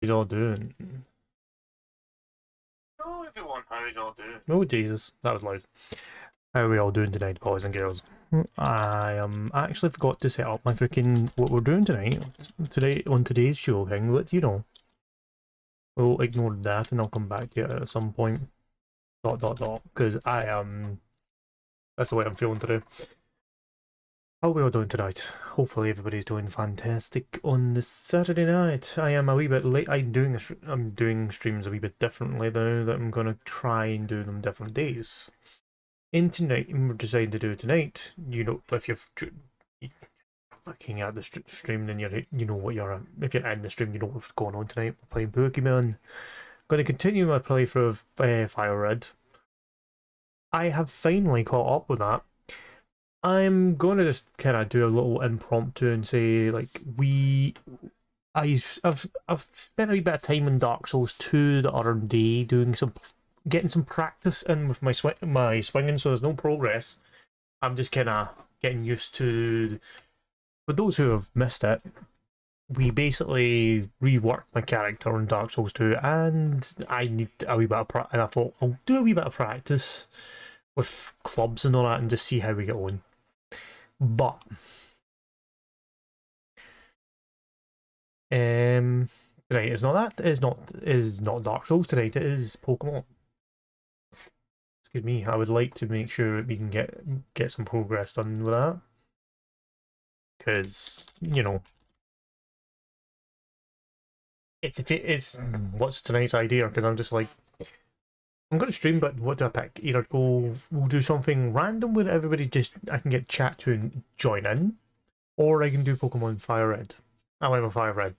He's all doing. Hello everyone, how are y'all doing? Oh Jesus, that was loud. How are we all doing tonight, boys and girls? I actually forgot to set up my freaking what we're doing tonight. Today on today's show thing, but you know, we'll ignore that and I'll come back to it at some point. Because I am. That's the way I'm feeling today. How are we all doing tonight? Hopefully everybody's doing fantastic on this Saturday night. I am a wee bit late. I'm doing streams a wee bit differently now that I'm gonna try and do them different days. In tonight, we're deciding to do tonight. You know, if you're looking at the stream, then you know what you're. If you're in the stream, you know what's going on tonight. We're playing Pokémon. Going to continue my playthrough of Fire Red. I have finally caught up with that. I'm going to just kind of do a little impromptu and say, like, I've spent a wee bit of time in Dark Souls 2 the other day getting some practice in with my swinging, so there's no progress. I'm just kind of getting used to. For those who have missed it, we basically reworked my character in Dark Souls 2, and I need a wee bit of practice. And I thought I'll do a wee bit of practice with clubs and all that, and just see how we get on. But tonight is not that. Is not Dark Souls tonight. It is Pokemon. Excuse me. I would like to make sure we can get some progress done with that, because you know, it's what's tonight's idea? Because I'm just like, I'm going to stream, but what do I pick? Either we'll do something random where everybody I can get chat to and join in, or I can do Pokemon Fire Red. However, Fire Red.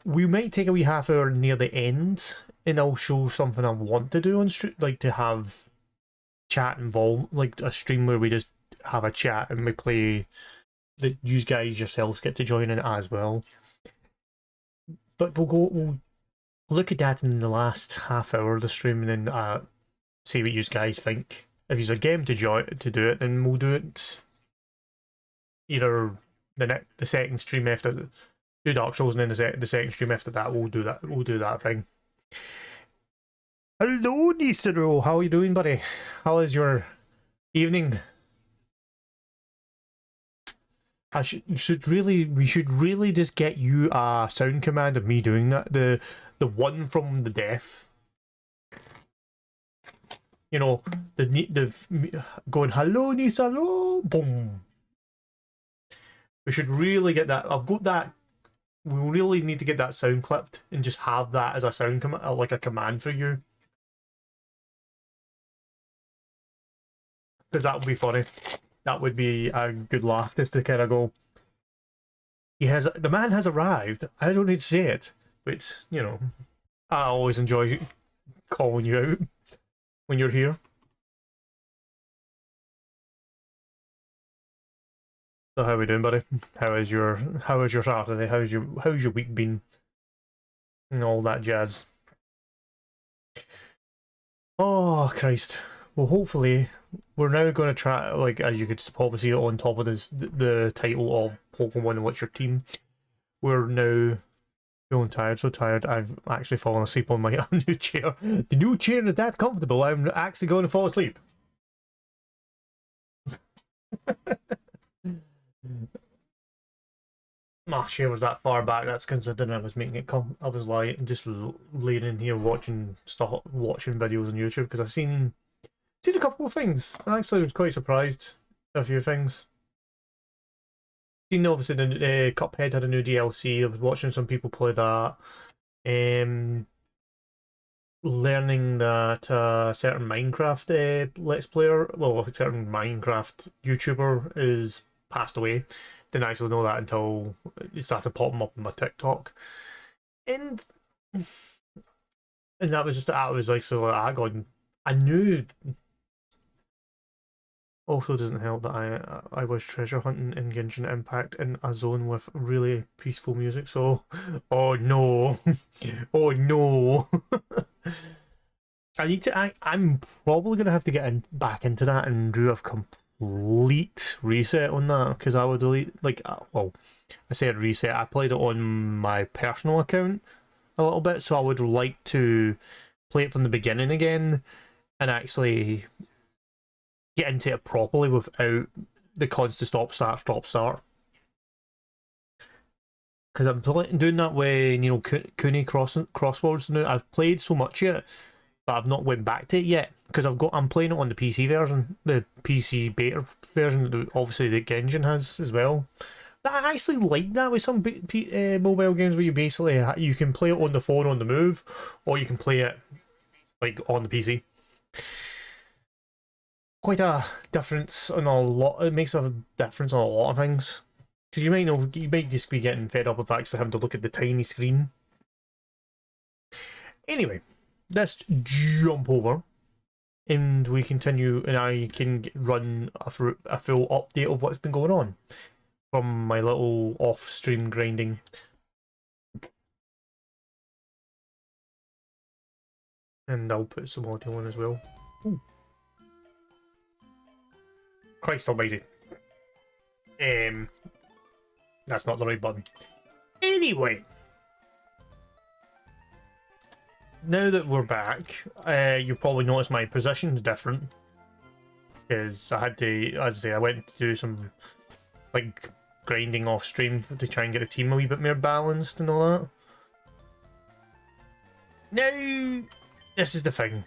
We might take a wee half hour near the end, and I'll show something I want to do on stream, like to have chat involved, like a stream where we just have a chat and we play. That you guys yourselves get to join in as well. But we'll look at that in the last half hour of the stream and then see what you guys think. If you're a game to do it, then we'll do it either the second stream after do Dark Souls, and then the second stream after that we'll do that thing. Hello, Nisero. How are you doing, buddy? How is your evening? We should really just get you a sound command of me doing that. The one from the death. You know, the going hello Nisa, hello, boom. We should really get that. I've got that. We really need to get that sound clipped and just have that as a sound command, like a command for you, because that would be funny. That would be a good laugh, just to kind of go. The man has arrived. I don't need to say it, but you know, I always enjoy calling you out when you're here. So how are we doing, buddy? How is your Saturday? How's your week been? And all that jazz. Oh Christ. Well, hopefully we're now going to try, like, as you could probably see on top of this, the title of Pokemon and What's Your Team. We're now feeling tired, so tired I've actually fallen asleep on my new chair. The new chair is that comfortable, I'm actually going to fall asleep. My chair was that far back, that's considering I was making it come. I was like just laying in here watching videos on YouTube, because I've seen a couple of things. I actually was quite surprised at a few things. Seen obviously the Cuphead had a new DLC. I was watching some people play that. Learning that a certain Minecraft Let's Player, well, a certain Minecraft YouTuber is passed away. Didn't actually know that until it started popping up on my TikTok. And that was just, I was like, so I knew. Also doesn't help that I was treasure hunting in Genshin Impact in a zone with really peaceful music, so oh no. Oh no. I'm probably gonna have to get back into that and do a complete reset on that, because I would delete, like, well, I said reset, I played it on my personal account, a little bit, so I would like to play it from the beginning again and actually get into it properly without the constant stop start. Because I'm doing that when, you know, Cooney Crosswords now. I've played so much yet, but I've not went back to it yet because I'm playing it on the PC version, the PC beta version that obviously the Genshin has as well. I actually like that with some mobile games where you can play it on the phone on the move, or you can play it like on the PC. Quite a difference on a lot. It makes a difference on a lot of things. Because you might just be getting fed up with actually having to look at the tiny screen. Anyway, let's jump over and we continue, and I can run a full update of what's been going on from my little off-stream grinding. And I'll put some audio on as well. Ooh. Christ almighty. That's not the right button. Anyway, now that we're back, you probably noticed my position's different. Because I had to, as I say, I went to do some like grinding off stream to try and get the team a wee bit more balanced and all that. Now, this is the thing.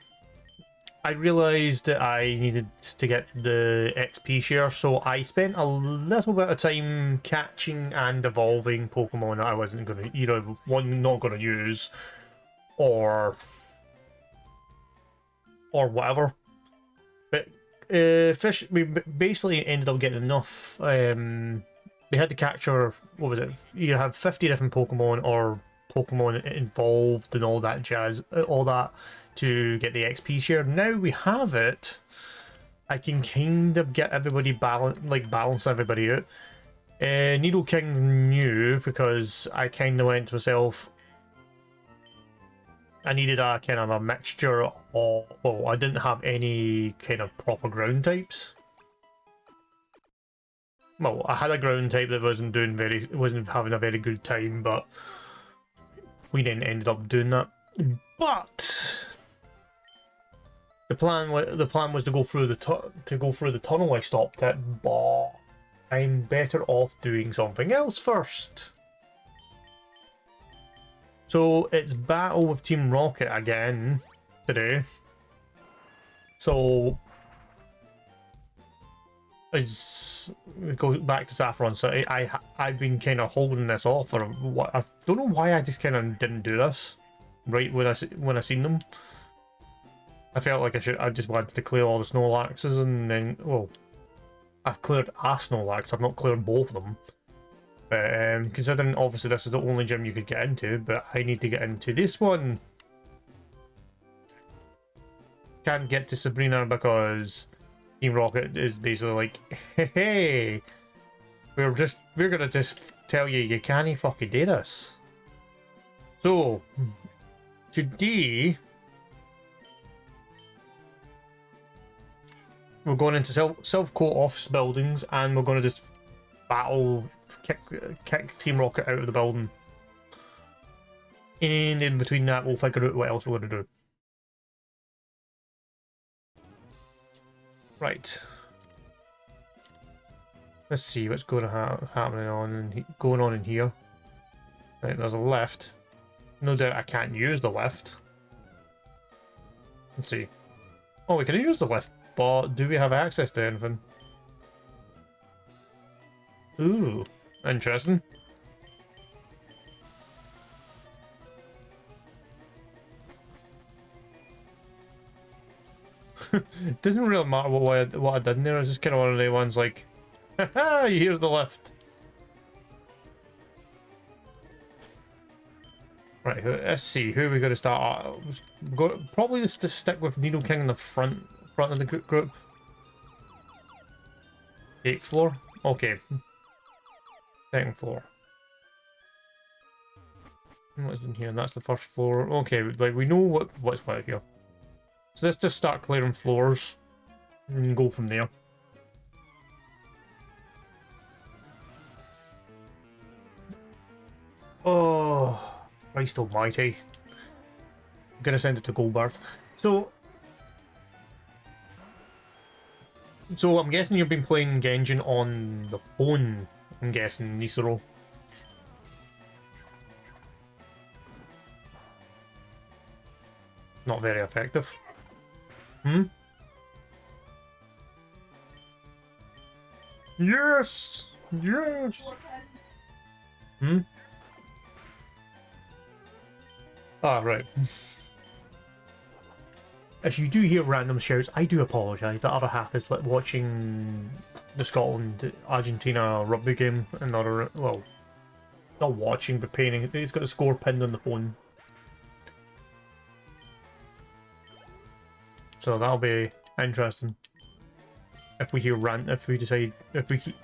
I realised that I needed to get the XP share, so I spent a little bit of time catching and evolving Pokemon that I wasn't going to, either one, not going to use, or whatever. But we basically ended up getting enough. We had to capture, what was it? You have 50 different Pokemon or Pokemon involved and all that jazz, all that, to get the XP share. Now we have it, I can kind of get everybody balance everybody out. Needle King's new because I kind of went to myself, I needed a kind of a mixture of, well, I didn't have any kind of proper ground types. Well, I had a ground type that wasn't having a very good time, but we then ended up doing that. But the plan was to go through the tunnel I stopped at, but I'm better off doing something else first. So it's battle with Team Rocket again today. So we go back to Saffron City. I've been kind of holding this off for what, I don't know why I just kind of didn't do this right when I seen them. I felt like I just wanted to clear all the Snorlaxes, and then, well, I've cleared a Snorlax, I've not cleared both of them. But considering obviously this is the only gym you could get into, but I need to get into this one. Can't get to Sabrina because Team Rocket is basically like, hey, we're gonna just tell you can't fucking do this. So today we're going into self-quote office buildings, and we're going to just kick Team Rocket out of the building. And in between that, we'll figure out what else we're going to do. Right. Let's see what's going to going on in here. Right, there's a lift. No doubt I can't use the lift. Let's see. Oh, we can use the lift. But do we have access to anything? Ooh, interesting. It doesn't really matter what I did in there. It's just kind of one of the ones like, haha, here's the lift. Right, let's see. Who are we going to start? Probably just to stick with Needle King in the front of the group. 8th floor? Okay. 2nd floor. What's in here? That's the 1st floor. Okay, like we know what's what here. So let's just start clearing floors and go from there. Oh, Christ almighty. I'm gonna send it to Goldbird. So I'm guessing you've been playing Genshin on the phone, I'm guessing, Nisoro. Not very effective. Hmm? Yes! Yes! Hmm? Ah, right. If you do hear random shouts, I do apologise. The other half is like watching the Scotland-Argentina rugby game. Another, well, not watching, but painting. He's got the score pinned on the phone. So that'll be interesting. If we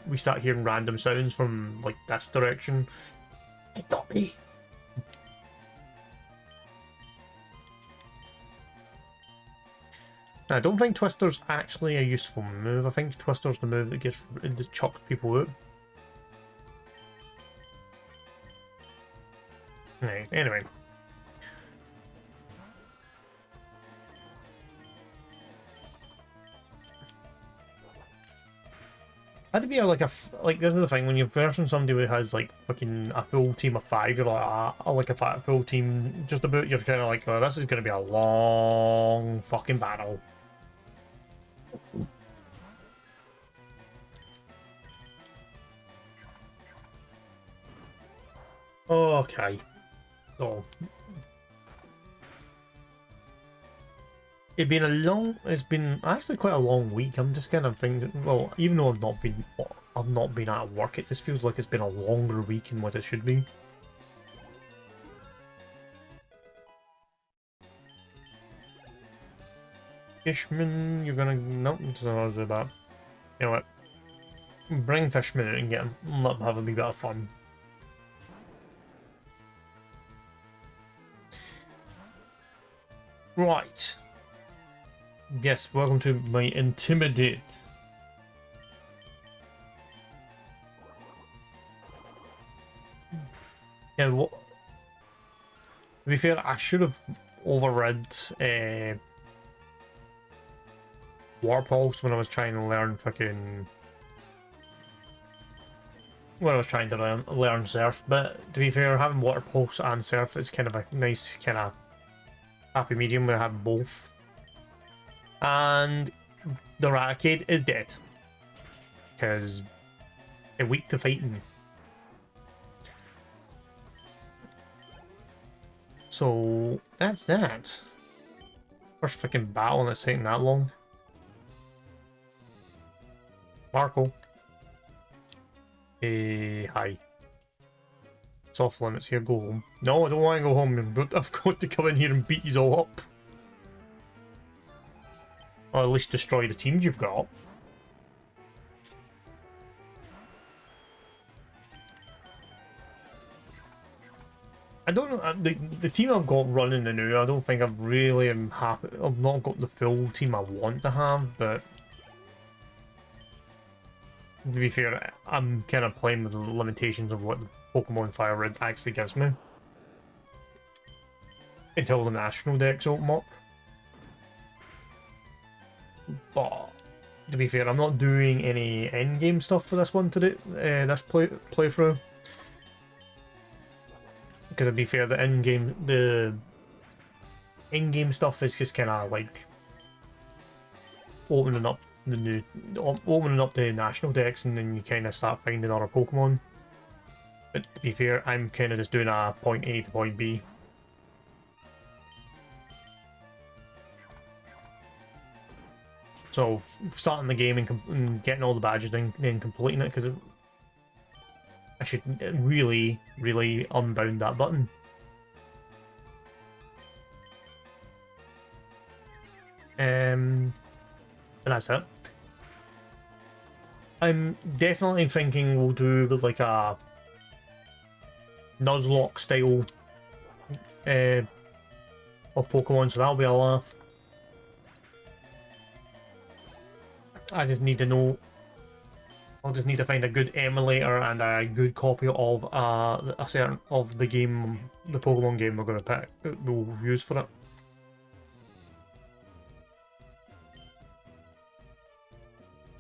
we start hearing random sounds from like this direction, it's not me. I don't think Twister's actually a useful move. I think Twister's the move that chucks people out. Right, anyway. Had to be like this is the thing, when you're versing somebody who has like fucking a full team of 5, you're like a full team just about, you're kind of like, oh, this is going to be a long fucking battle. Okay, so it's been actually quite a long week. I'm just kind of thinking, well, even though I've not been at work, it just feels like it's been a longer week than what it should be. Fishman, you're gonna, nope, it's not so bad. You know what? Bring Fishman in and get him. Let him have a wee bit of fun. Right. Yes, welcome to my Intimidate. Yeah, what? To be fair, I should have overrid War Pulse when I was trying to learn fucking... When I was trying to learn Surf, but to be fair, having Water Pulse and Surf is kind of a nice kind of happy medium where I have both. And the Raticate is dead. Because they're weak to fighting. So that's that. First freaking battle and it's taking that long. Marco. Hey, hi. It's off limits here, go home. No, I don't want to go home, but I've got to come in here and beat you all up. Or at least destroy the teams you've got. I don't know, the team I've got running the new, I don't think I've really am happy. I've not got the full team I want to have, but to be fair, I'm kind of playing with the limitations of what the Pokemon Fire Red actually gives me. Until the national decks open up. But to be fair, I'm not doing any endgame stuff for this one today, this playthrough. Because to be fair, the in-game stuff is just kind of like opening up the national decks, and then you kind of start finding other Pokemon. But to be fair, I'm kind of just doing a point A to point B. So starting the game and getting all the badges and then completing it, because I should really, really unbound that button. And that's it. I'm definitely thinking we'll do like a Nuzlocke style of Pokemon, so that'll be a laugh. I just need to know. I'll just need to find a good emulator and a good copy of a certain of the game, the Pokemon game we're going to pick. We'll use for it.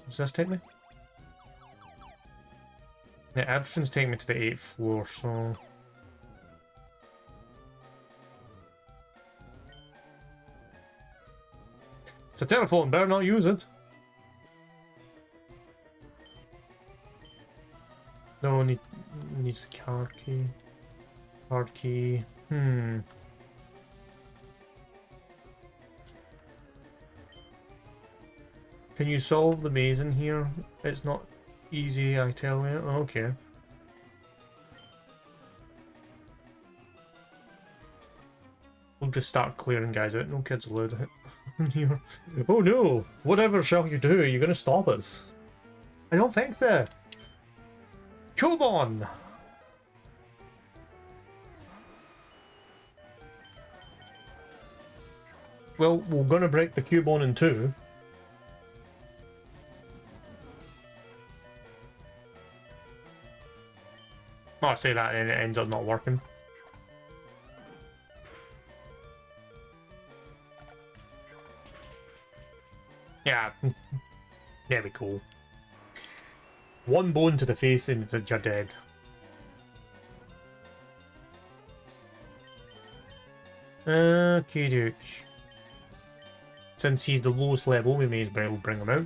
Does this take me? Yeah, everything's taking me to the 8th floor, so... It's a telephone, better not use it. No, need a card key. Card key. Can you solve the maze in here? It's not easy, I tell you. Okay. We'll just start clearing guys out. No kids allowed in here. Oh no! Whatever shall you do? You're gonna stop us? I don't think so. Come on! Well, we're gonna break the Cubone in two. Oh, I say that and it ends up not working. Yeah. There we go. One bone to the face and you're dead. Okay, Duke. Since he's the lowest level, we may as well bring him out.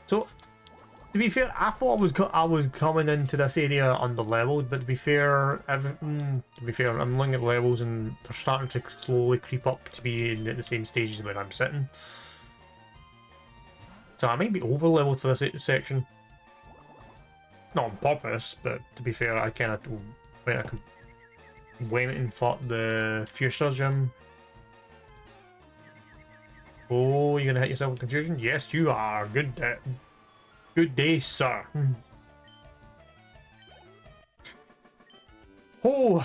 So, to be fair, I thought I was coming into this area under-leveled, but to be fair, I'm looking at the levels and they're starting to slowly creep up to be at the same stages where I'm sitting. So I might be over-leveled for this section. Not on purpose, but to be fair, I kind of went and fought the Fuchsia gym. Oh, you're gonna hit yourself with confusion? Yes, you are. Good day, sir. Oh,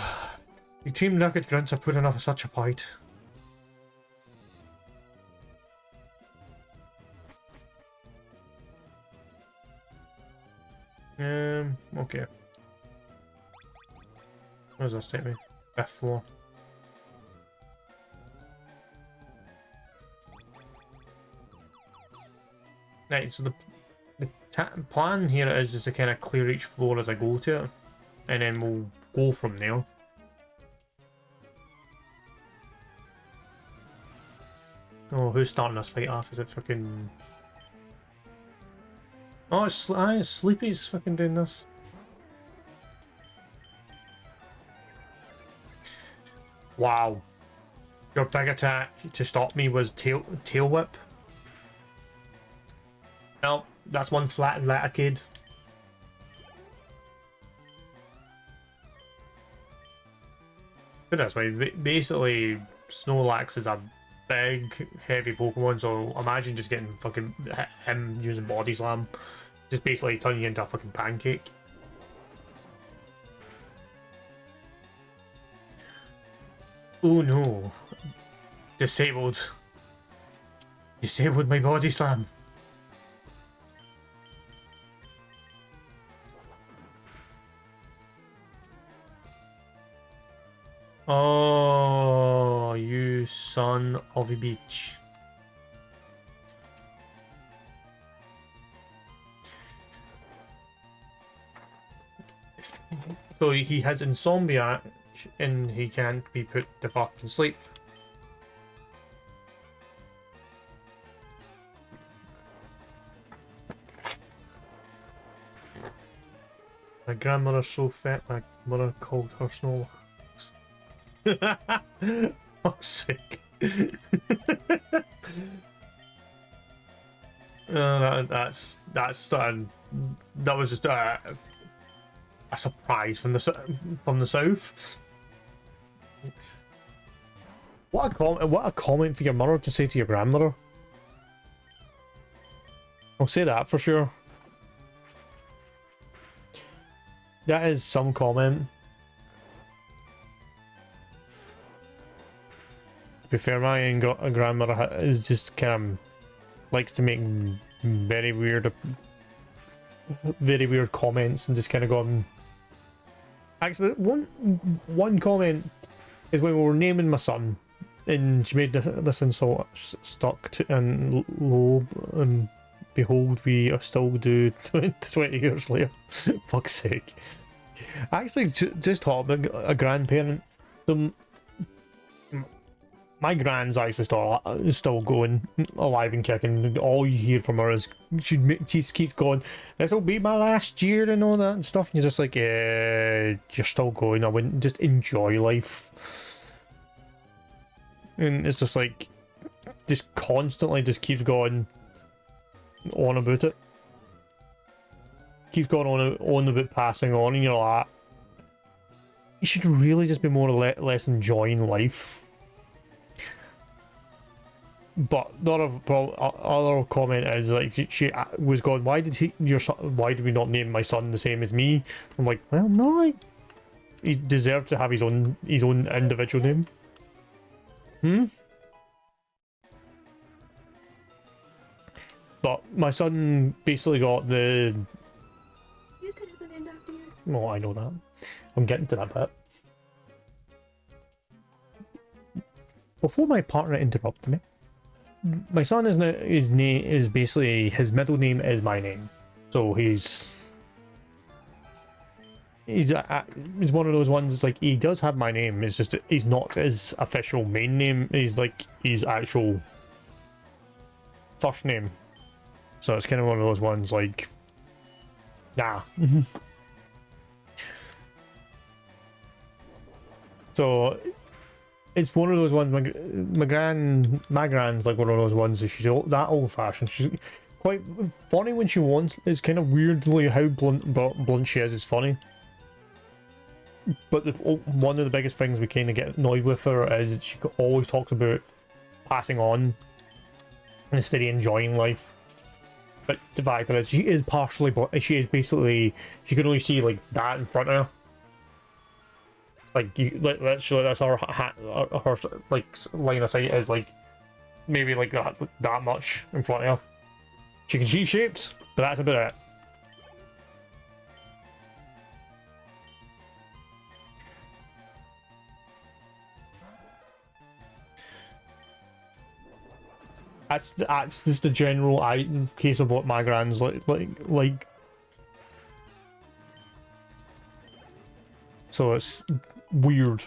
you Team Nugget grunts are putting up such a fight. Okay. Where does this take me? 5th floor. Right, so the plan here is just to kind of clear each floor as I go to it, and then we'll go from there. Oh, who's starting this fight off? Is it fucking... Oh, it's Sleepy's fucking doing this. Wow. Your big attack to stop me was tail whip. Well, that's one flat letter, kid. Put it this way, basically, Snorlax is a big, heavy Pokemon, so imagine just getting fucking him using Body Slam. Just basically turning you into a fucking pancake. Oh no. Disabled. Disabled my Body Slam. Oh, you son of a bitch. So he has insomnia and he can't be put to fucking sleep. My grandmother's so fat, my mother called her Snorlax. Fuck's sake. That was just a surprise from the south. What a comment for your mother to say to your grandmother. I'll say that for sure. That is some comment. To be fair, my grandmother is just kind of likes to make very weird comments and just kind of go. Actually, one comment is when we were naming my son, and she made this insult stuck to, and lo and behold, we are still do 20 years later. Fuck's sake. Actually, just talk about a grandparent. My grand's actually still going, alive and kicking. All you hear from her is she keeps going, "This'll be my last year," and all that and stuff. And you're just like, "Yeah, you're still going. I wouldn't just enjoy life." And it's just like, just constantly just keeps going on about it. Keeps going on about passing on, and you're like, you should really just be more or less enjoying life. But the other comment is like she was going, why did we not name my son the same as me? I'm like, well, no, he deserved to have his own individual name. But my son basically got the. You could have been named after you. Oh, I know that. I'm getting to that bit. Before my partner interrupted me, my son his name is basically, his middle name is my name, so he's one of those ones. It's like, he does have my name. It's just he's not his official main name. He's like his actual first name. So it's kind of one of those ones like, nah. So it's one of those ones. My grand's like one of those ones that she's that old fashioned. She's quite funny when she wants. It's kind of weirdly how blunt she is funny. But one of the biggest things we kind of get annoyed with her is she always talks about passing on instead of enjoying life. But the fact is, she is partially, but she is basically, she can only see like that in front of her. Like, literally, that's her like line of sight is like maybe like that much in front of her. She can see shapes, but that's about it. That's just the general case of what my grand's like. So it's weird.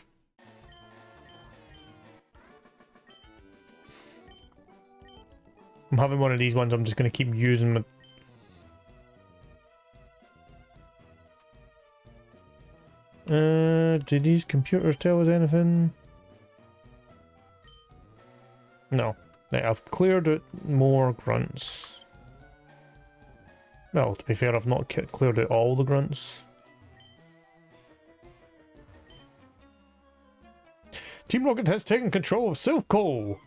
I'm having one of these ones. I'm just gonna keep using my. Do these computers tell us anything? No. Right, I've cleared out more grunts. Well, to be fair, I've not cleared out all the grunts. Team Rocket has taken control of South Cole.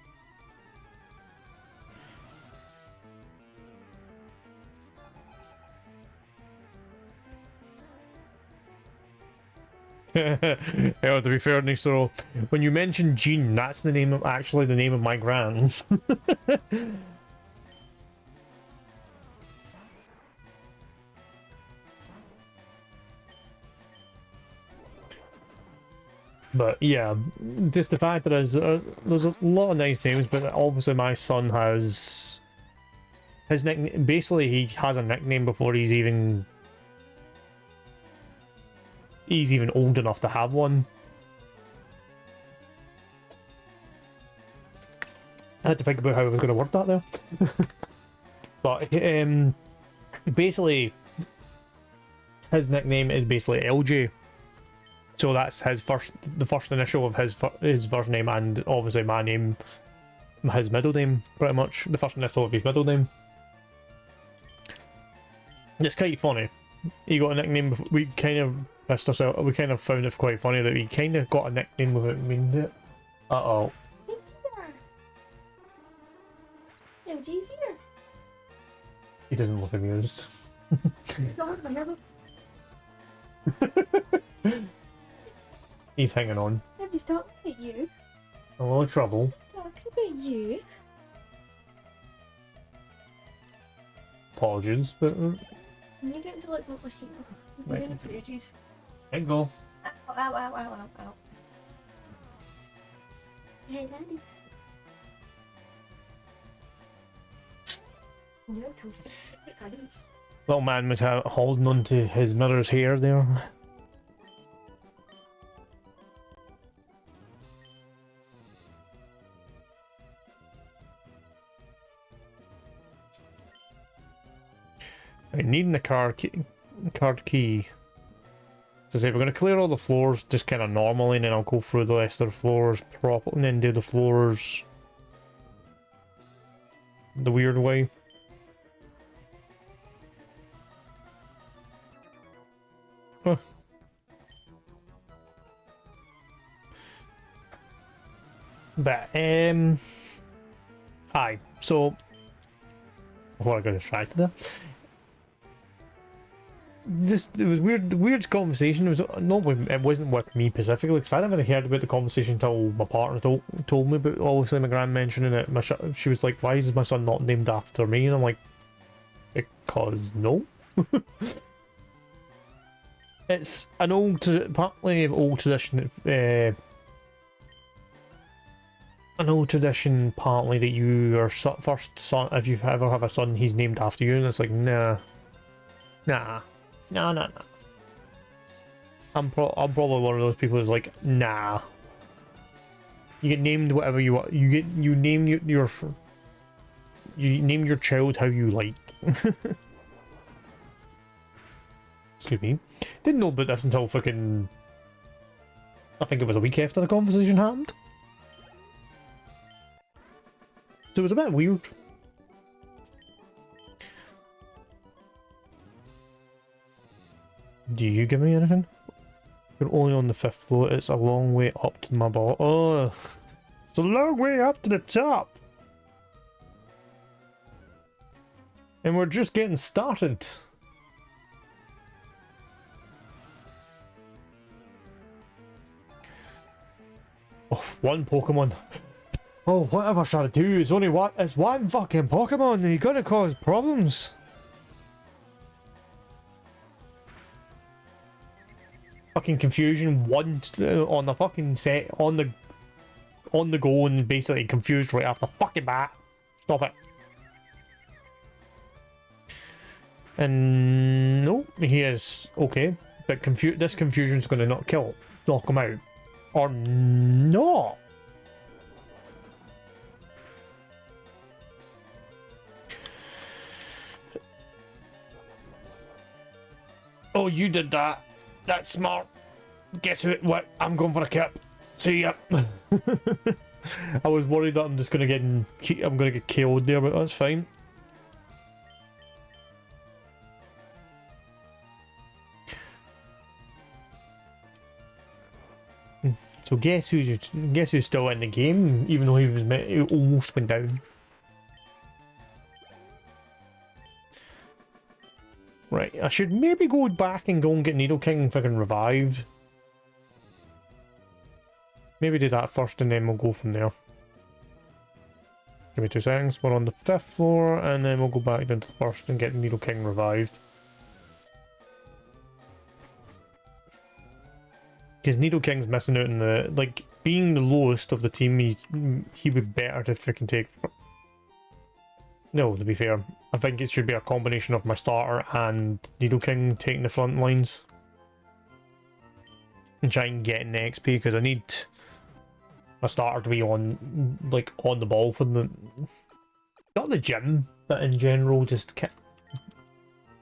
Yeah, to be fair, so when you mentioned Jean, that's the name of actually the name of my grand. But yeah, just the fact that there's a lot of nice names, but obviously my son has his nickname. Basically, he has a nickname before he's even old enough to have one. I had to think about how I was going to word that there. But basically, his nickname is basically LJ. So that's the first initial of his first name, and obviously my name, his middle name, pretty much the first initial of his middle name. It's quite funny. He got a nickname before, we kind of pissed ourselves. We kind of found it quite funny that he kind of got a nickname without meaning it. Uh-oh. LG's here. He doesn't look amused. He's hanging on. Nobody's talking at you. A lot of trouble. You? Apologies, but You get to like what my hair. I'm Right. doing apologies. there you go. Ow, ow, ow, ow, ow, ow. Hey, Daddy. No toast. Hey, Daddy. Little man was holding on to his mother's hair there. Right, needing the card key. So say we're going to clear all the floors just kind of normally, and then I'll go through the rest of the floors properly, and then do the floors the weird way. Huh. But aye. So before I got distracted there. Just it was weird conversation. It was not with, it wasn't with me specifically because I never heard about the conversation until my partner told me. But obviously my grand mentioning it. She was like, "Why is my son not named after me?" And I'm like, "Because no." It's an partly old tradition. An old tradition, partly that your first son, if you ever have a son, he's named after you, and it's like, nah. No. I'm probably one of those people who's like, nah. You get named whatever you want. You name your child how you like. Excuse me. Didn't know about this until fucking. I think it was a week after the conversation happened. So it was a bit weird. Do you give me anything? You're only on the 5th floor. It's a long way up to my ball. Oh, it's a long way up to the top. And we're just getting started. Oh, one Pokemon. Oh, whatever shall I do? It's only one. It's one fucking Pokemon. You're gonna cause problems. Fucking confusion. One on the fucking set on the go and basically confused right after fucking bat. Stop it. And no, he is okay, but this confusion's going to knock him out, or not. Oh, you did that. That's smart. Guess who? What? I'm going for a kip. See ya. I was worried that I'm just gonna get killed there, but that's fine. So guess who's still in the game, even though he almost went down. Right, I should maybe go back and go and get Nidoking fucking revived. Maybe do that first and then we'll go from there. Give me 2 seconds. We're on the 5th floor and then we'll go back down to the 1st and get Nidoking revived. Because Nidoking's missing out in the, like, being the lowest of the team, he would better to freaking take. No, to be fair, I think it should be a combination of my starter and Nidoking taking the front lines. And try and get an XP, because I need my starter to be on the ball for the... Not the gym, but in general, just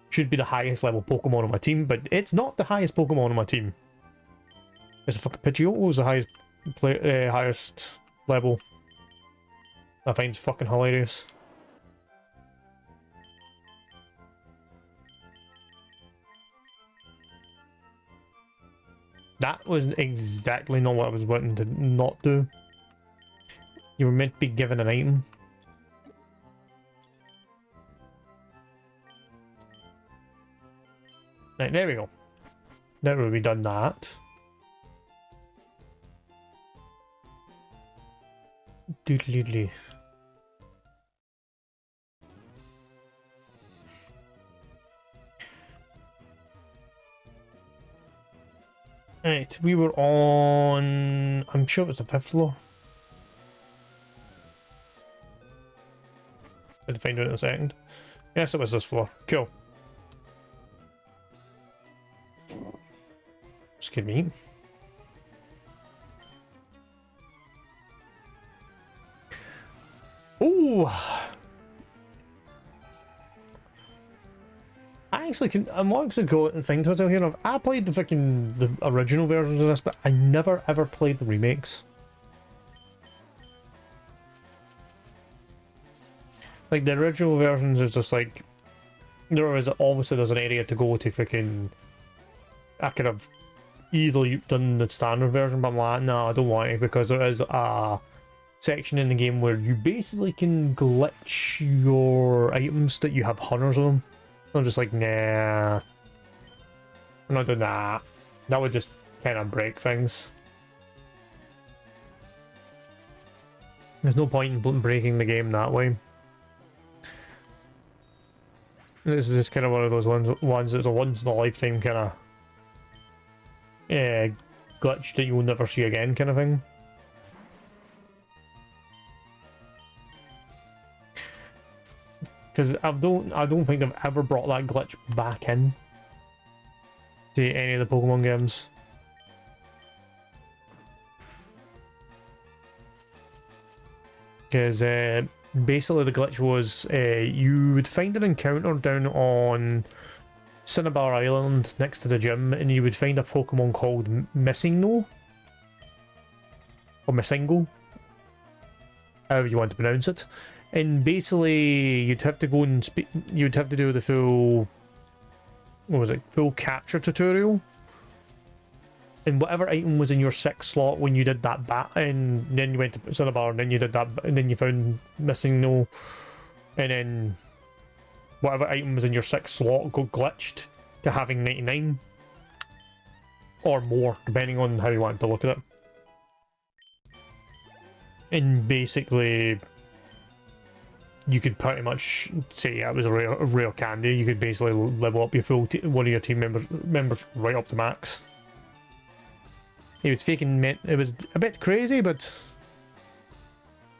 should be the highest level Pokemon on my team, but it's not the highest Pokemon on my team. It's a fucking Pidgeotto is the highest level. I find it's fucking hilarious. That was exactly not what I was wanting to not do. You were meant to be given an item. Right, there we go. Now we've done that. Doodly. Right, we were on... I'm sure it was the 5th floor. I'll find out in a second. Yes, it was this floor. Cool. Excuse me. Oh! I'm actually going and think to myself here, I played the original versions of this, but I never ever played the remakes. Like, the original versions is just like, obviously there's an area to go to freaking... I could have easily done the standard version, but I'm like, no, I don't want to, because there is a section in the game where you basically can glitch your items that you have hundreds of them. I'm just like, nah, I'm not doing that. That would just kind of break things. There's no point in breaking the game that way. This is just kind of one of those ones that's a once in a lifetime kind of glitch that you'll never see again kind of thing. Because I don't think they've ever brought that glitch back in to any of the Pokemon games. Because basically the glitch was you would find an encounter down on Cinnabar Island next to the gym, and you would find a Pokemon called Missingo or Missingo, however you want to pronounce it. And basically, you'd have to go and you'd have to do the full, what was it, full capture tutorial. And whatever item was in your 6th slot when you did that and then you went to Cinnabar, and then you did that, and then you found Missingo, and then whatever item was in your 6th slot got glitched to having 99 or more, depending on how you wanted to look at it. And basically, you could pretty much say it was a rare candy. You could basically level up your full one of your team members right up to max. He was faking it was a bit crazy, but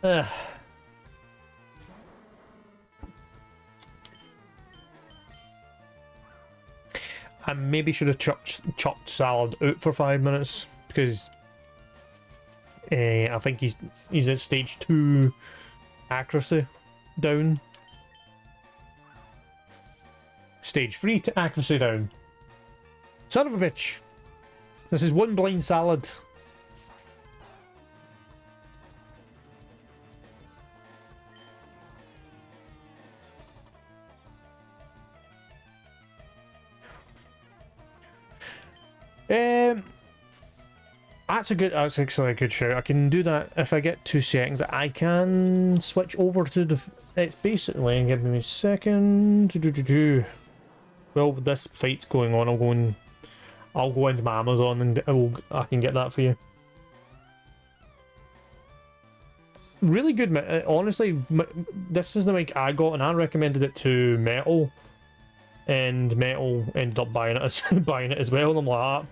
I maybe should have chopped Salad out for 5 minutes, because I think he's at stage 2 accuracy down. Stage 3 to accuracy down. Son of a bitch. This is one blind Salad. That's actually a good shout. I can do that if I get 2 seconds. I can switch over to the... It's basically... Give me a second. Well, this fight's going on. I'll go into my Amazon and I can get that for you. Really good. Honestly, this is the mic I got, and I recommended it to Metal, and Metal ended up buying it as well. And I'm like,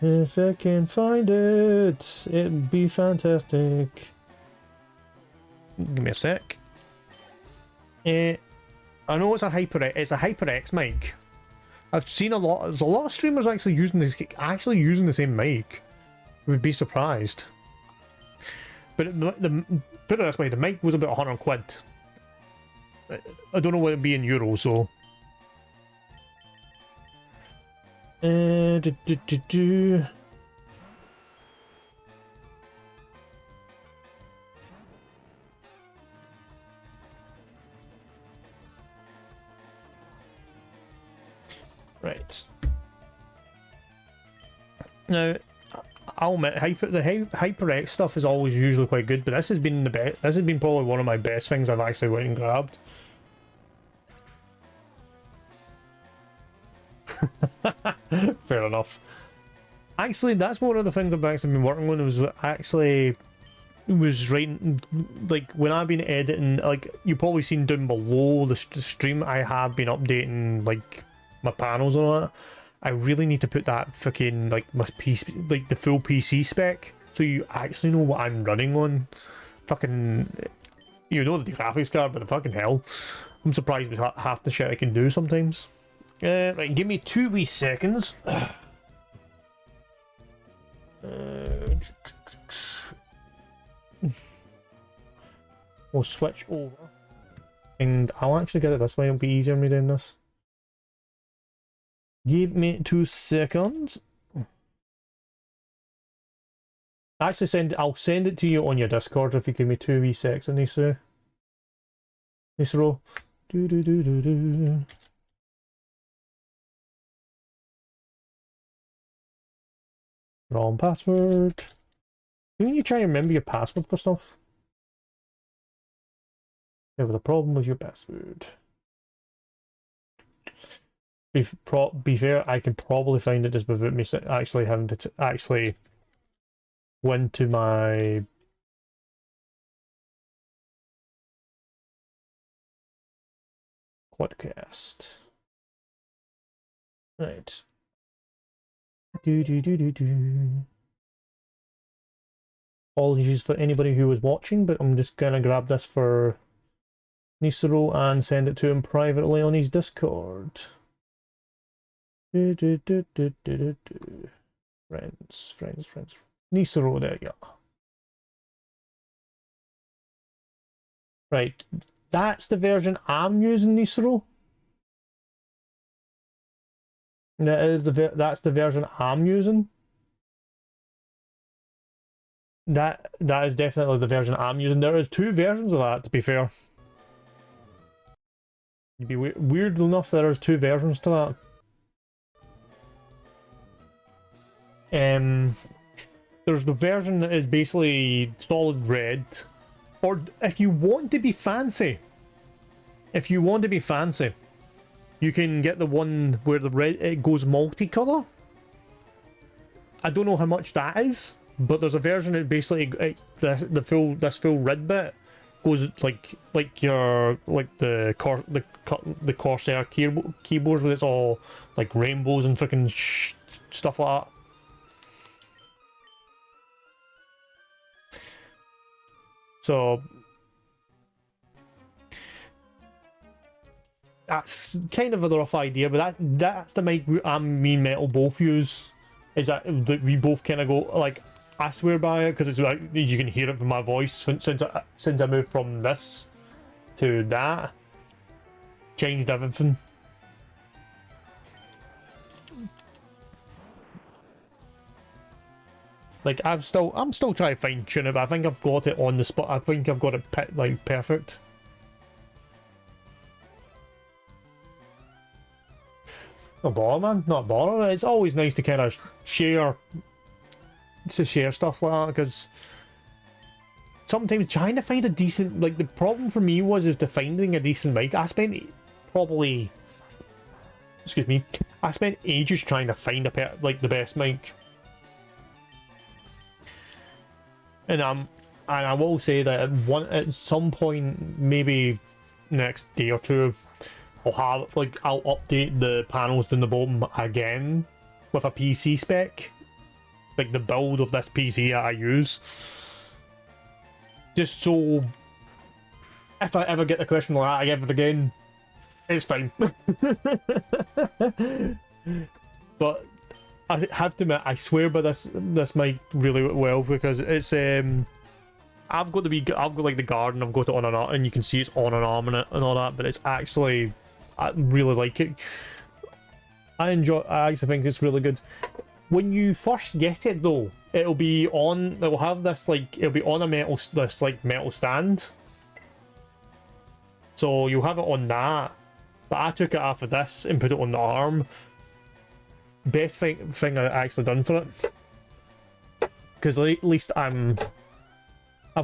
if I can find it, it'd be fantastic. Give me a sec. I know it's a HyperX mic. I've seen there's a lot of streamers actually using the same mic. Would be surprised. But put it this way, the mic was about 100 quid. I don't know what it'd be in euros, so. Right. Now, I'll admit, the HyperX stuff is always usually quite good, but this has been This has been probably one of my best things I've actually went and grabbed. Fair enough. Actually, that's one of the things I've actually been working on. Was writing, like, when I've been editing, like, you've probably seen down below the stream, I have been updating, like, my panels and all that. I really need to put that fucking, like, my PC, like, the full PC spec, so you actually know what I'm running on. Fucking, you know the graphics card, but the fucking hell. I'm surprised with half the shit I can do sometimes. Right, give me 2 wee seconds. We'll switch over. And I'll actually get it this way, it'll be easier me doing this. Give me 2 seconds. Actually, I'll send it to you on your Discord if you give me 2 wee seconds, Nisro. Do. Wrong password. When you try and remember your password for stuff? There was a problem with your password. Be fair, I can probably find it just without me actually having to actually went to my podcast. Right. Do. Apologies for anybody who was watching, but I'm just gonna grab this for Nisro and send it to him privately on his Discord. Friends. Nisro, there you go. Right, that's the version I'm using, Nisro. That's the version I'm using. That is definitely the version I'm using. There is 2 versions of that, to be fair. You'd be weird enough there's 2 versions to that. There's the version that is basically solid red, or if you want to be fancy, you can get the one where the red it goes multicolour. I don't know how much that is, but there's a version that basically this full red bit goes like the Corsair keyboards where it's all like rainbows and fucking stuff like that. So that's kind of a rough idea, but that's the mic me and Metal both use. Is that we both kind of go like, I swear by it because it's like you can hear it from my voice since I moved from this to that, changed everything. Like I'm still trying to fine tune it, but I think I've got it on the spot. I think I've got it like perfect. Not bother, man. Not bother. It's always nice to kind of share stuff like that because sometimes trying to find a decent, like the problem for me was to finding a decent mic. I spent ages trying to find the best mic. And I will say that at some point, maybe next day or two, I'll update the panels down the bottom again with a PC spec, like the build of this PC that I use, just so if I ever get the question like that, I give it again, it's fine. But I have to admit, I swear by this mic really well because it's I've got like the garden, I've got it on an arm, and you can see it's on an arm and all that, but it's actually, I really like it. I actually think it's really good. When you first get it though, it'll be on a metal stand. So you'll have it on that. But I took it off of this and put it on the arm. Best thing I actually done for it. Because at least I've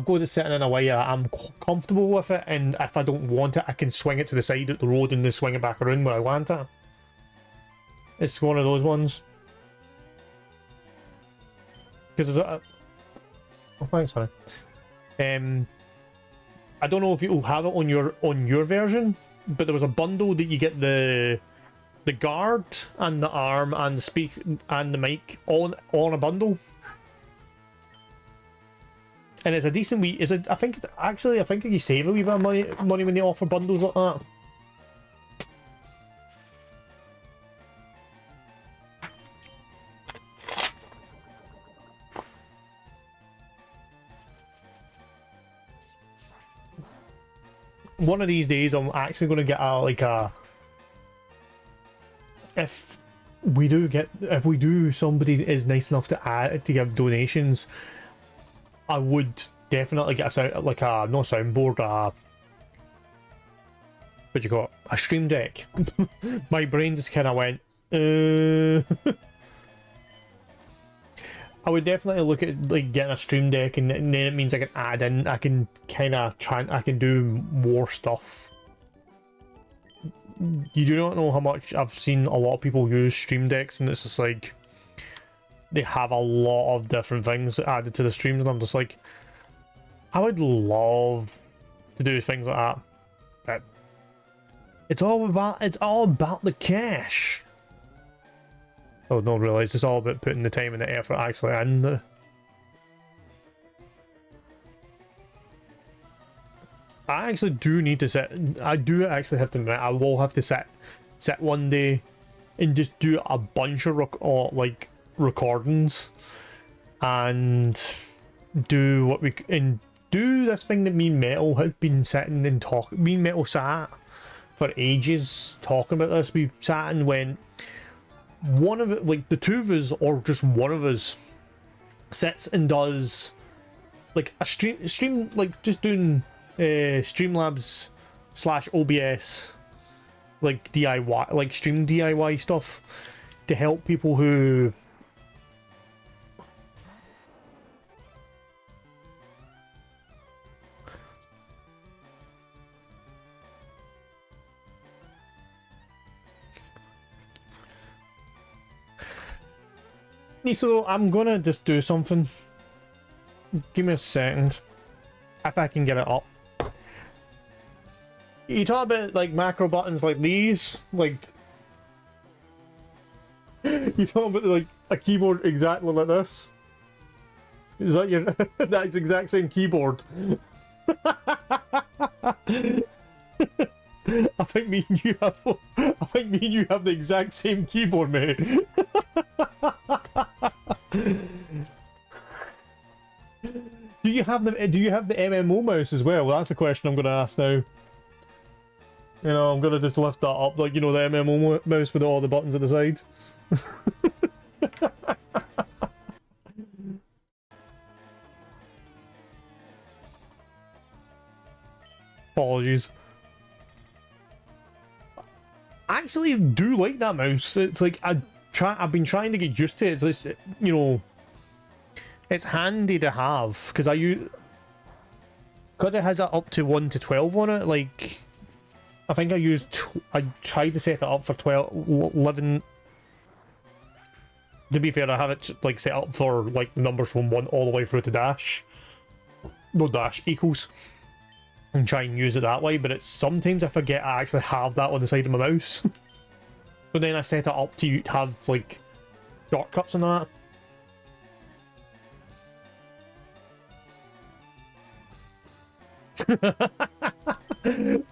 got it sitting in a way that I'm comfortable with it, and if I don't want it, I can swing it to the side of the road and then swing it back around where I want it. It's one of those ones. Because oh, thanks, honey. I don't know if you'll have it on your version, but there was a bundle that you get the guard and the arm and the speak and the mic all on a bundle. And it's a decent wee. I think you save a wee bit of money when they offer bundles like that. One of these days, I'm actually going to get if we do, somebody is nice enough to give donations, I would definitely get not a soundboard, what do you call it? A stream deck. My brain just kind of went, I would definitely look at getting a stream deck, and then it means I can add in, I can do more stuff. You do not know how much I've seen a lot of people use stream decks, and it's just like they have a lot of different things added to the streams, and I'm just like, I would love to do things like that, but it's all about the cash. Oh no, really, it's just all about putting the time and the effort actually in. I actually do need to sit. I do actually have to admit, I will have to sit one day and just do a bunch of recordings and do this thing that me and Metal had been sitting and talking. Me and Metal sat for ages talking about this. We sat and went. One of it, the two of us, or just one of us, sits and does a stream just doing Streamlabs / OBS DIY, stream DIY stuff to help people who so I'm gonna just do something. Give me a second. If I can get it up. You talk about macro buttons like these, you talk about a keyboard exactly like this. Is that your that's the exact same keyboard? I think me and you have the exact same keyboard, mate. Do you have the MMO mouse as well? Well, that's a question I'm going to ask now. You know, I'm going to just lift that up, the MMO mouse with all the buttons at the side. Apologies. I actually do like that mouse. It's I've been trying to get used to it. It's it's handy to have because it has it up to 1 to 12 on it. I think I tried to set it up for 11. To be fair, I have it set up for the numbers from 1 all the way through to dash. No, dash equals. And try and use it that way, but it's sometimes I forget I actually have that on the side of my mouse. But then I set it up to have shortcuts and that.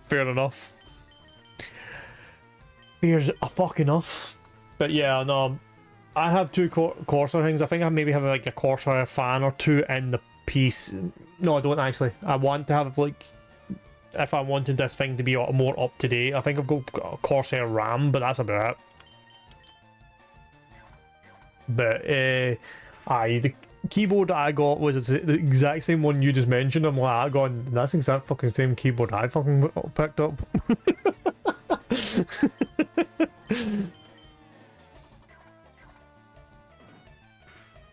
Fair enough. Fair's a fuck enough. But yeah, no, I have 2 Corsair things. I think I maybe have a Corsair fan or 2 in the piece. No, I don't actually. I want to have if I wanted this thing to be more up to date, I think I've got a Corsair RAM, but that's about it. But the keyboard I got was the exact same one you just mentioned. I'm like, that's the exact fucking same keyboard I fucking picked up.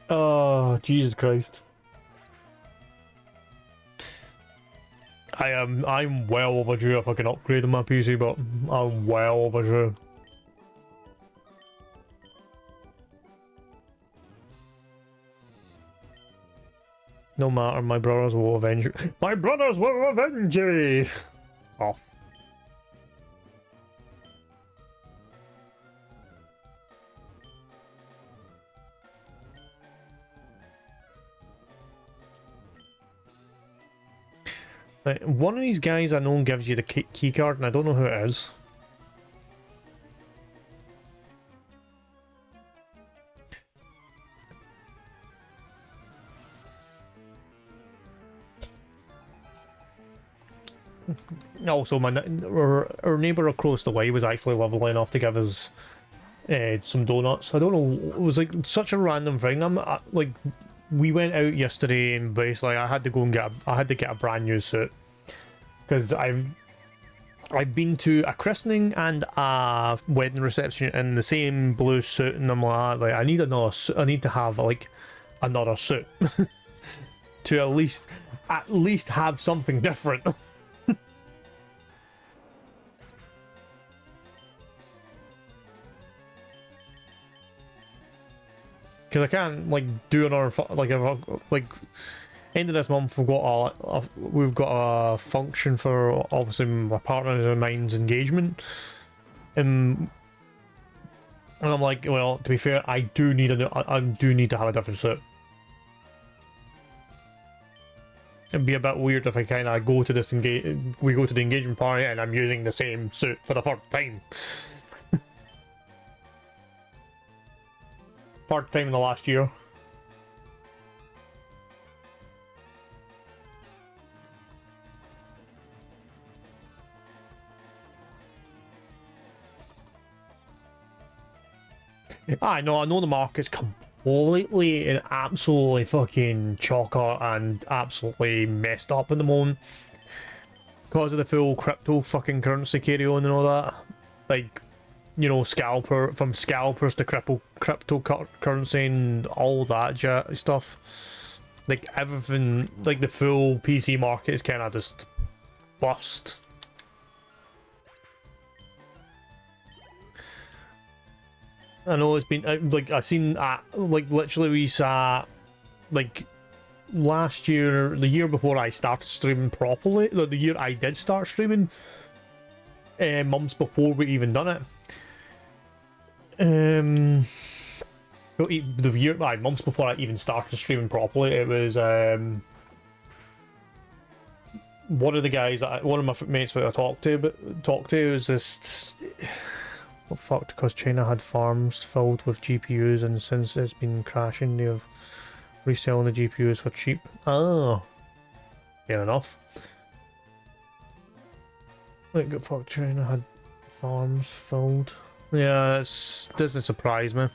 Oh, Jesus Christ. I'm well overdue if I can upgrade my PC, but I'm well overdue. No matter, my brothers will avenge you. My brothers will avenge you! Off. Right, one of these guys I know gives you the key card, and I don't know who it is. Also, our neighbour across the way was actually lovely enough to give us some donuts. I don't know, it was like such a random thing. Like, we went out yesterday and basically I had to go and get a brand new suit because I've been to a christening and a wedding reception in the same blue suit, and I'm like I need to have like another suit to at least have something different. Because I can't like do another like end of this month we've got a function for obviously my partner's and mine's engagement, and I'm like, well, to be fair, I do need to have a different suit. It'd be a bit weird if I kind of go to the engagement party and I'm using the same suit for the first time. Third time in the last year. I know the market's completely and absolutely fucking chocker and absolutely messed up at the moment because of the full crypto fucking currency carry on and all that. Like, you know, scalpers to cryptocurrency and all that stuff. Like everything, like the full PC market is kind of just bust. I know it's been like I seen like literally we saw like last year, the year before I started streaming properly, the year I did start streaming, months before we even done it. The year, months before I even started streaming properly, it was one of the guys one of my mates that I talked to was this. Well, fucked because China had farms filled with GPUs, and since it's been crashing, they have reselling the GPUs for cheap. Oh, fair enough. Like, fuck, China had farms filled. Yeah, it doesn't surprise me.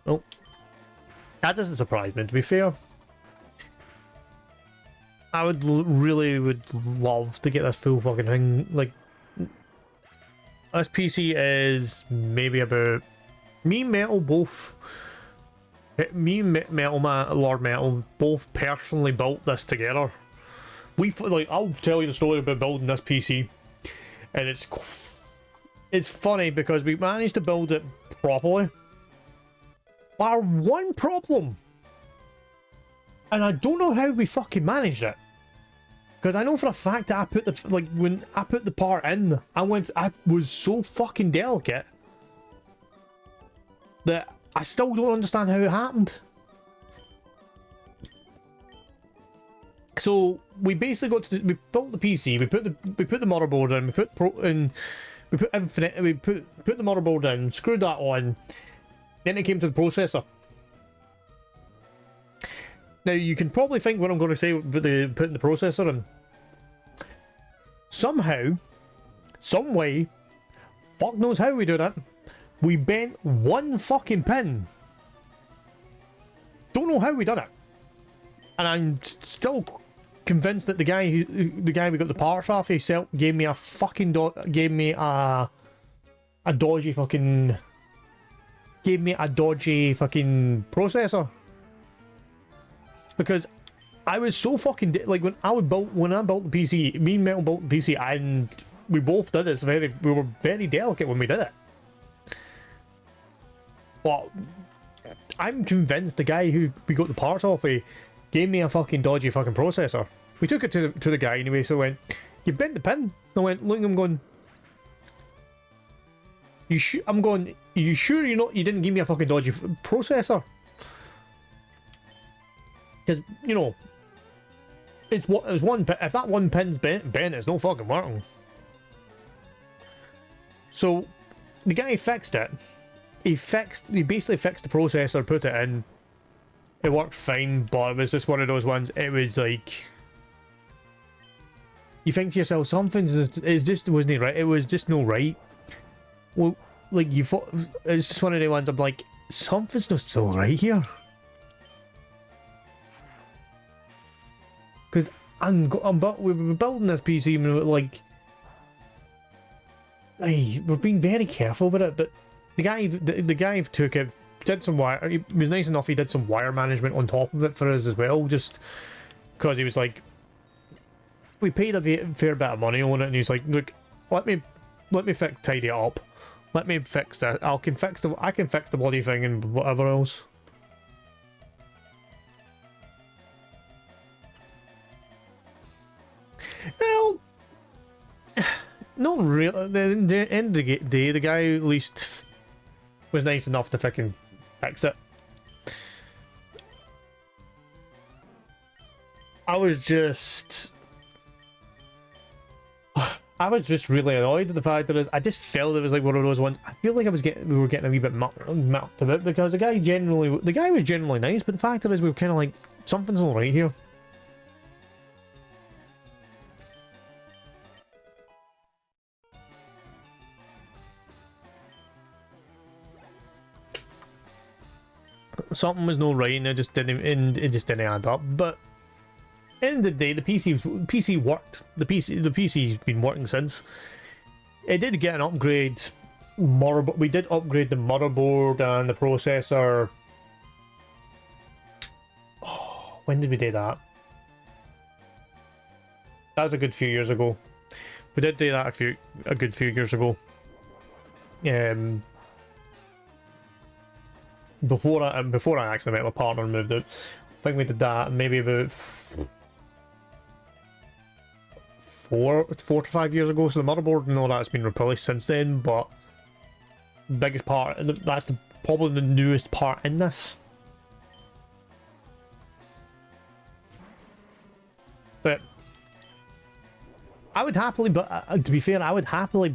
Oh, that doesn't surprise me. To be fair, I would really love to get this full fucking thing. Like, this PC is maybe about me and Metal both. Me and Lord Metal both personally built this together. I'll tell you the story about building this PC, and it's funny because we managed to build it properly. Our one problem, and I don't know how we fucking managed it, because I know for a fact that I put when I put the part in, I was so fucking delicate that I still don't understand how it happened. So we basically we built the PC, we put the motherboard in, we put everything, we put the motherboard in, screwed that on, then it came to the processor. Now you can probably think what I'm going to say about putting the processor in. Somehow, some way, fuck knows how we do that, we bent one fucking pin. Don't know how we done it, and I'm still convinced that the guy we got the parts off, he gave me a fucking dodgy fucking processor, because I was so fucking when I built the PC, me and Metal built the PC, and we both did it. We were very delicate when we did it. But I'm convinced the guy who we got the parts off of gave me a fucking dodgy fucking processor. We took it to the guy anyway, so I went, "You bent the pin." I went, look, I'm going. I'm going. Are you sure you didn't give me a fucking dodgy processor? Because you know, it's one pin. If that one pin's bent, it's no fucking working. So the guy fixed it. He basically fixed the processor, put it in. It worked fine, but it was just one of those ones. It was like, you think to yourself, it just wasn't right. It was just no right. Well, like you thought, it's just one of the ones. I'm like, something's not so right here. Because we're building this PC and like, we're being very careful with it, but the guy took it, did some wire. He was nice enough. He did some wire management on top of it for us as well, just because he was like, we paid a fair bit of money on it, and he's like, look, let me tidy it up, let me fix that. I can fix the bloody thing and whatever else. Well, not really. At the end of the day, the guy at least was nice enough to fucking fix it. I was just really annoyed at the fact that I just felt it was like one of those ones. I feel like we were getting a wee bit mucked a bit, because the guy was generally nice, but the fact is we were kind of like, something's not right here. Something was no right, and it just didn't add up. But end of the day, the PC worked. The PC's been working since. It did get an upgrade. We did upgrade the motherboard and the processor. Oh, when did we do that? That was a good few years ago. We did do that a good few years ago. Before I actually met my partner and moved out. I think we did that maybe about 4 to 5 years ago. So the motherboard and all that's been replaced since then, but the biggest part, that's probably the newest part in this. But I would happily, but to be fair, I would happily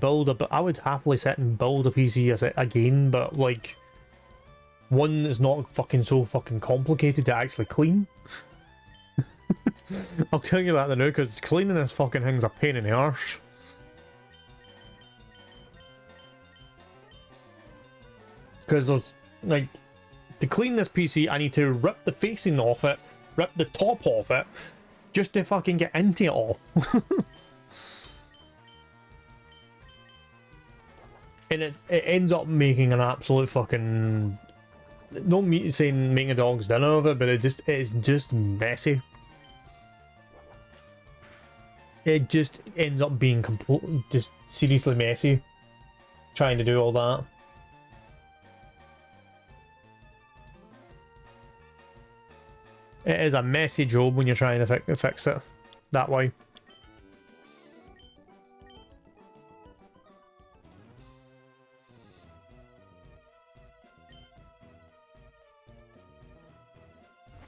sit and build a PC again, but like, one is not so fucking complicated to actually clean. I'll tell you that now, because cleaning this fucking thing's a pain in the arse. Because there's, like, to clean this PC, I need to rip the facing off it, rip the top off it, just to fucking get into it all. And it ends up making an absolute fucking... Not me saying making a dog's dinner of it, but it's just messy. It just ends up being just seriously messy, trying to do all that. It is a messy job when you're trying to fix it that way.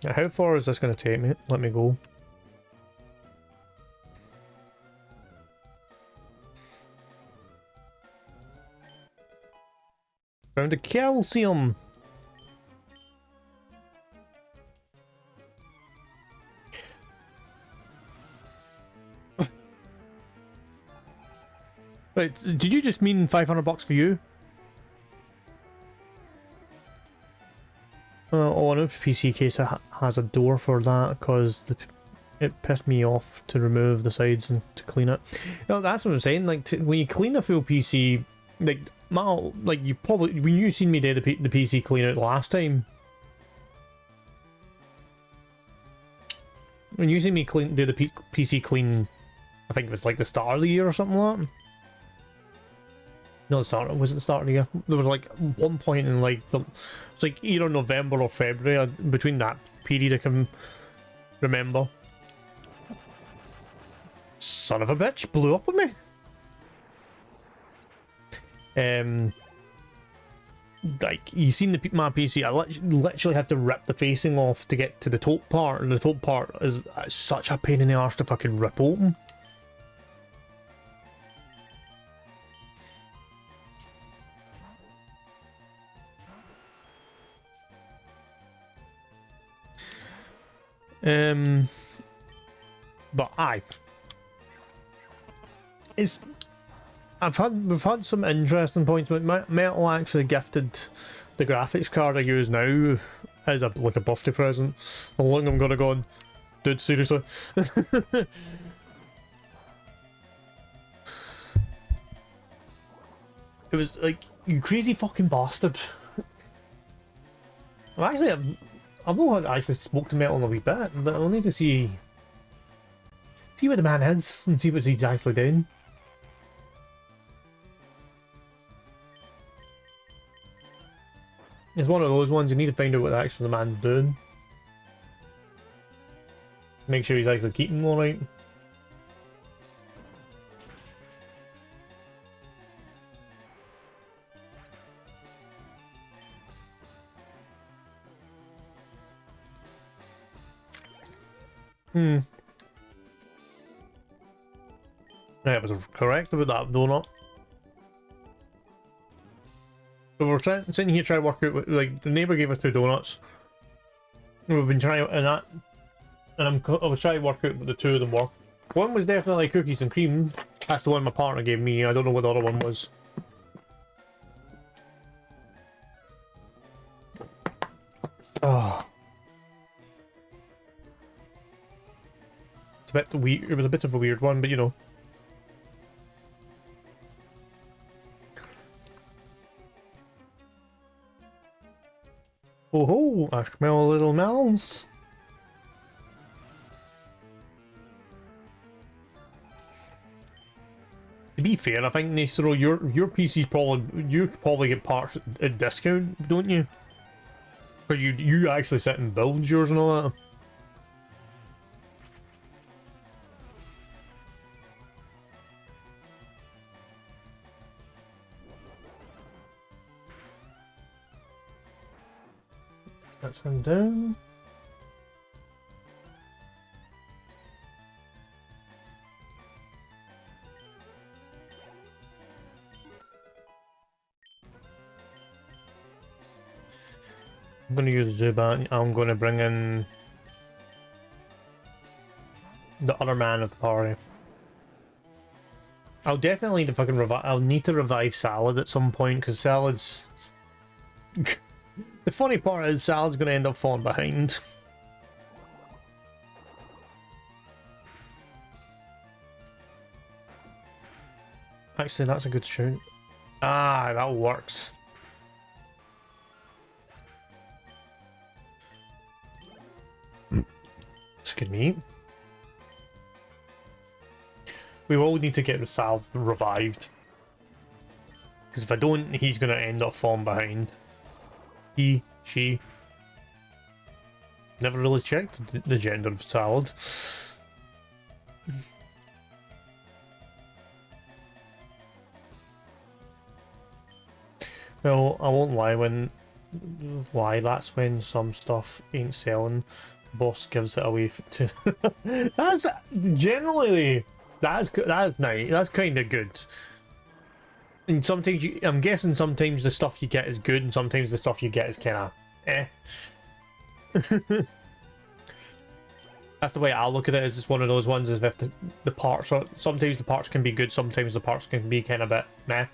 Now, how far is this going to take me? Let me go. Found a calcium. Wait, did you just mean $500 for you? Oh, I know PC case has a door for that, because it pissed me off to remove the sides and to clean it. No, that's what I'm saying. Like, when you clean a full PC, like you probably, when you seen me do the PC clean out last time, when you seen me do the PC clean, I think it was like the start of the year or something like that. No, the start. Was it the start of the year? There was like one point in like it's like either November or February. Between that period, I can remember. Son of a bitch, blew up with me. Like you seen my PC, I literally have to rip the facing off to get to the top part, and the top part is such a pain in the arse to fucking rip open. But aye, we've had some interesting points. But Metal actually gifted the graphics card I use now as like a birthday present. How long I'm gonna go on, dude? Seriously. It was like, you crazy fucking bastard. I've not actually spoke to Metal in a wee bit, but I'll need to see where the man is and see what he's actually doing. It's one of those ones you need to find out what actually the man's doing. Make sure he's actually keeping them alright. Yeah, I was correct about that donut. So we're sitting here trying to work out, like, the neighbour gave us 2 donuts. We've been trying, and I was trying to work out what the 2 of them were. One was definitely cookies and cream. That's the one my partner gave me. I don't know what the other one was. Oh. It's a bit weird. It was a bit of a weird one, but you know. Oh ho! I smell little melons. To be fair, I think Nastro, your PC's probably get parts at discount, don't you? Because you actually sit and build yours and all that. That's him down. I'm going to use the Zubat. I'm going to bring in the other man of the party. I'll definitely need to fucking I'll need to revive Salad at some point, because Salad's... The funny part is Salad's going to end up falling behind. Actually, that's a good shoot. Ah, that works. Excuse me. We will need to get the Salad revived. Because if I don't, he's going to end up falling behind. He, she. Never really checked the gender of Salad. Well, I won't lie, that's when some stuff ain't selling. Boss gives it away to... That's generally... That's nice. That's kind of good. And sometimes I'm guessing sometimes the stuff you get is good, and sometimes the stuff you get is kind of eh. That's the way I look at it. Is it's one of those ones is if the parts are, sometimes the parts can be good, sometimes the parts can be kind of a bit meh.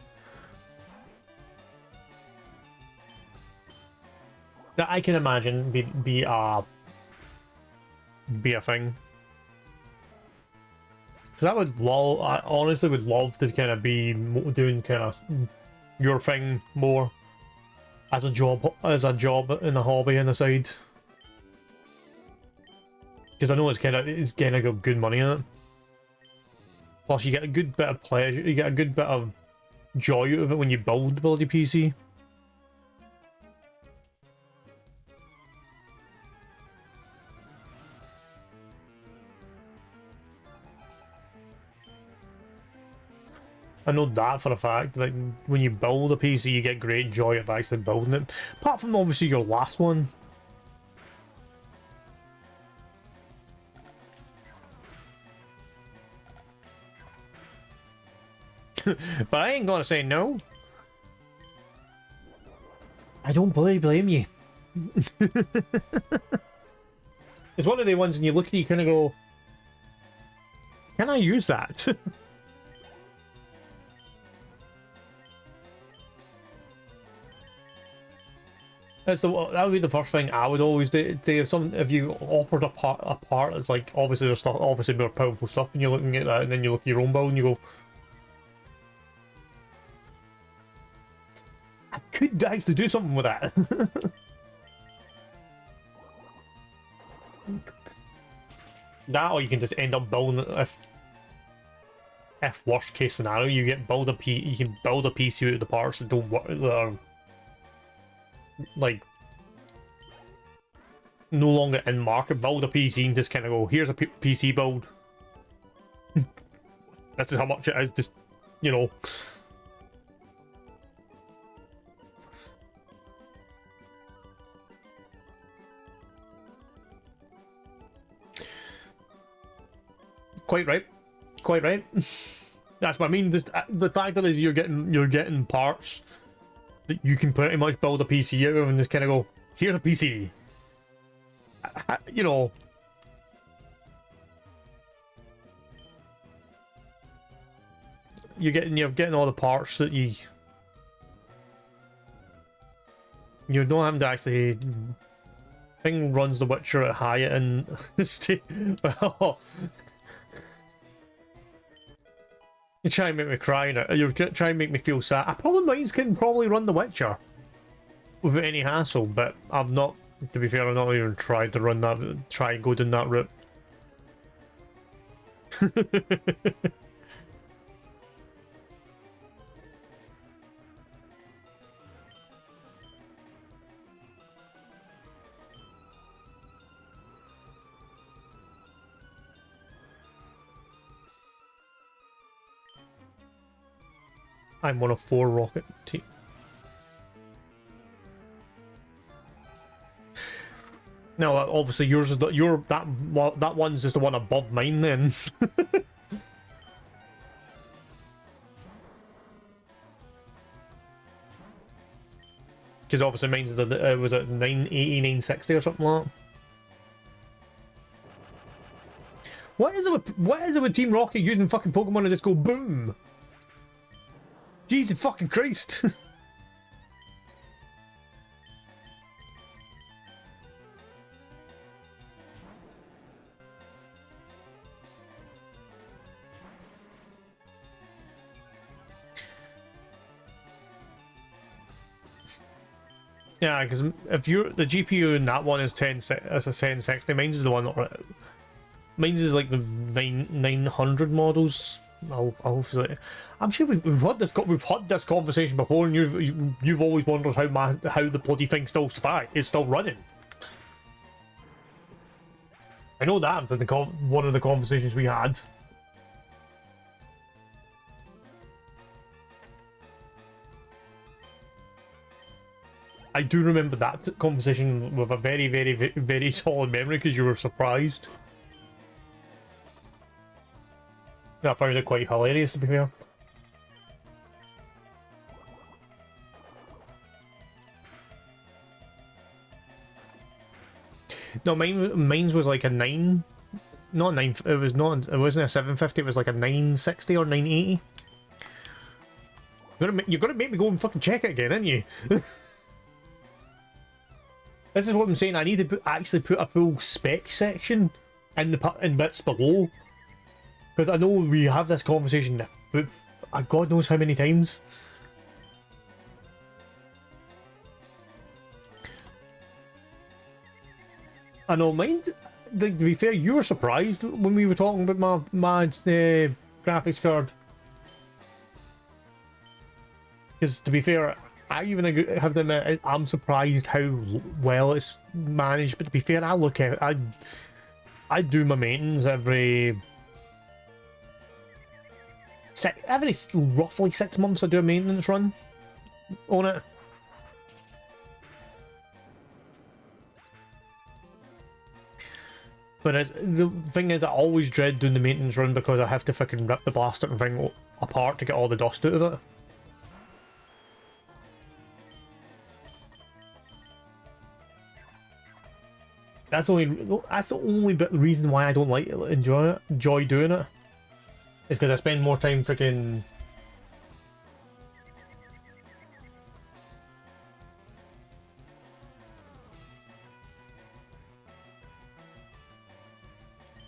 That I can imagine be a thing. Because I honestly would love to kind of be doing kind of your thing more as a job and a hobby on the side. Because I know it's kind of got good money in it. Plus, you get a good bit of pleasure. You get a good bit of joy out of it when you build the bloody PC. I know that for a fact. Like when you build a PC, you get great joy of actually building it. Apart from obviously your last one. But I ain't gonna say no. I don't blame you. It's one of the ones when you look at it, you kind of go, can I use that? That would be the first thing I would always do. If you offered a part that's like, obviously there's stuff, obviously more powerful stuff, and you're looking at that, and then you look at your own build and you go, I could actually do something with that. That, or you can just end up building, if worst case scenario, you can build a PC out of the parts that don't work, that are like no longer in market. Build a PC and just kind of go, here's a PC build. This is how much it is, just, you know. Quite right. Quite right. That's what I mean. The fact that is you're getting parts that you can pretty much build a PC out of and just kind of go, here's a PC. You know. You're getting all the parts that you don't have to actually. Thing runs The Witcher at Hyatt and well. You try and make me cry now. You try and make me feel sad. I probably mines can probably run The Witcher without any hassle, but I've not. To be fair, I've not even tried to run that. Try and go down that route. I'm on a 4 rocket team. Now, obviously, yours is that one's just the one above mine, then. Because obviously mine's was at 980, 960 or something like that. What is it with Team Rocket using fucking Pokemon and just go boom? Jesus fucking Christ! Yeah, because if the GPU in that one is 1060, mine's is the one that, mine's is like the 900 models. I'm sure we've had this conversation before, and you've always wondered how the bloody thing is still running. I know that from one of the conversations we had. I do remember that conversation with a very, very, very, very solid memory because you were surprised. I found it quite hilarious, to be fair. No, mine's was like a 9. Not 9. It wasn't a 750. It was like a 960 or 980. You're gonna make me go and fucking check it again, aren't you? This is what I'm saying. I need to actually put a full spec section in bits below. Because I know we have this conversation, but God knows how many times. I know, mine. To be fair, you were surprised when we were talking about my graphics card. Because to be fair, I even have to admit I'm surprised how well it's managed. But to be fair, I look at I do my maintenance every roughly 6 months. I do a maintenance run on it. But the thing is, I always dread doing the maintenance run because I have to fucking rip the bastard thing apart to get all the dust out of it. That's the only reason why I don't enjoy doing it. Is because I spend more time freaking.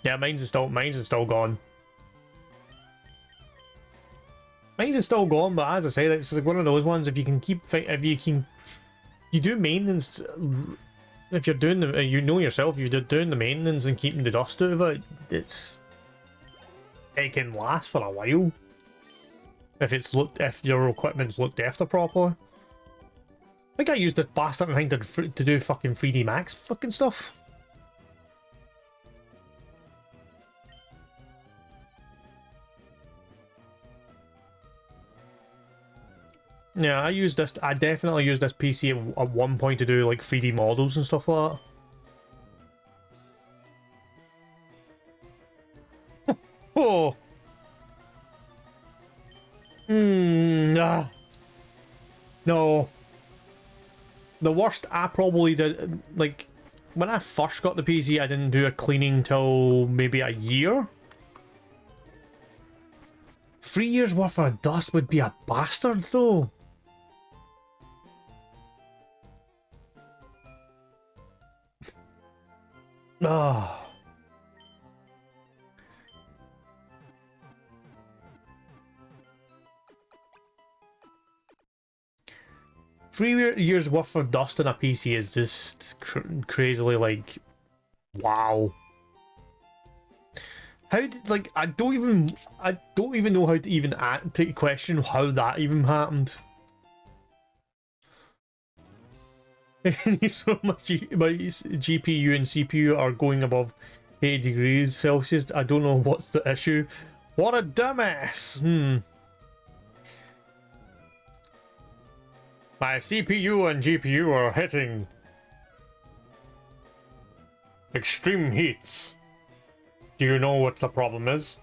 Yeah, mine's is still gone. Mine's is still gone, but as I say, it's like one of those ones. If you do maintenance. If you're doing the, you know yourself, you're doing the maintenance and keeping the dust out of it, it can last for a while. If your equipment's looked after properly. I think I used this bastard thing to do fucking 3D Max fucking stuff. Yeah, I definitely used this PC at one point to do like 3D models and stuff like that. Oh. No. The worst I probably did, like, when I first got the PC, I didn't do a cleaning till maybe a year. 3 years worth of dust would be a bastard though. Ah. 3 years worth of dust on a PC is just crazily like, wow. How did, like, I don't even know how to even to question how that even happened. So my GPU and CPU are going above 80 degrees Celsius. I don't know what's the issue. What a dumbass! My CPU and GPU are hitting extreme heats. Do you know what the problem is?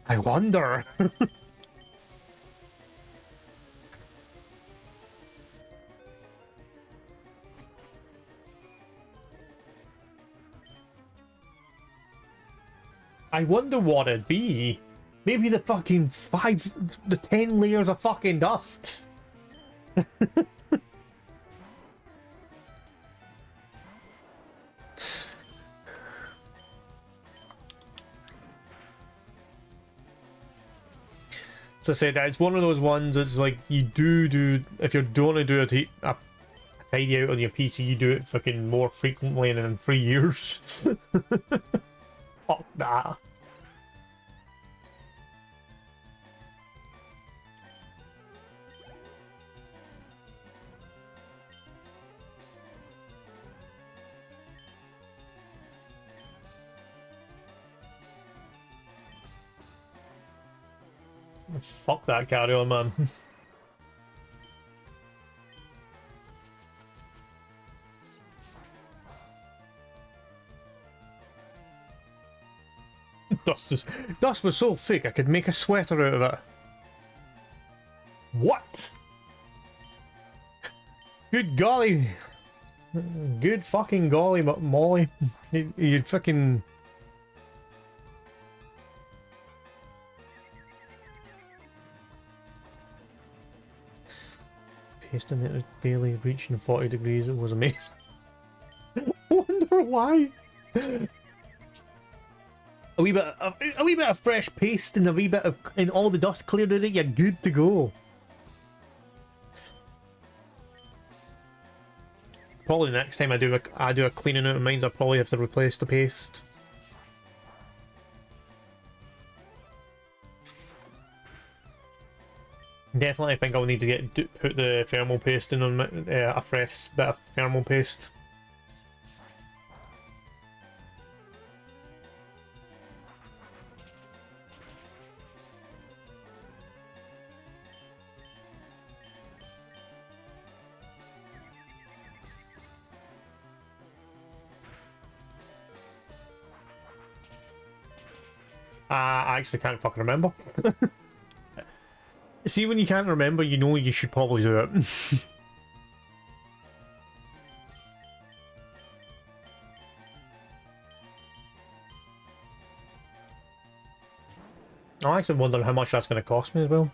I wonder. I wonder what it'd be. Maybe the fucking 10 layers of fucking dust. As I said, it's one of those ones. It's like you do if you're going to do a tidy out on your PC, you do it fucking more frequently than in 3 years. Fuck that. Fuck that, carry on, man. Dust was so thick I could make a sweater out of it. What? Good golly. Good fucking golly, Molly. You'd fucking... Pasting it was barely reaching 40 degrees. It was amazing. Wonder why. A wee bit of fresh paste and a wee bit of, and all the dust cleared out of it. You're good to go. Probably the next time I do a cleaning out of mine, I'll probably have to replace the paste. Definitely think I'll need to put the thermal paste in on my, a fresh bit of thermal paste. I actually can't fucking remember. See, when you can't remember, you know you should probably do it. I actually wonder how much that's going to cost me as well.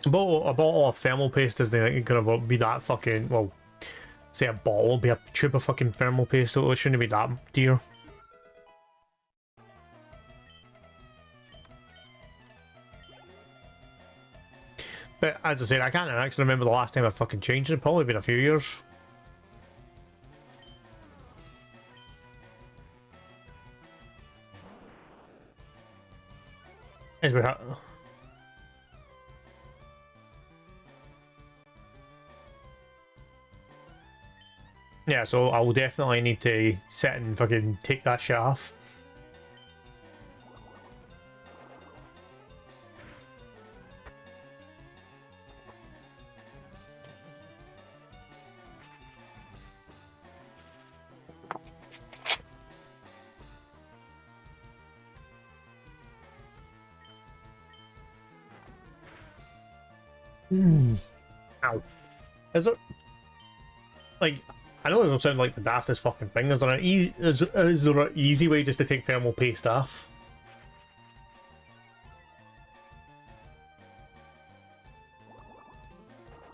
A bottle of thermal paste isn't going to be that fucking, well, say a bottle will be a tube of fucking thermal paste, so it shouldn't be that dear. But as I said, I can't actually remember the last time I fucking changed it. Probably been a few years. As we have. Yeah, so I will definitely need to sit and fucking take that shit off. Ow. Is it? Like, I know it will sound like the daftest fucking thing. Is there an easy way just to take thermal paste off?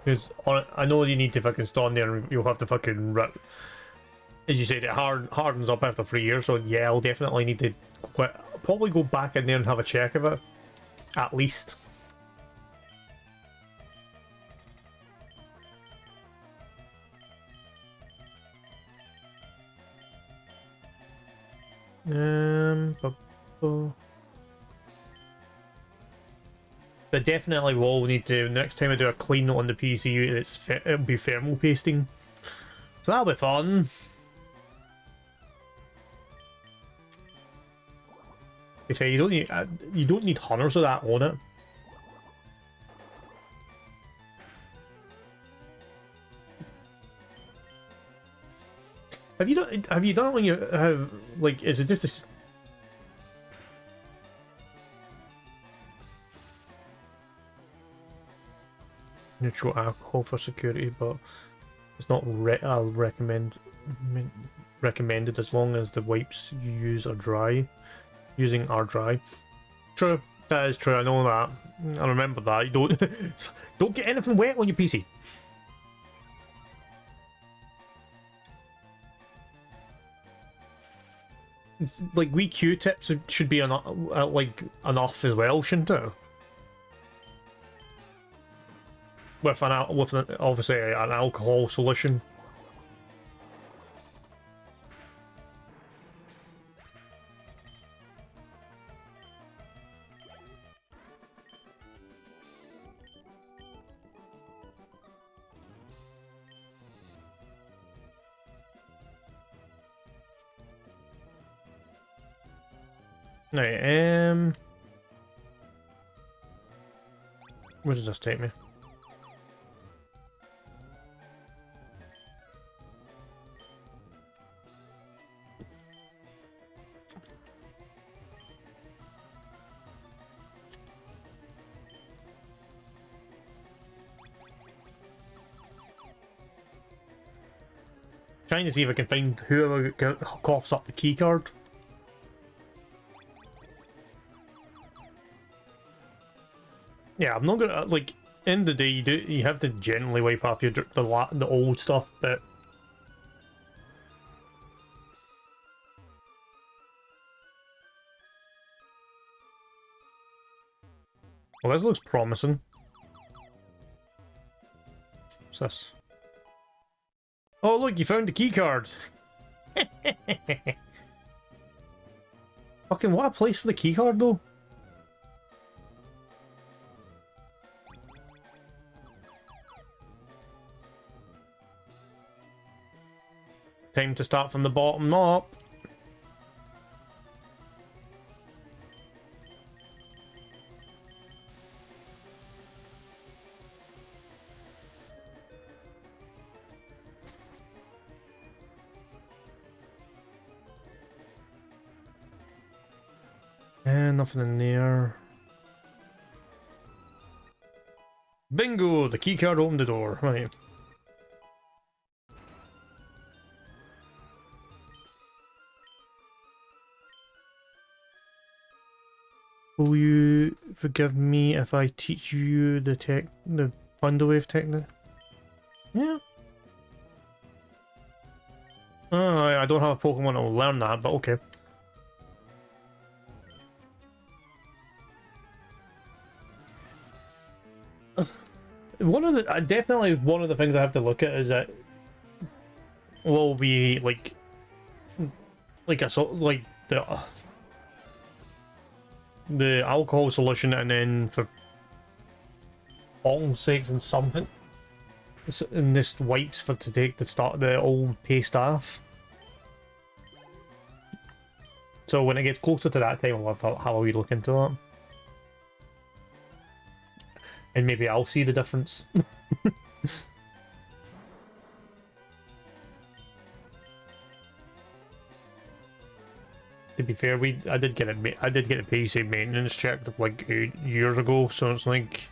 Because I know you need to fucking stand there and you'll have to fucking rip. As you said, it hardens up after 3 years, so yeah, I'll definitely need to probably go back in there and have a check of it. At least. But definitely will need to, next time I do a clean on the PC, it'll be thermal pasting. So that'll be fun. If you don't need hunters of that on it. Have you done it when you have, like, is it just a... Neutral alcohol for security, but it's not recommended as long as the wipes you use are dry. Using are dry. True, that is true. I know that. I remember that. You don't get anything wet on your PC. It's like wee Q-tips should be like enough as well, shouldn't it? With obviously an alcohol solution. Now, where does this take me? Trying to see if I can find whoever coughs up the keycard. Yeah, I'm not gonna, like, end of the day, you have to generally wipe off the old stuff, but well, this looks promising. What's this? Oh, look, you found the key card. Fucking what a place for the keycard though. Time to start from the bottom up. And nothing in there. Bingo! The keycard opened the door. Right. Will you forgive me if I teach you the Thunderwave technique? Yeah. I don't have a Pokemon that will learn that, but okay. Definitely one of the things I have to look at is that will be like the alcohol solution, and then for all sakes and something, and this wipes for to take the old paste off. So when it gets closer to that time, I'll have a wee look into that. And maybe I'll see the difference. To be fair, I did get a basic maintenance checked of like 8 years ago, so it's like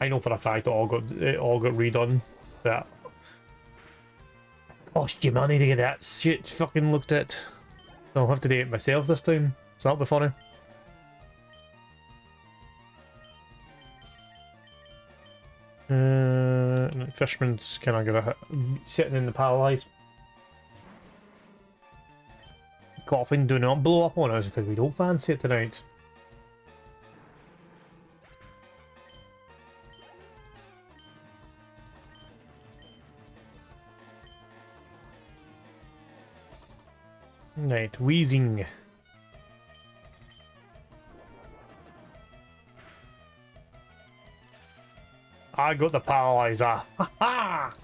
I know for a fact it all got redone. That cost you money to get that shit fucking looked at. So I'll have to do it myself this time. So that'll be funny. Fisherman's kind of gonna sitting in the paralyzed coffin. Do not blow up on us because we don't fancy it tonight. Right, wheezing. I got the paralyzer. Ha ha!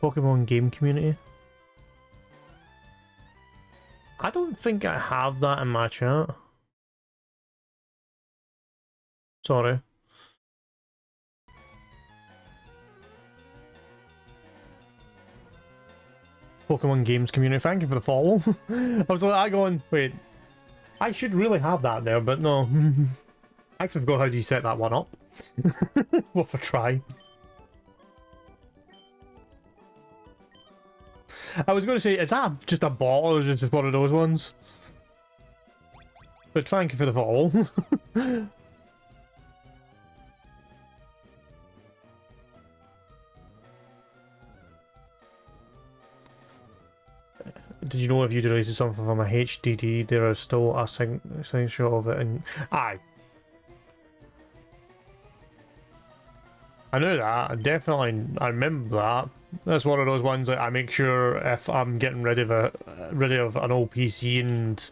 Pokemon game community. I don't think I have that in my chat. Sorry. Pokemon games community, thank you for the follow. I was like, wait, I should really have that there, but no. I actually forgot how do you set that one up. Worth a try. I was going to say, is that just a bot or is it just one of those ones? But thank you for the follow. Did you know if you deleted something from a HDD, there is still a screenshot of it? And aye, I know that. I remember that. That's one of those ones that I make sure if I'm getting rid of an old PC and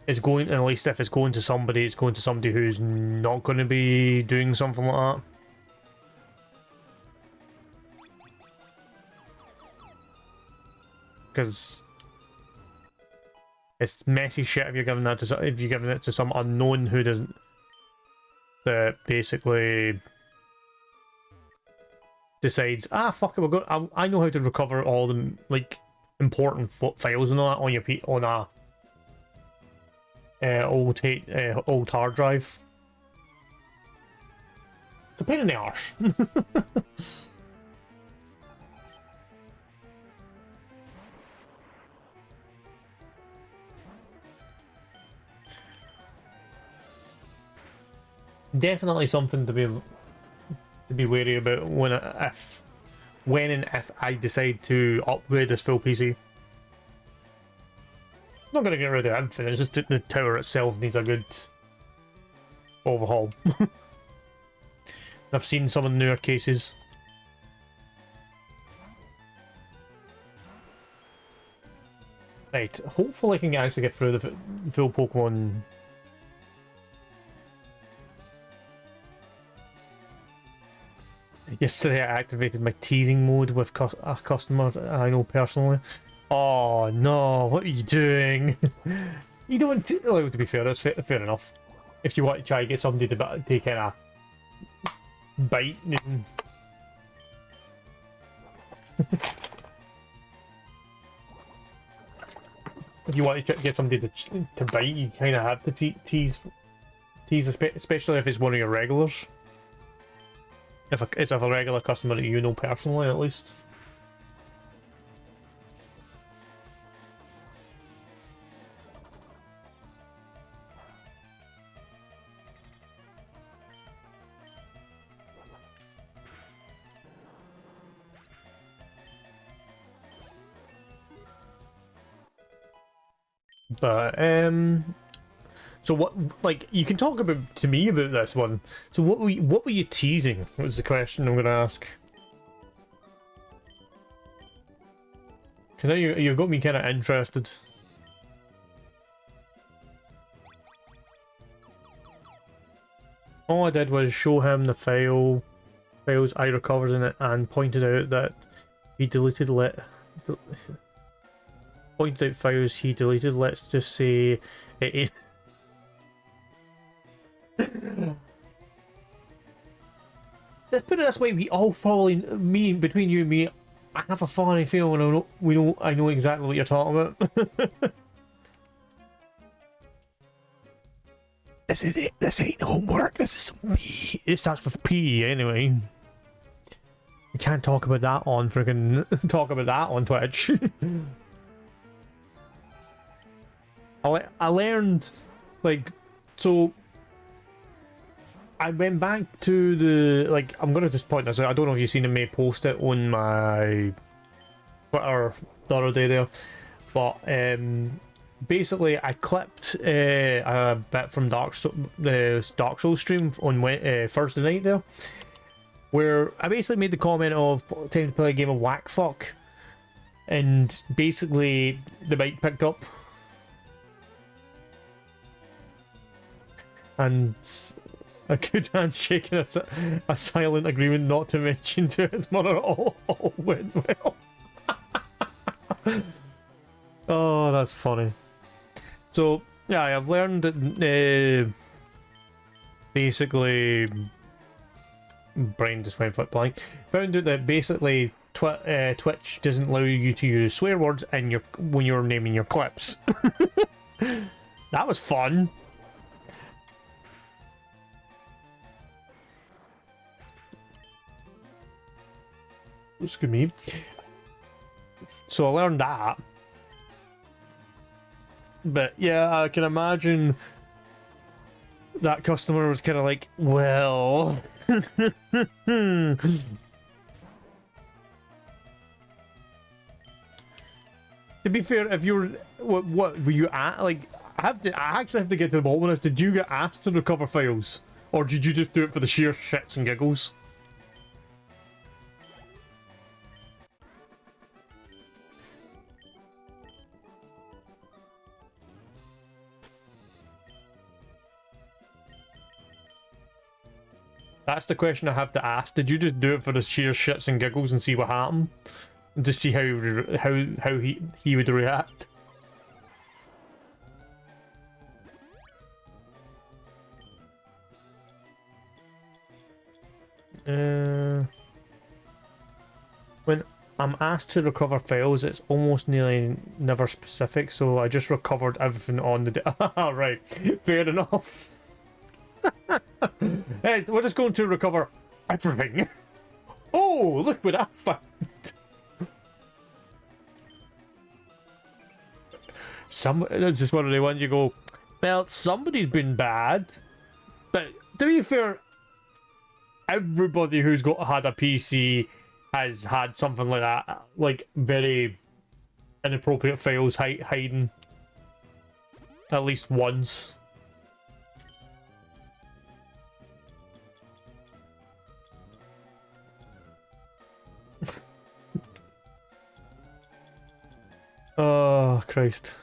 it's going, at least if it's going to somebody, it's going to somebody who's not going to be doing something like that. Because it's messy shit if you're giving it to some unknown who doesn't, that basically decides, fuck it, I know how to recover all the like important files and all that on your on a old hard drive. It's a pain in the arse. Definitely something to be wary about if when and if I decide to upgrade this full PC. I'm not going to get rid of everything, it's just the tower itself needs a good overhaul. I've seen some of the newer cases. Right, hopefully I can actually get through the full Pokemon. Yesterday I activated my teasing mode with a customer I know personally. Oh no, what are you doing? You don't... Well, to be fair, that's fair enough. If you want to try and get somebody to kind of bite and... If you want to get somebody to bite, you kind of have to tease, especially if it's one of your regulars. If it's a regular customer that you know personally, at least. But so what? Like, you can talk to me about this one. So what were you teasing? Was the question I'm going to ask. Because now you got me kind of interested. All I did was show him the files I recovered in it and pointed out that he deleted pointed out files he deleted. Let's just say it. Let's put it this way: we all probably, between you and me, I have a funny feeling I know exactly what you're talking about. This is it. This ain't homework. This is some P. It starts with P anyway. You can't talk about that on Twitch. I learned, like, so I went back to the, like, I'm gonna just point this out. I don't know if you've seen me post it on my Twitter the other day there, but basically I clipped a bit from the Dark Souls stream on Thursday night there, where I basically made the comment of time to play a game of whack fuck, and basically the mic picked up. And a good handshake and a silent agreement not to mention to his mother all went well. Oh, that's funny. So, yeah, I've learned that basically... Brain just went foot blank. Found out that basically Twitch doesn't allow you to use swear words when you're naming your clips. That was fun. Excuse me. So I learned that. But yeah, I can imagine that customer was kind of like, well... To be fair, if you're... What were you at? Like, I actually have to get to the bottom of this. Did you get asked to recover files? Or did you just do it for the sheer shits and giggles? That's the question I have to ask. Did you just do it for the sheer shits and giggles and see what happened? And to see how he would react? When I'm asked to recover files, it's almost nearly never specific, so I just recovered everything on the day. Right, fair enough. Hey, we're just going to recover everything. Oh, look what I found. It's just one of the ones you go, well, somebody's been bad. But to be fair, everybody who's had a PC has had something like that, like very inappropriate files hiding at least once. Oh, Christ.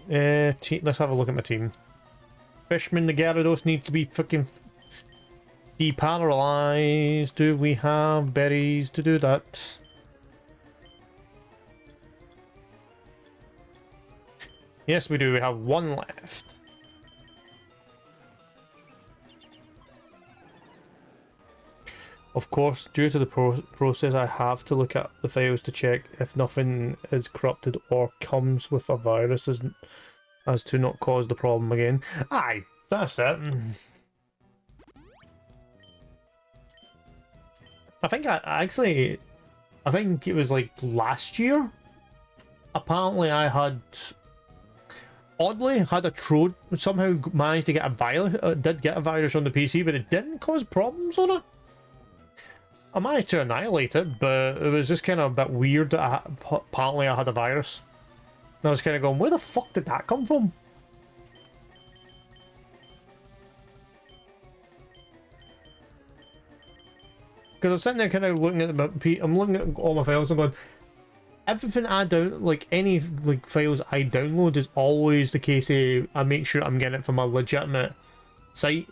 Let's have a look at my team. Fishman, the Gyarados need to be fucking deparalyzed. Do we have berries to do that? Yes, we do. We have one left. Of course, due to the process, I have to look at the files to check if nothing is corrupted or comes with a virus as to not cause the problem again. Aye, that's it. I think I think it was like last year. Apparently, I had oddly had a troll somehow managed to get a virus. Did get a virus on the PC, but it didn't cause problems on it. I managed to annihilate it, but it was just kind of a bit weird that apparently I had a virus. And I was kind of going, where the fuck did that come from? Because I'm sitting there kind of looking at I'm looking at all my files and going, everything I like any like files I download is always the case of I make sure I'm getting it from a legitimate site.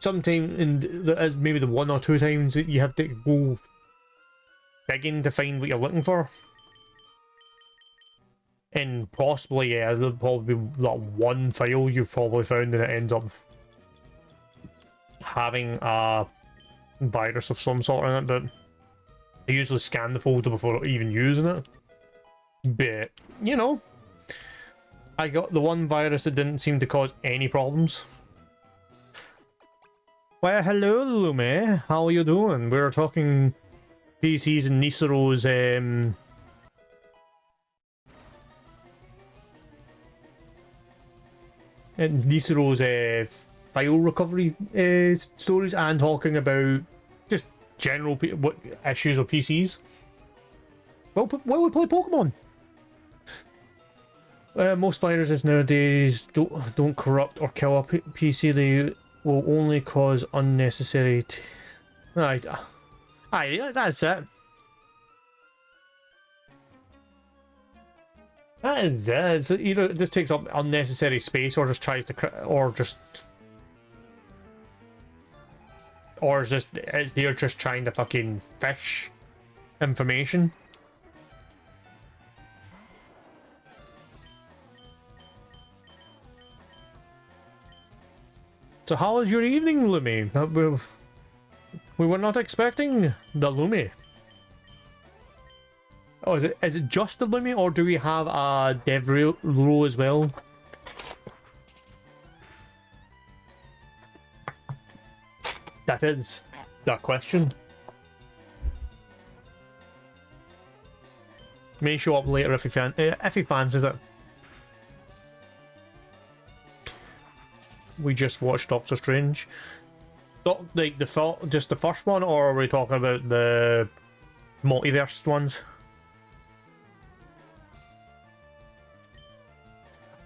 Sometimes, and there is maybe the one or two times that you have to go digging to find what you're looking for. And possibly, yeah, there'll probably be that one file you've probably found and it ends up having a virus of some sort in it, but I usually scan the folder before even using it. But, you know, I got the one virus that didn't seem to cause any problems. Well, hello, Lume. How are you doing? We're talking PCs and Nisaro's, file recovery stories, and talking about just general what issues of PCs. Well, we play Pokemon. Most viruses nowadays don't corrupt or kill a PC. They will only cause unnecessary. Aye, that's it. That is it. It's either it just takes up unnecessary space, or just tries to, or it's they're just trying to fucking fish information. So how was your evening, Lumi? We were not expecting the Lumi. Oh, is it just the Lumi, or do we have a dev row as well? That is the question. May show up later if he fancies it. We just watched Doctor Strange. Like just the first one, or are we talking about the multiverse ones?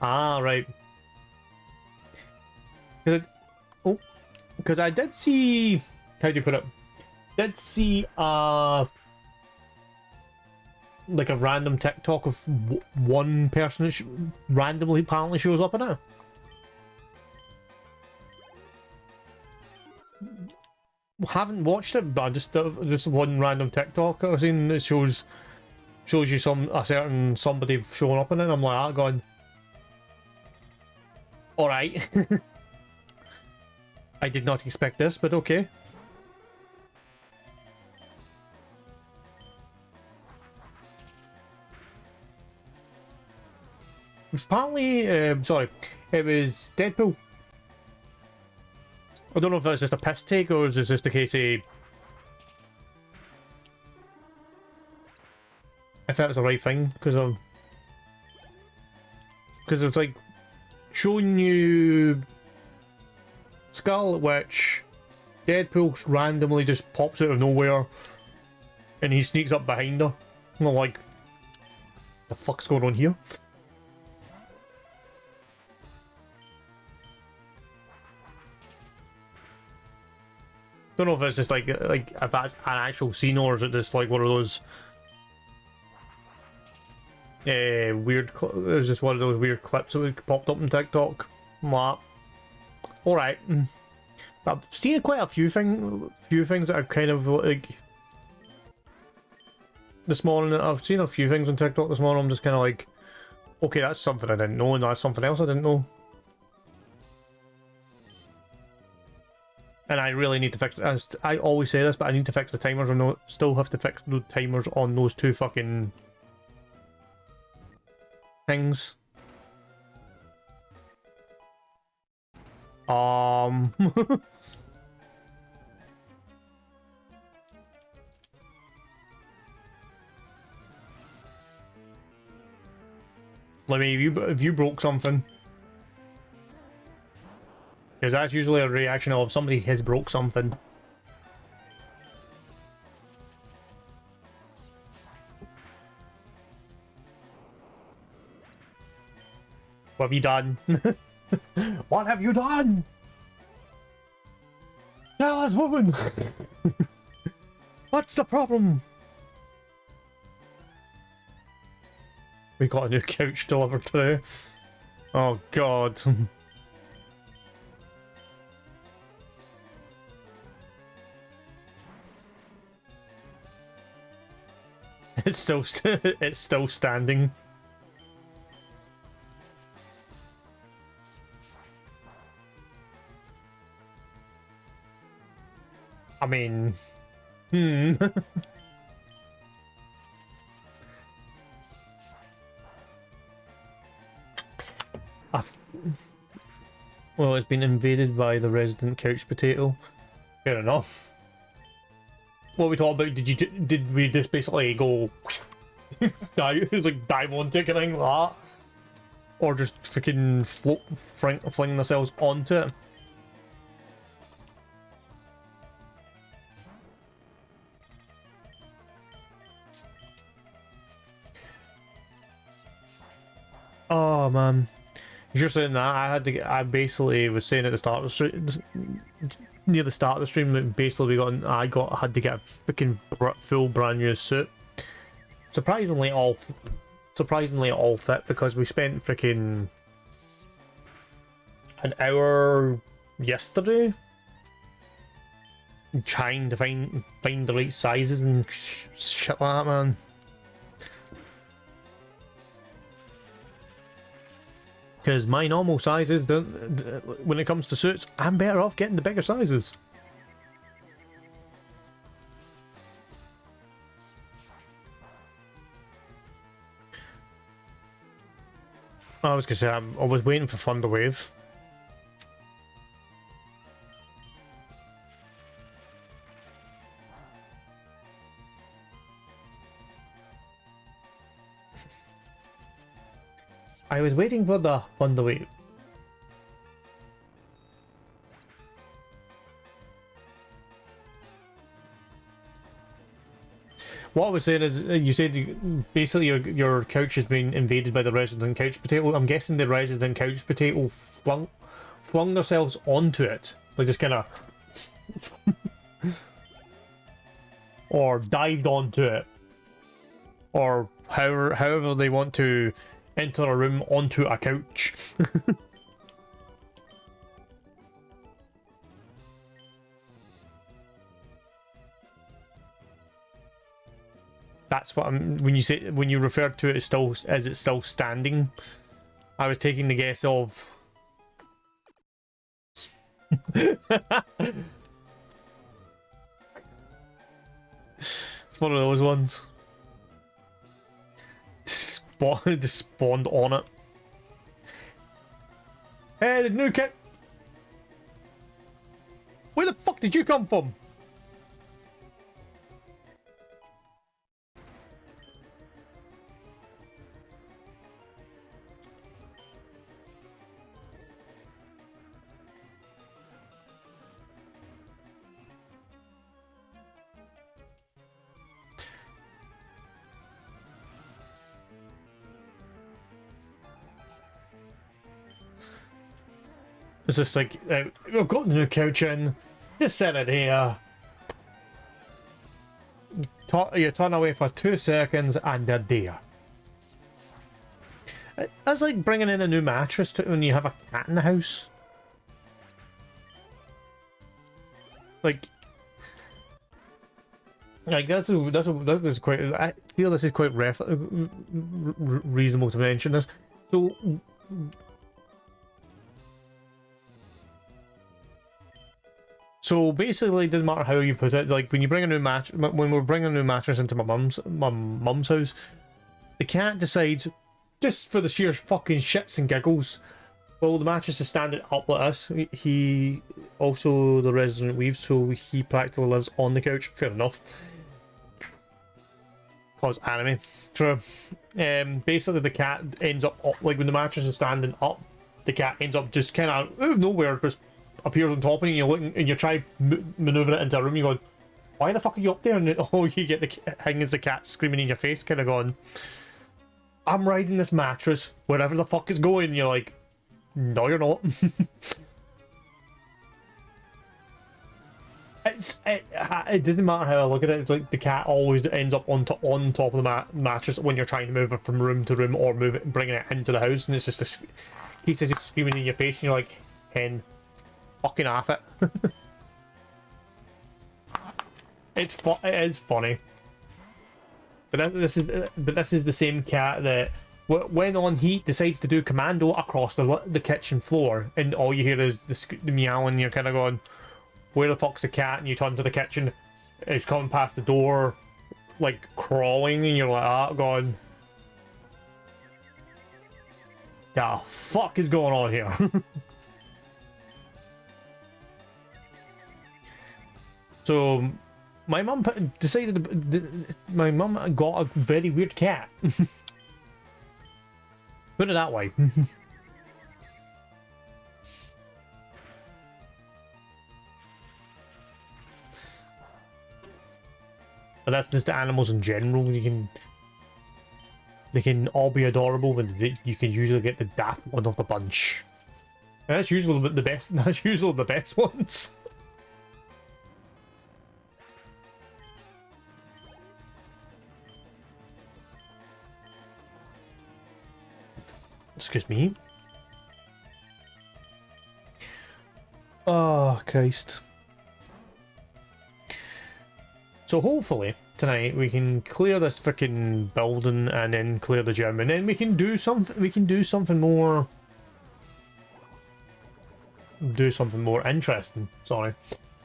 Ah, right. Because I did see, how do you put it? Did see like a random TikTok of one person that randomly apparently shows up in it. Haven't watched it, but just one random TikTok I've seen that shows you a certain somebody showing up in it. I'm like, ah, going, all right. I did not expect this, but okay. It was apparently, sorry, it was Deadpool. I don't know if that's just a piss take, or is it just a case of if that was the right thing, because it's like showing you skull, which Deadpool randomly just pops out of nowhere and he sneaks up behind her. I'm like, the fuck's going on here? Don't know if it's just like if that's an actual scene or is it just like one of those weird. It was just one of those weird clips that popped up on TikTok. All right. I've seen quite a few things that I've kind of like. This morning, I've seen a few things on TikTok this morning. I'm just kind of like, okay, that's something I didn't know, and that's something else I didn't know. And I really need to fix. I always say this, but I need to fix the timers. Or still have to fix the timers on those two fucking things. Let me. If you broke something. Because that's usually a reaction of somebody has broke something. What have you done? What have you done? Tell us, woman! What's the problem? We got a new couch delivered today. Oh god. It's still standing. I mean, well, it's been invaded by the resident couch potato. Fair enough. What we talked about? Did we just basically go dive? It's like dive onto it, kind of thing like that, or just freaking fling themselves onto it? Oh man, you're saying that I had to get. I basically was saying at the start of the stream, near the start of the stream, that basically I had to get a freaking full brand new suit. Surprisingly all fit because we spent freaking an hour yesterday trying to find the right sizes and shit like that, man. Because my normal sizes don't. When it comes to suits, I'm better off getting the bigger sizes. I was gonna say I was waiting for Thunderwave. I was waiting for the Thunderwave. What I was saying is, you said basically your couch has been invaded by the resident couch potato. I'm guessing the resident couch potato flung themselves onto it, like just kind of, or dived onto it, or however they want to enter a room onto a couch. That's what I'm. When you referred to it as it's still standing, I was taking the guess of. It's one of those ones. Just spawned on it. Hey, the new kit. Where the fuck did you come from? It's just like, we've got the new couch in, just set it here. You turn away for 2 seconds and they're there. That's like bringing in a new mattress to when you have a cat in the house. Like that's quite. I feel this is quite reasonable to mention this. So basically, it doesn't matter how you put it. Like when you bring a new when we're bringing a new mattress into my mum's house, the cat decides, just for the sheer fucking shits and giggles, well, the mattress is standing up like this. He also the resident weave, so he practically lives on the couch. Fair enough. Cause anime, true. Basically, the cat ends up like when the mattress is standing up, the cat ends up just kind of out of nowhere, just appears on top of you. And you're looking, and you try maneuver it into a room. You go, "Why the fuck are you up there?" And you get the thing is the cat screaming in your face, kind of going, "I'm riding this mattress wherever the fuck it's going." And you're like, "No, you're not." It doesn't matter how I look at it. It's like the cat always ends up on top of the mattress when you're trying to move it from room to room or move it, bringing it into the house, and it's just he says it's screaming in your face, and you're like, "Hen, fucking off it." It is funny, but this is the same cat that when on heat decides to do commando across the kitchen floor, and all you hear is the meow, and you're kind of going, "Where the fuck's the cat?" And you turn to the kitchen, it's coming past the door, like crawling, and you're like, "Ah, going, the fuck is going on here?" So, my mum decided. My mum got a very weird cat. Put it that way. But that's just the animals in general. They can all be adorable, but you can usually get the daft one of the bunch. And that's usually the best. That's usually the best ones. Excuse me. Oh Christ. So hopefully tonight we can clear this freaking building and then clear the gym, and then we can do something. We can do something more. Do something more interesting. Sorry,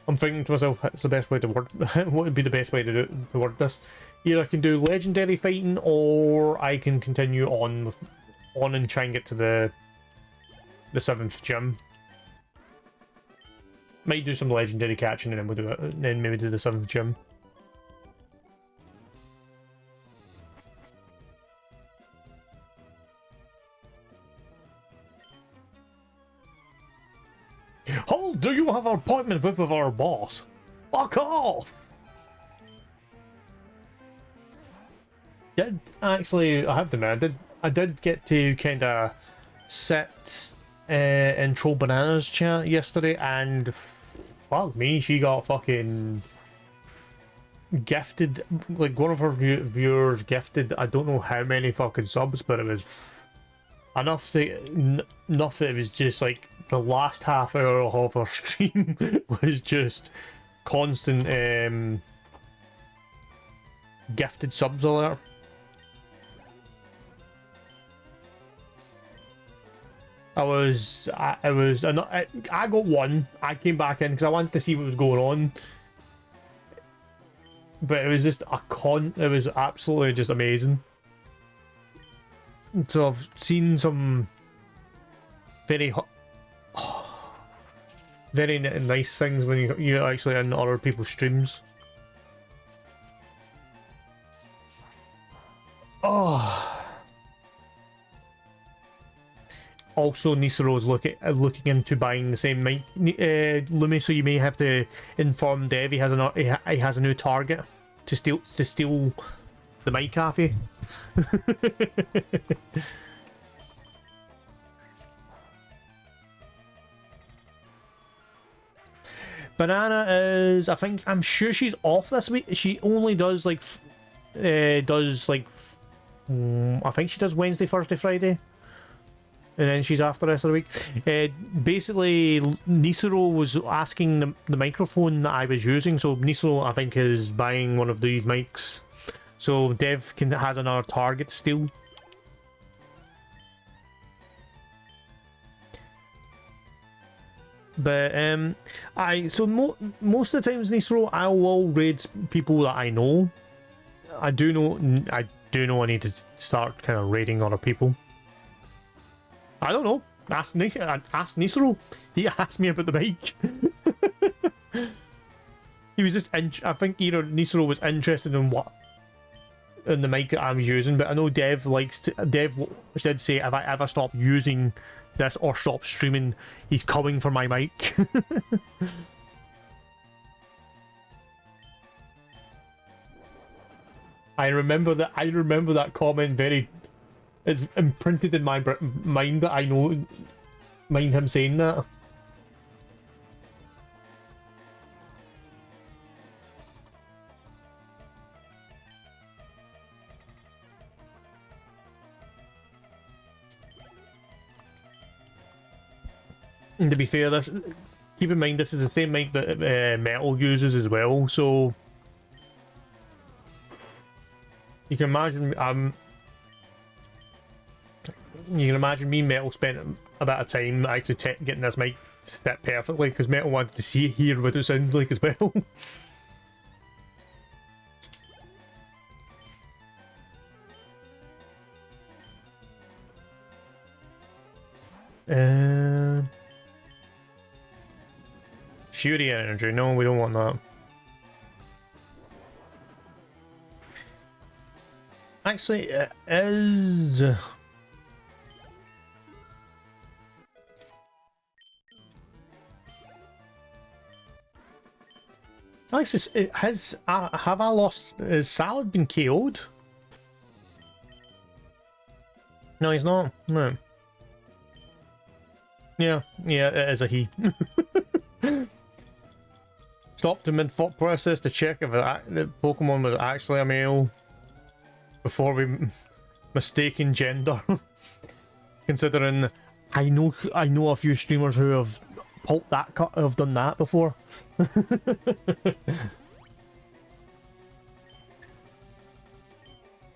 I'm thinking to myself, that's the best way to word. What would be the best way to word this? Either I can do legendary fighting, or I can continue on and try and get to the 7th gym. Might do some legendary catching, and then we'll do it. And then maybe do the 7th gym. Hold, do you have an appointment with our boss? Fuck off! Actually, I have to admit, I did get to kind of sit in Troll Banana's chat yesterday, and fuck me, she got fucking gifted, like one of her viewers gifted, I don't know how many fucking subs, but it was enough that it was just like the last half hour of her stream was just constant gifted subs alert. I got one. I came back in because I wanted to see what was going on, but it was just it was absolutely just amazing. So I've seen some very very nice things when you're actually in other people's streams. Oh. Also, Nisaro's looking into buying the same mic, Lumi, so you may have to inform Dev he has a new target to steal the mic cafe. Banana is, I'm sure she's off this week. She only does like, I think she does Wednesday, Thursday, Friday. And then she's after the rest of the week. Basically, Nisero was asking the microphone that I was using. So Nisero, I think, is buying one of these mics. So Dev has another target still. But most of the times, Nisero, I will raid people that I know. I do know I need to start kind of raiding other people. I don't know. Ask Nisero. He asked me about the mic. He was just I think either Nisero was interested in the mic that I was using, but I know Dev did say if I ever stop using this or stop streaming, he's coming for my mic. I remember that comment very. It's imprinted in my mind that I mind him saying that. And to be fair, keep in mind this is the same mic that Metal uses as well, so you can imagine me and Metal spent a bit of time actually getting this mic set perfectly because Metal wanted to hear what it sounds like as well. Fury energy, no, we don't want that. Actually, it is. Actually, have I lost? Has Salad been KO'd? No, he's not. No. Yeah, it is a he. Stopped him mid-thought process to check if the Pokemon was actually a male before we mistaken gender. Considering I know a few streamers who have pulped that cut have done that before.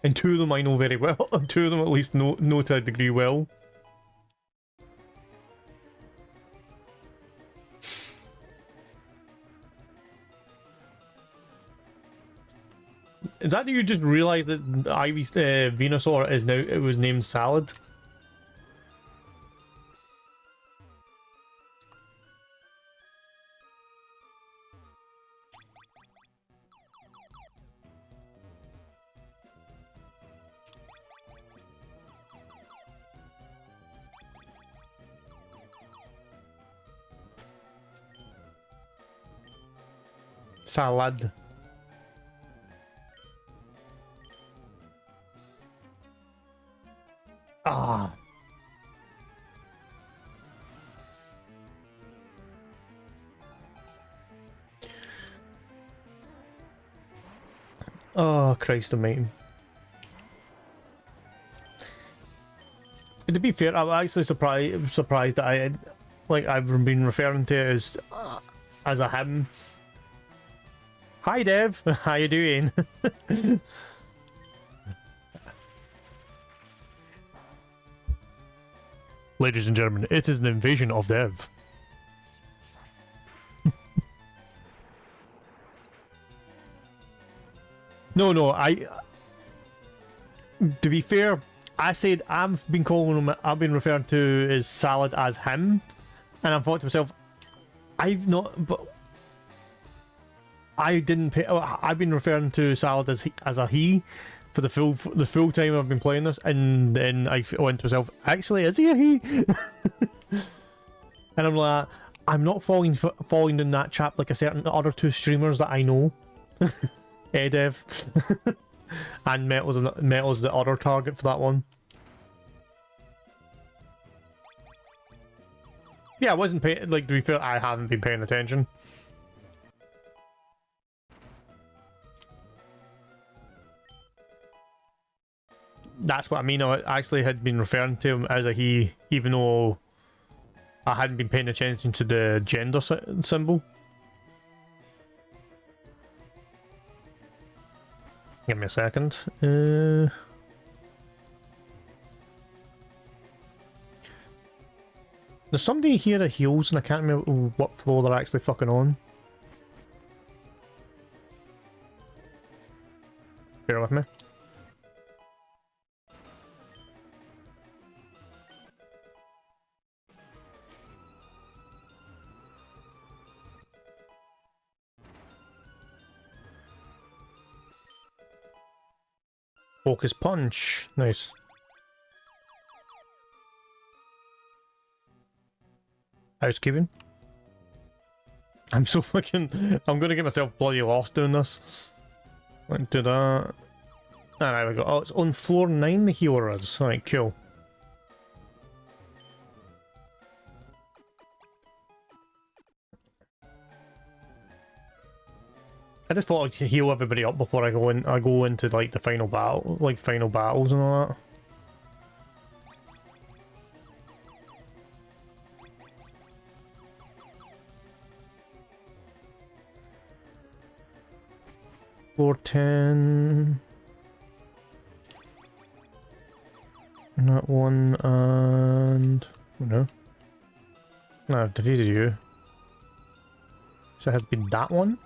And two of them I know very well. Two of them at least know to a degree well. Is that you just realised that Ivy's Venusaur is now, it was named Salad? Salad. Ah. Oh, Christ almighty. To be fair, I'm actually surprised that I've been referring to it as a him. Hi Dev, how you doing? Ladies and gentlemen, it is an invasion of Dev. No, to be fair, I said I've been referring to as Salad as him, and I thought to myself, I've been referring to Salad as a he for the full time I've been playing this, and then I went to myself, actually, is he a he? And I'm like, I'm not falling in that trap like a certain other two streamers that I know. Dev and Metal's the other target for that one. Yeah, I wasn't paying, to be fair, I haven't been paying attention. That's what I mean. I actually had been referring to him as a he, even though I hadn't been paying attention to the gender symbol. Give me a second. There's somebody here that heals, and I can't remember what floor they're actually fucking on. Bear with me. Focus punch. Nice. Housekeeping. I'm so fucking... I'm gonna get myself bloody lost doing this. Went to that. Ah, there we go. Oh, it's on floor 9 the healer is. Alright, cool. I just thought I'd heal everybody up before I go in. I go into like the final battle, like final battles and all that. Floor 10. That one and no. No, I've defeated you. So it has been that one?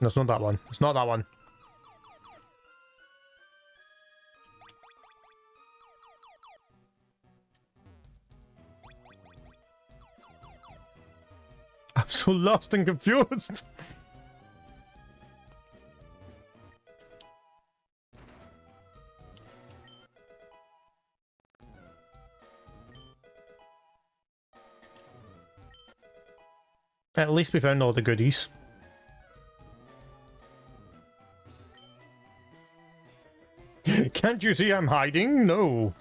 No, it's not that one. It's not that one. I'm so lost and confused. At least we found all the goodies. Can't you see I'm hiding? No.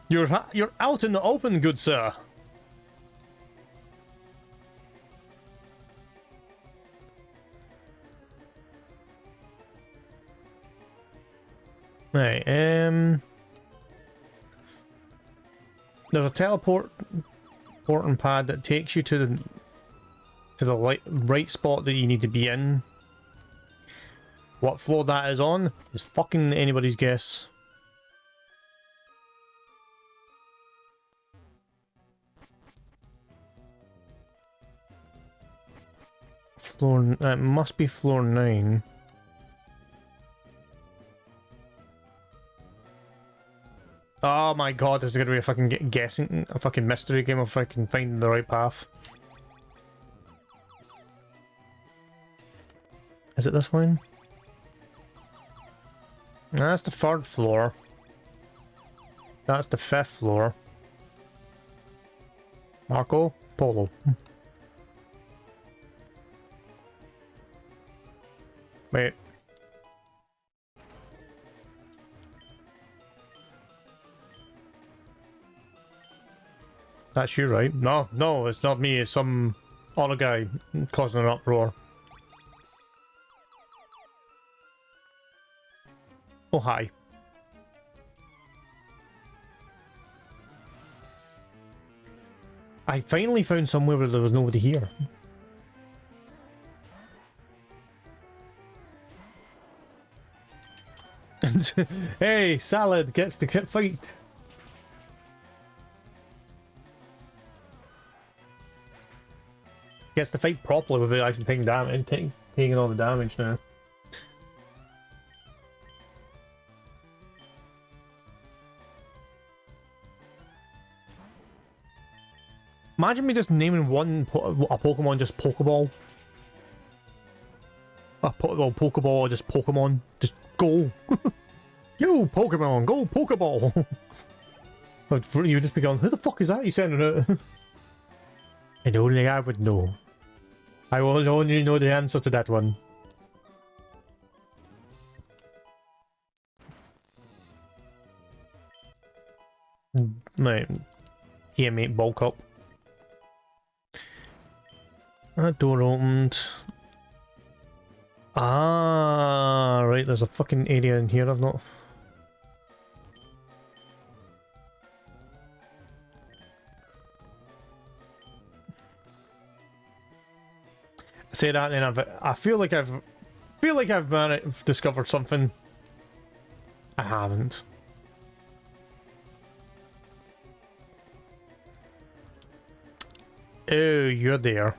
You're out in the open, good sir. Right, there's a teleporting pad that takes you to the right spot that you need to be in. What floor that is on is fucking anybody's guess. Floor... It must be floor 9. Oh my god, this is gonna be a fucking guessing... a fucking mystery game if I can find the right path. Is it this one? That's the 3rd floor. That's the 5th floor. Marco Polo. Wait. That's you, right? No, no, it's not me. It's some other guy causing an uproar. Oh, hi. I finally found somewhere where there was nobody here. Hey, Salad gets to fight. Gets to fight properly without actually taking damage, taking all the damage now. Imagine me just naming a Pokemon just Pokeball. Well, Pokeball or just Pokemon. Just go. Yo, Pokemon, go Pokeball. You just be going, who the fuck is that he's sending it? And only I would know. I will only know the answer to that one. My teammate bulk up. That door opened. Ah, right, there's a fucking area in here I've not... say that, and I feel like I've discovered something. I haven't. Oh, you're there.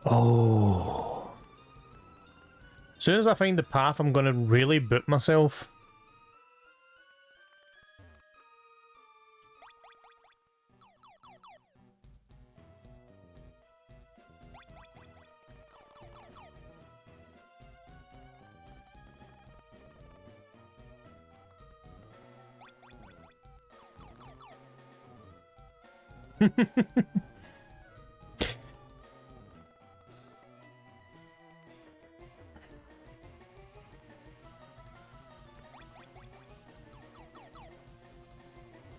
Oh. As soon as I find the path, I'm gonna really boot myself.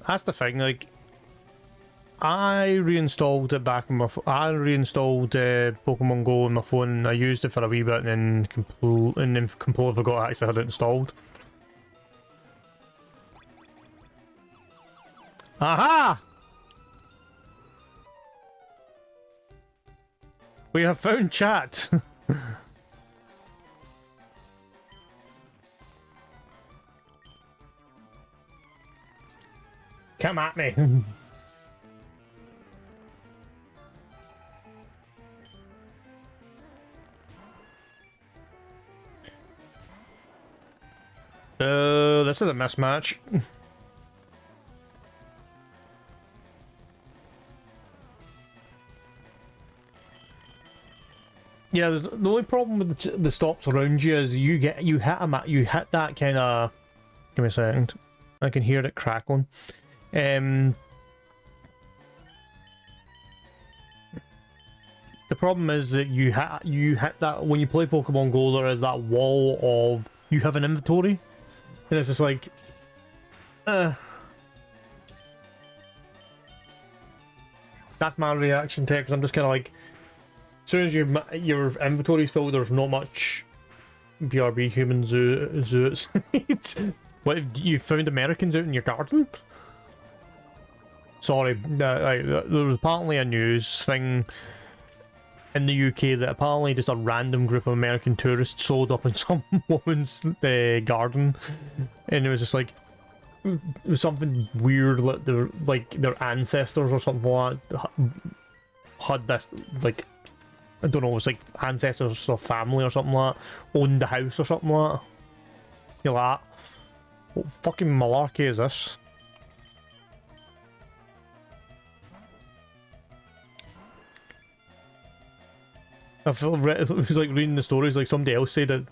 That's the thing, like, I reinstalled it back on my I reinstalled Pokemon Go on my phone, and I used it for a wee bit, and then completely forgot I actually had it installed. Aha! We have found chat! Come at me! This is a mismatch. Yeah, the only problem with the stops around you is you hit that kind of. Give me a second. I can hear it crackling. The problem is that you hit that when you play Pokemon Go. There is that wall of you have an inventory, and it's just like, that's my reaction to it, because I'm just kind of like, as soon as your inventory's filled, there's not much BRB human zoo outside. What, you found Americans out in your garden? Sorry, there was apparently a news thing in the UK that apparently just a random group of American tourists showed up in some woman's garden, and it was just like, it was something weird, like their ancestors or something like that had this, like, I don't know, it was like ancestors or family or something like that owned the house or something like that. You're like, what fucking malarkey is this? I it was like reading the stories, like somebody else said that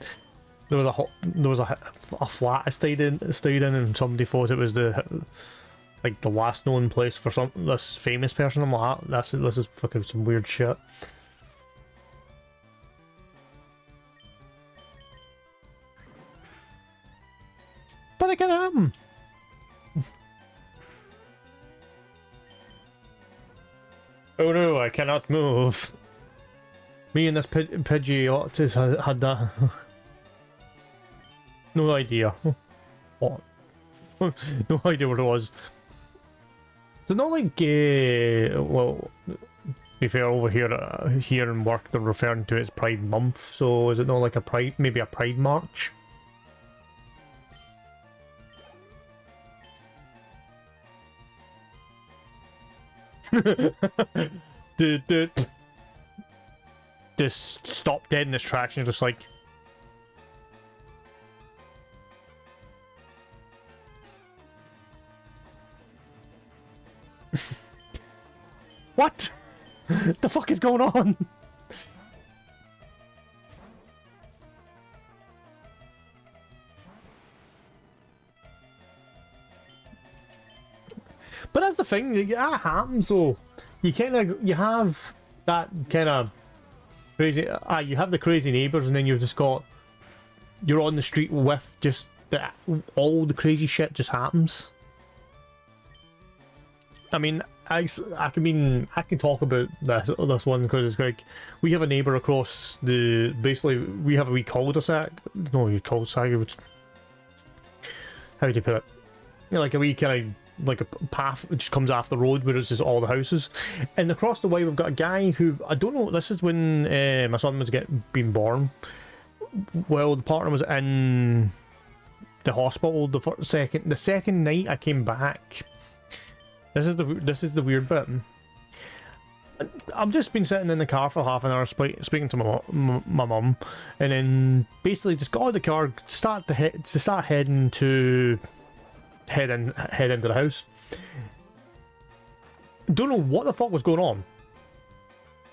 there was a flat I stayed in, and somebody thought it was the last known place for this famous person. I'm like, this is fucking some weird shit. But I can am. Oh no, I cannot move. Me and this Pidgey had that. No idea. What? No idea what it was. It's not like, well, to be fair, over here in work, they're referring to it as Pride Month, so is it not like maybe a Pride March? Just stop dead in this traction, just like. What? The fuck is going on? But that's the thing, that happens though. You have that kind of crazy, you have the crazy neighbours, and then you're on the street with just all the crazy shit just happens. I mean, I can talk about this one because it's like, we have a neighbour across basically we have a wee cul-de-sac. No, we cul-de-sac. how do you put it? Like a wee kind of like a path which comes off the road where it's just all the houses. And across the way we've got a guy who, I don't know, this is when my son was being born. Well, the partner was in the hospital the second night I came back. This is the weird bit. I've just been sitting in the car for half an hour speaking to my mum, and then basically just got out of the car, start heading into the house. Don't know what the fuck was going on,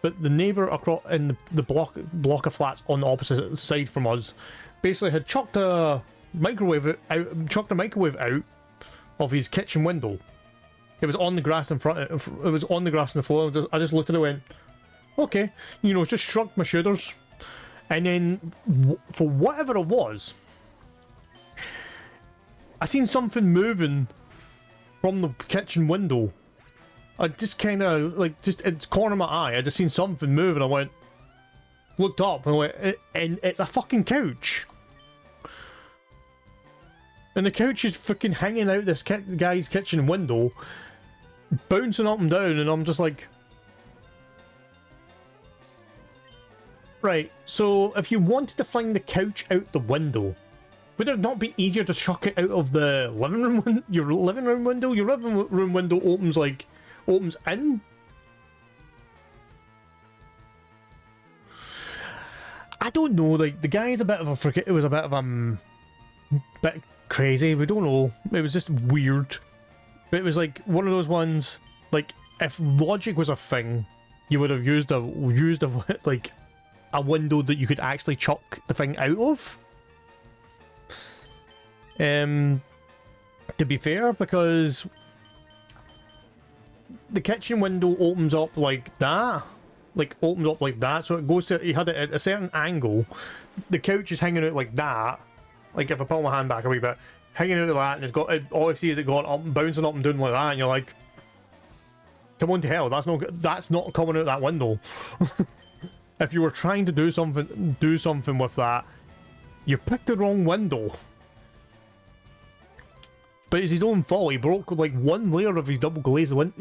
but the neighbour across in the block of flats on the opposite side from us basically had chucked a microwave out of his kitchen window. It was on the grass in front. It was on the grass on the floor. I just looked at it and went, okay, you know, just shrugged my shoulders, and then for whatever it was, I seen something moving from the kitchen window. I just kind of like just at the corner of my eye, I just seen something moving. I went, looked up, and I went, and it's a fucking couch. And the couch is fucking hanging out this guy's kitchen window, bouncing up and down, and I'm just like, right, so if you wanted to fling the couch out the window, would it not be easier to chuck it out of the living room, your living room window? Your living room window opens in. I don't know, like, the guy's a bit of a it was a bit of a bit crazy, we don't know, it was just weird. But it was like one of those ones, like, if logic was a thing, you would have used a like a window that you could actually chuck the thing out of. To be fair, because the kitchen window opens up like that, so it goes to, you had it at a certain angle. The couch is hanging out like that, like if I pull my hand back a wee bit, hanging out of that, and it's got, all I see is it going up, bouncing up and down like that, and you're like, come on to hell, that's not coming out that window. If you were trying to do something with that, you picked the wrong window. But it's his own fault. He broke like one layer of his double glazed window.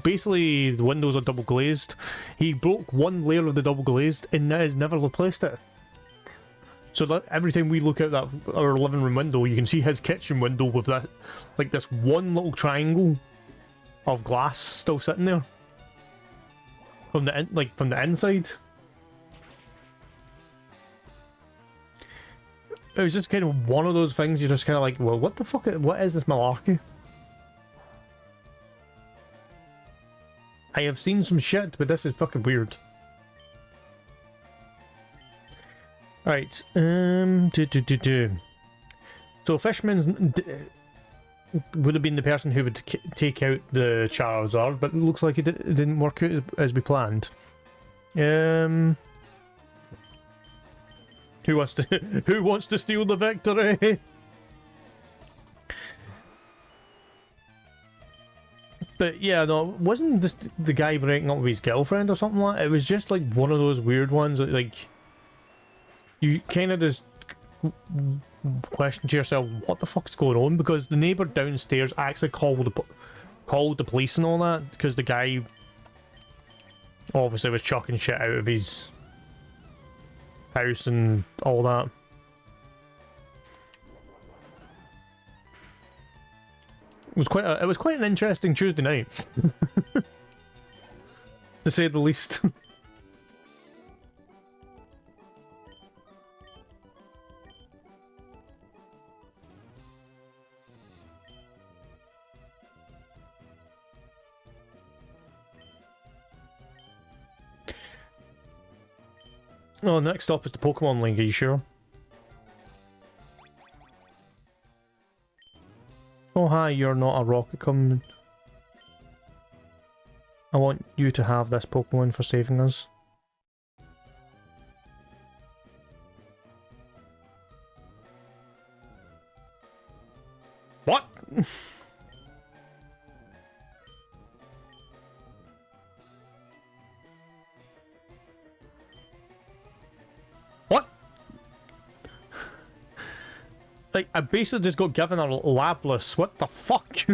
Basically the windows are double glazed. He broke one layer of the double glazed and has never replaced it. So that every time we look out our living room window, you can see his kitchen window with that, like, this one little triangle of glass still sitting there from the inside. It was just kind of one of those things you're just kind of like, well, what the fuck? What is this malarkey? I have seen some shit, but this is fucking weird. Right, So Fishman would have been the person who would take out the Charizard, but it looks like it didn't work out as we planned. Who wants to steal the victory? But yeah, no, it wasn't just the guy breaking up with his girlfriend or something like that. It was just like one of those weird ones that, like, you kind of just question to yourself, what the fuck's going on? Because the neighbour downstairs actually called the police and all that, because the guy obviously was chucking shit out of his house and all that. It was quite an interesting Tuesday night, to say the least. Oh, next up is the Pokemon League, are you sure? Oh hi, you're not a rocket coming. I want you to have this Pokemon for saving us. What? What? Like, I basically just got given a Lapras. What the fuck?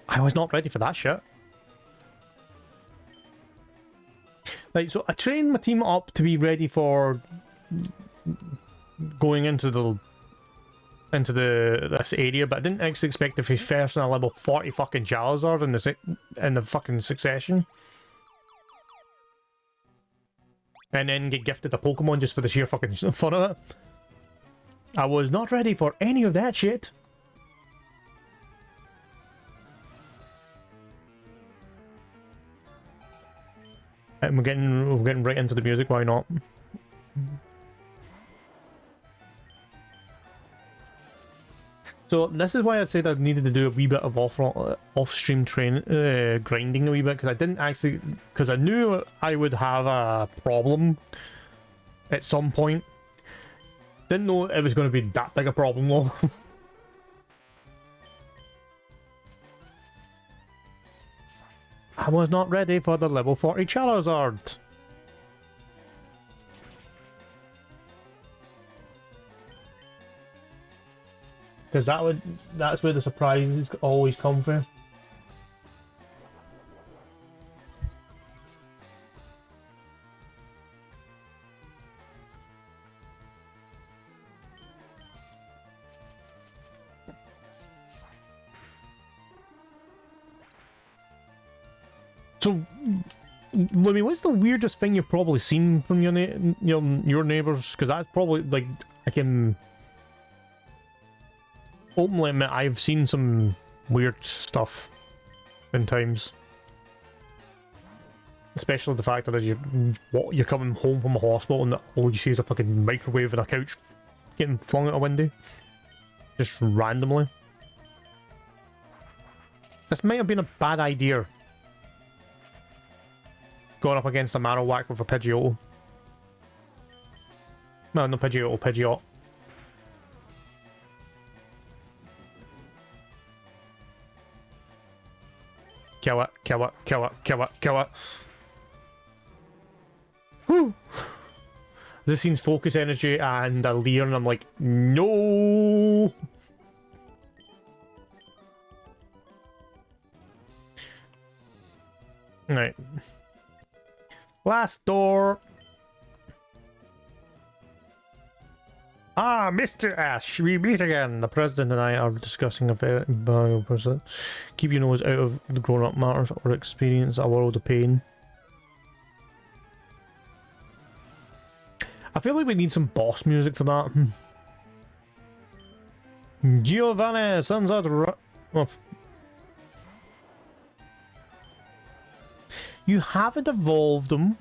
I was not ready for that shit. Like, so I trained my team up to be ready for going into this area, but I didn't actually expect to face first in a level 40 fucking Charizard in the fucking succession. And then get gifted a Pokemon just for the sheer fucking fun of it. I was not ready for any of that shit. And we're getting right into the music, why not? So this is why I'd said I needed to do a wee bit of off-stream grinding a wee bit, because I didn't actually, because I knew I would have a problem at some point. Didn't know it was going to be that big a problem though. I was not ready for the level 40 Charizard. Because that's where the surprises always come from. So, Lummy, what's the weirdest thing you've probably seen from your neighbours? Because that's probably, like, I can openly admit I've seen some weird stuff in times. Especially the fact that you're coming home from a hospital and all you see is a fucking microwave and a couch getting flung out a window. Just randomly. This might have been a bad idea. Going up against a Marowak with a Pidgeotto. No, no Pidgeotto, Pidgeot. Kill it, kill it, kill it, kill it, kill it. Whew. This seems focus energy and a Leer, and I'm like, no. Right. Last door. Ah, Mr. Ash, we meet again. The president and I are discussing a very valuable person. Keep your nose out of the grown-up matters or experience a world of pain. I feel like we need some boss music for that. Giovanni, sons out. Oh. You haven't evolved them.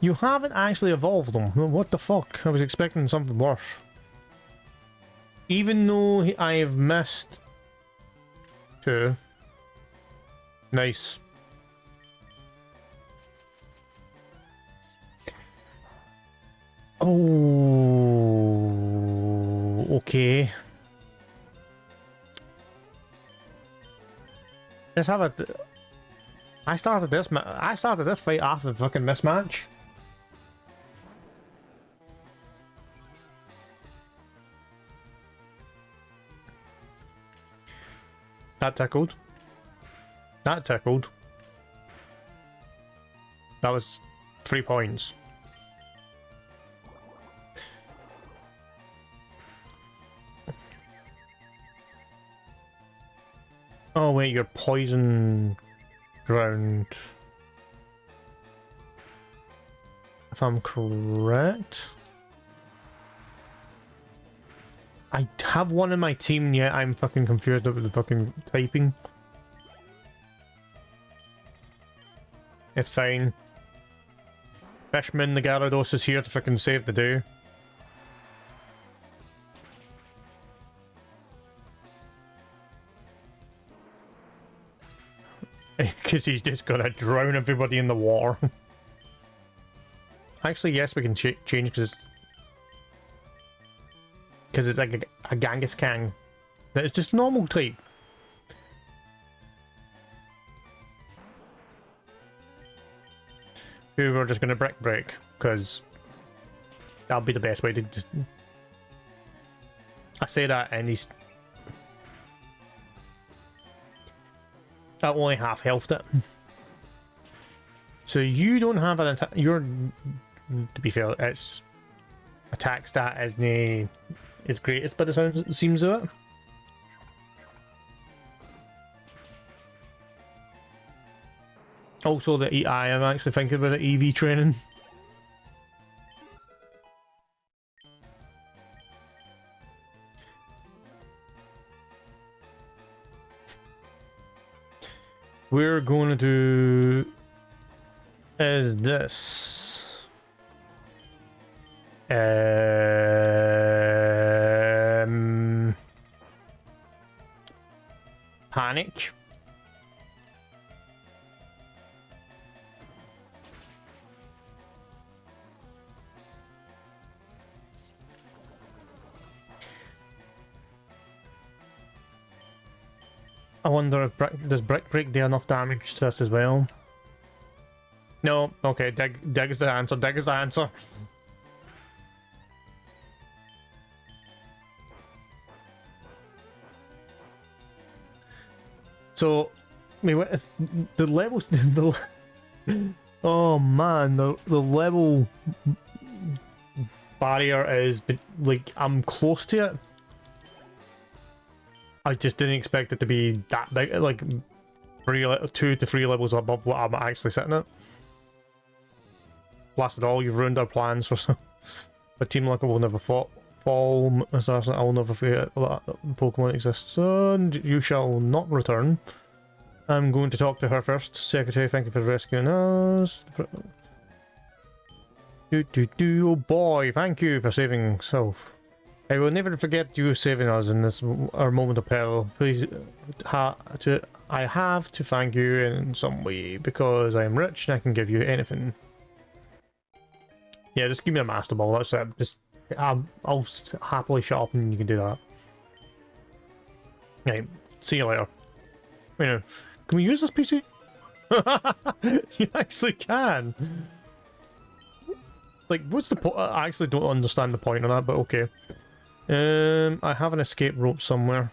You haven't actually evolved them. What the fuck? I was expecting something worse. Even though I have missed two. Nice. Oh, okay. Let's have a. I started this fight after the fucking mismatch. That tickled. That tickled. That was 3 points. Oh wait, you're poison ground. If I'm correct. I have one in my team, yet I'm fucking confused about the fucking typing. It's fine. Fishman, the Gyarados is here to fucking save the day. Because he's just gonna drown everybody in the water. Actually, yes, we can change because it's like a Kangaskhan that is just normal type. who we're just going to brick break, because that'll be the best way to... I say that and he's... I only half healthed it. So you don't have an attack... You're... To be fair, its attack stat isn't its greatest by the sounds it seems of it. Also, I am actually thinking about the EV training. We're going to do is this. Panic. I wonder if does Brick Break do enough damage to this as well? No, okay, dig is the answer, dig is the answer. So, I mean, the levels, oh man, the level barrier is, like, I'm close to it. I just didn't expect it to be that big, like 2 to 3 levels above what I'm actually sitting at. Blasted all, you've ruined our plans for some. A team like I will never fall. I will never forget that Pokemon exists, and you shall not return. I'm going to talk to her first. Secretary, thank you for rescuing us. Oh boy, thank you for saving self. I will never forget you saving us in this our moment of peril. Please, I have to thank you in some way because I am rich and I can give you anything. Yeah, just give me a Master Ball. That's it. Just I'll happily shut up and you can do that. Right, see you later. You know, can we use this PC? You actually can. Like, what's the point? I actually don't understand the point of that, but okay. I have an escape rope somewhere.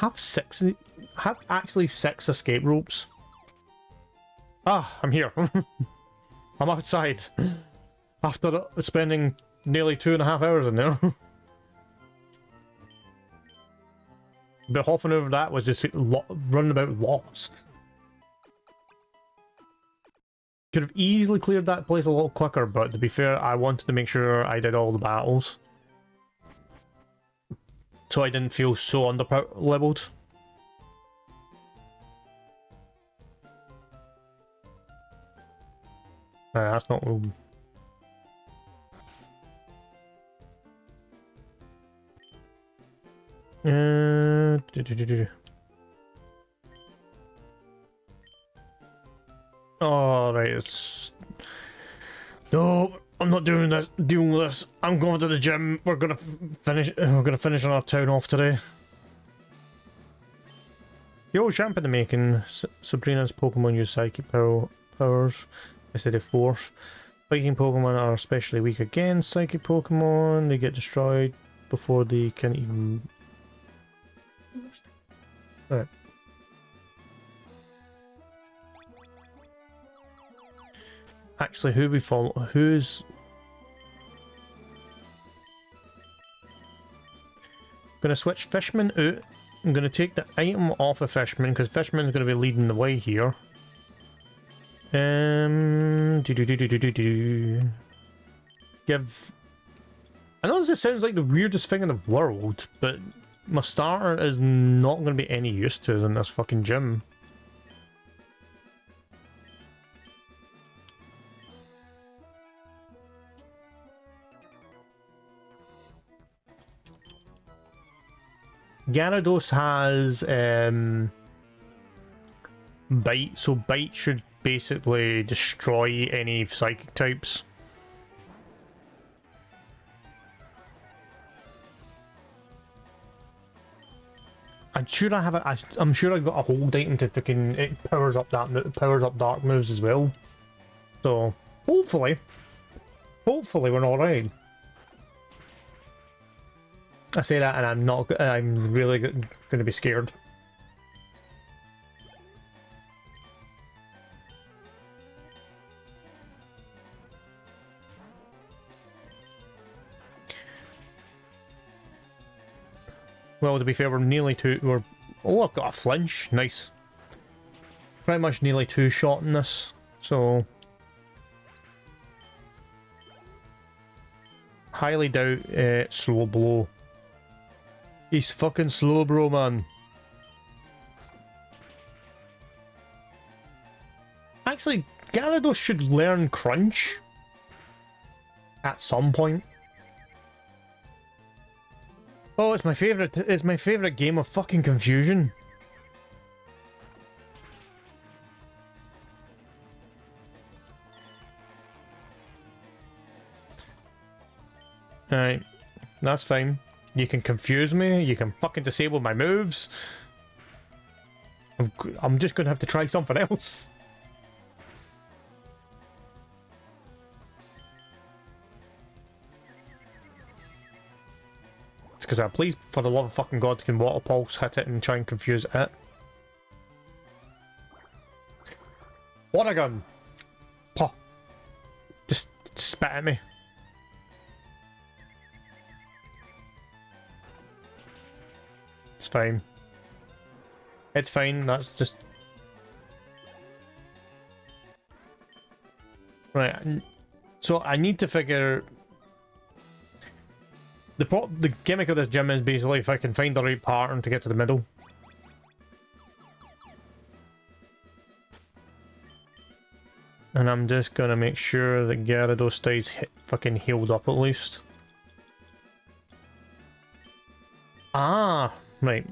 I have actually 6 escape ropes. Ah, I'm here. I'm outside. After spending nearly 2.5 hours in there. But half an hour of that was just running about lost. Could have easily cleared that place a little quicker, but to be fair, I wanted to make sure I did all the battles. So I didn't feel so under-leveled. Nah, that's not... Oh, right, it's... No, I'm not doing this. Doing this. I'm going to the gym. We're gonna finish. We're gonna finish on our town off today. Yo, champ in the making. Sabrina's Pokemon use psychic powers instead of force. Fighting Pokemon are especially weak against psychic Pokemon. They get destroyed before they can even. Alright. Actually, who we follow? Who's... Gonna switch Fishman out. I'm gonna take the item off of Fishman because Fishman's gonna be leading the way here. Give... I know this sounds like the weirdest thing in the world, but my starter is not gonna be any use to us in this fucking gym. Gyarados has Bite, so Bite should basically destroy any psychic types. I'm sure I have I'm sure I got a hold item to fucking it powers up dark moves as well. So hopefully we're all right. I say that and I'm not. I'm really going to be scared. Well, to be fair, we're nearly two. Oh, I've got a flinch. Nice. Pretty much nearly two shot in this. So highly doubt slow blow. He's fucking slow, bro, man. Actually, Gyarados should learn Crunch at some point. Oh, it's my favorite. It's my favorite game of fucking confusion. Alright, that's fine. You can confuse me. You can fucking disable my moves. I'm just gonna have to try something else. It's because please, for the love of fucking God, can Water Pulse hit it and try and confuse it. Water gun! Puh. Just spit at me. It's fine. It's fine, that's just... Right, so I need to figure... The gimmick of this gym is basically if I can find the right pattern to get to the middle. And I'm just gonna make sure that Gyarados stays fucking healed up at least. Ah, right.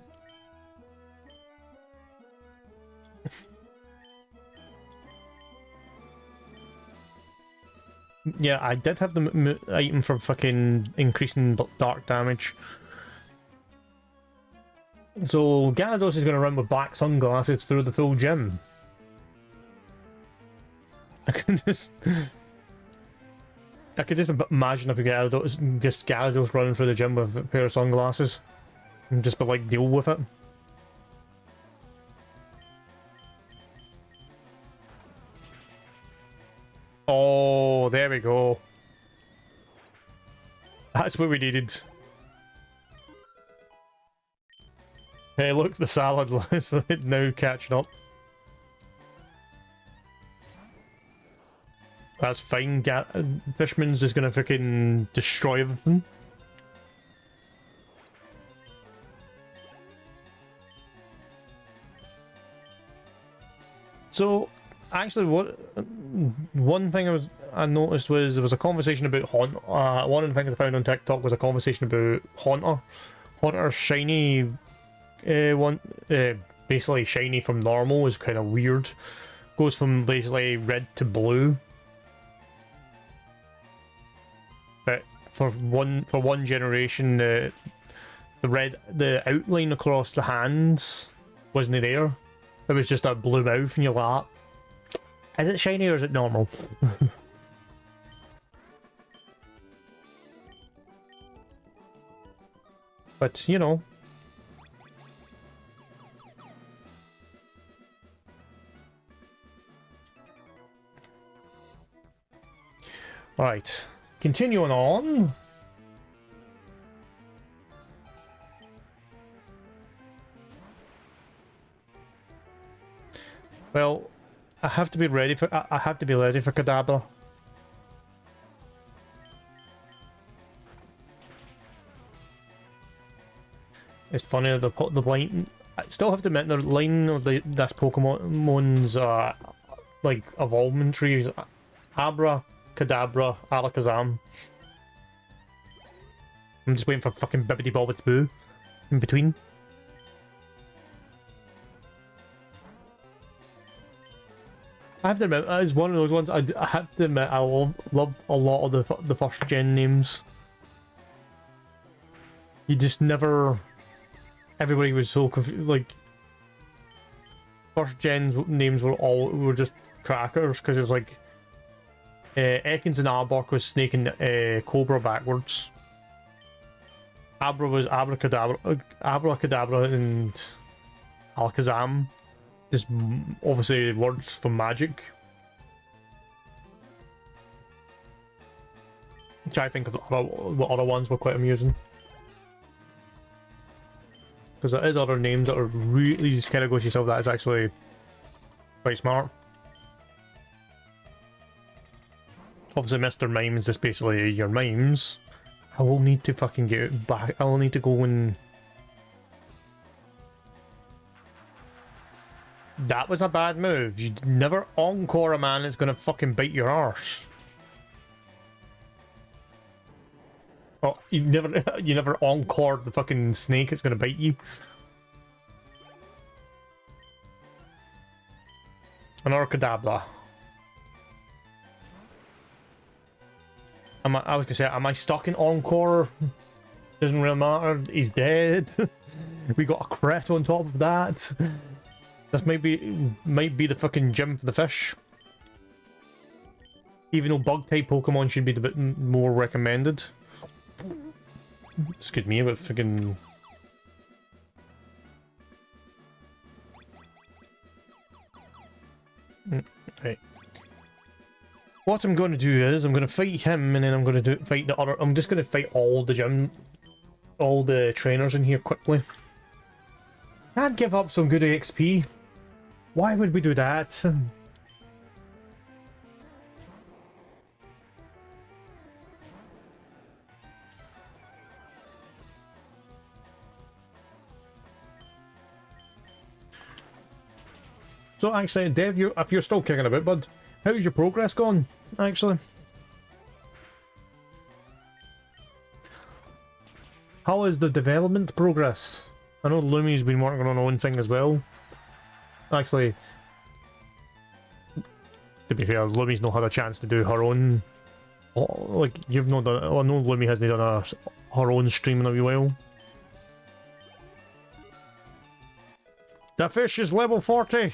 Yeah, I did have the item for fucking increasing dark damage. So Gyarados is going to run with black sunglasses through the full gym. I could just imagine if Gyarados running through the gym with a pair of sunglasses and just be like, deal with it. Oh, there we go. That's what we needed. Hey, look, the salad is now catching up. That's fine. Fishman's just gonna fucking destroy everything. So, actually, one thing I noticed was there was a conversation about one of the things I found on TikTok was a conversation about Haunter. Haunter's shiny basically shiny from normal is kind of weird. Goes from basically red to blue. But for one generation, the outline across the hands wasn't there. It was just a blue mouth, and you're like, is it shiny or is it normal? But, you know. Right. Continuing on. Well, I have to be ready for Kadabra. It's funny the line. I still have to admit the line of this Pokemon's like evolvement trees. Abra, Kadabra, Alakazam. I'm just waiting for fucking Bibbidi Bobbidi Boo in between. I have to admit, it's one of those ones. I have to admit, I loved a lot of the first gen names. You just never everybody was so confused. Like, first gen's names were just crackers because it was like Ekans and Arbok was Snake and Cobra backwards. Abra was Abracadabra and Alakazam. Just obviously words for magic. Which I think of what other ones were quite amusing. Because there is other names that are really just kind of go to yourself, that is actually quite smart. Obviously Mr. Mimes is basically your mimes. I will need to fucking get it back. I will need to go and... That was a bad move. You never encore a man that's gonna fucking bite your arse. Oh, you never encore the fucking snake that's gonna bite you. An Orcadabra. I was gonna say, am I stuck in encore? Doesn't really matter. He's dead. We got a crit on top of that. This might be the fucking gym for the fish. Even though bug type Pokemon should be a bit more recommended. Excuse me about fucking... Right. What I'm going to do is I'm going to fight him, and then I'm going to fight the other. I'm just going to fight all the trainers in here quickly. Can't give up some good XP. Why would we do that? So actually, Dev, if you're still kicking about, bud, how's your progress gone, actually? How is the development progress? I know Lumi's been working on her own thing as well. Actually, to be fair, Lumi's not had a chance to do her own... Like, you've not done... I know Lumi hasn't done her own stream in a wee while. That fish is level 40!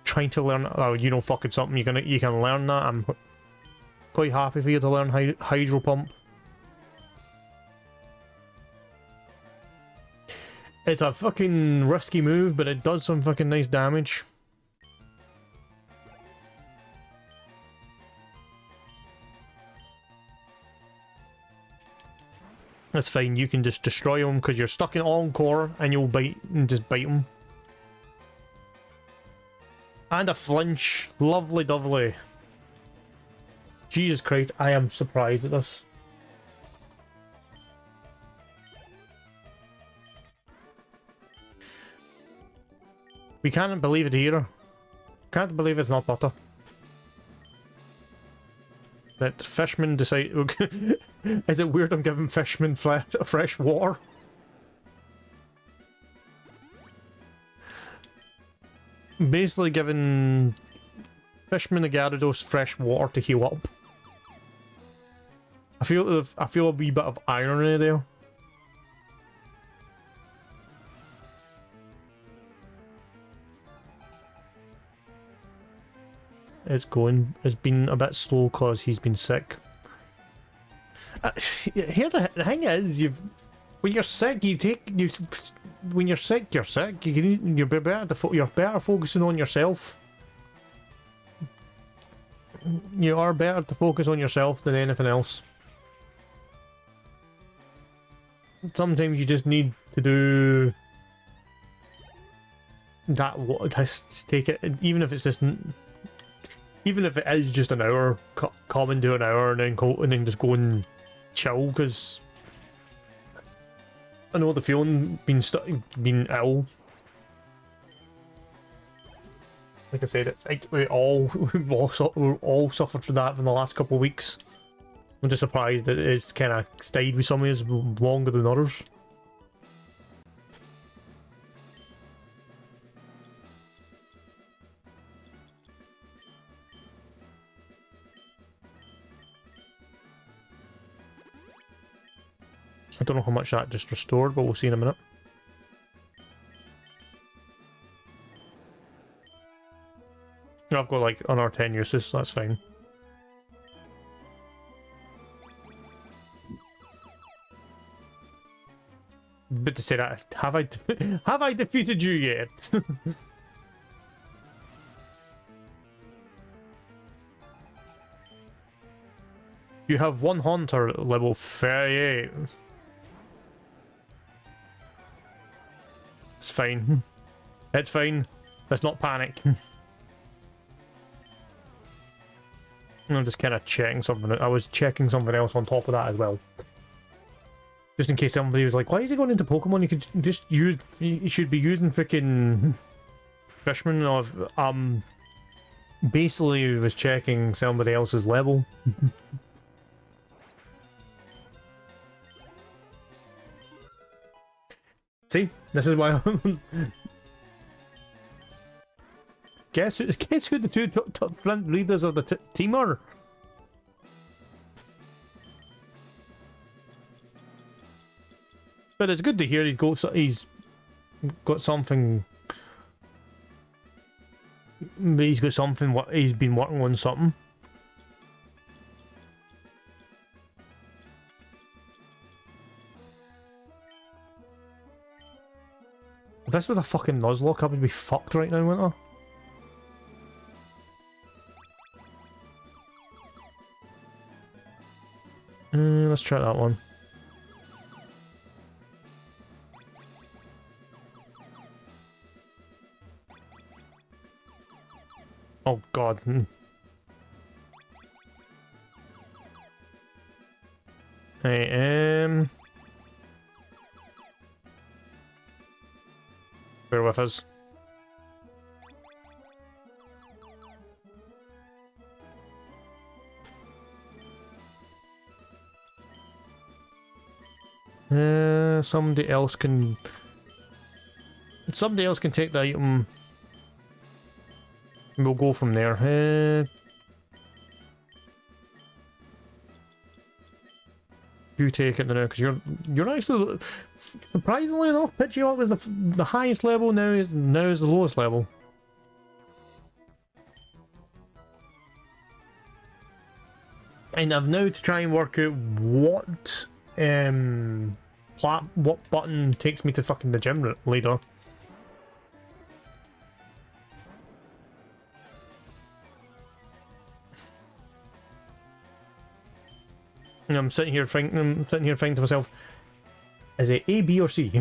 Trying to learn... Oh, you know fucking something, you can learn that. I'm quite happy for you to learn Hydro Pump. It's a fucking risky move, but it does some fucking nice damage. That's fine, you can just destroy him because you're stuck in Encore and you'll bite and just bite him. And a flinch. Lovely dovely. Jesus Christ, I am surprised at this. We can't believe it either. Can't believe it's not butter. That Fishman decide... Is it weird I'm giving Fishman fresh water? Basically giving Fishman and Gyarados fresh water to heal up. I feel a wee bit of irony there. It's been a bit slow because he's been sick. Here the thing is, when you're sick, when you're sick, you're sick. You're better focusing on yourself. You are better to focus on yourself than anything else. Sometimes you just need to do that. Just take it, even if it's just. Even if it is just an hour, come and do an hour and then just go and chill, because I know the feeling being ill. Like I said, it's like we've all suffered from that in the last couple of weeks. I'm just surprised that it's kind of stayed with some of us longer than others. I don't know how much that just restored, but we'll see in a minute. I've got like another 10 uses, so that's fine. But to say that, have I have I defeated you yet? You have one hunter level 38. It's fine. It's fine. Let's not panic. I'm just kind of checking something. I was checking something else on top of that as well. Just in case somebody was like, why is he going into Pokemon? You could just use... You should be using freaking... Fishman of... Basically was checking somebody else's level. See? This is why... Guess who the two top front leaders of the team are? But it's good to hear he's got something. He's got something. What he's been working on something. If this was a fucking Nuzlocke, I would be fucked right now, wouldn't I? Let's try that one. Oh god. Hey, bear with us. Somebody else can take the item. We'll go from there. You take it now, because you're actually surprisingly enough, pitch you up as the highest level, now is the lowest level. And I've now to try and work out what button takes me to fucking the gym later. And I'm sitting here thinking to myself, is it A, B, or C?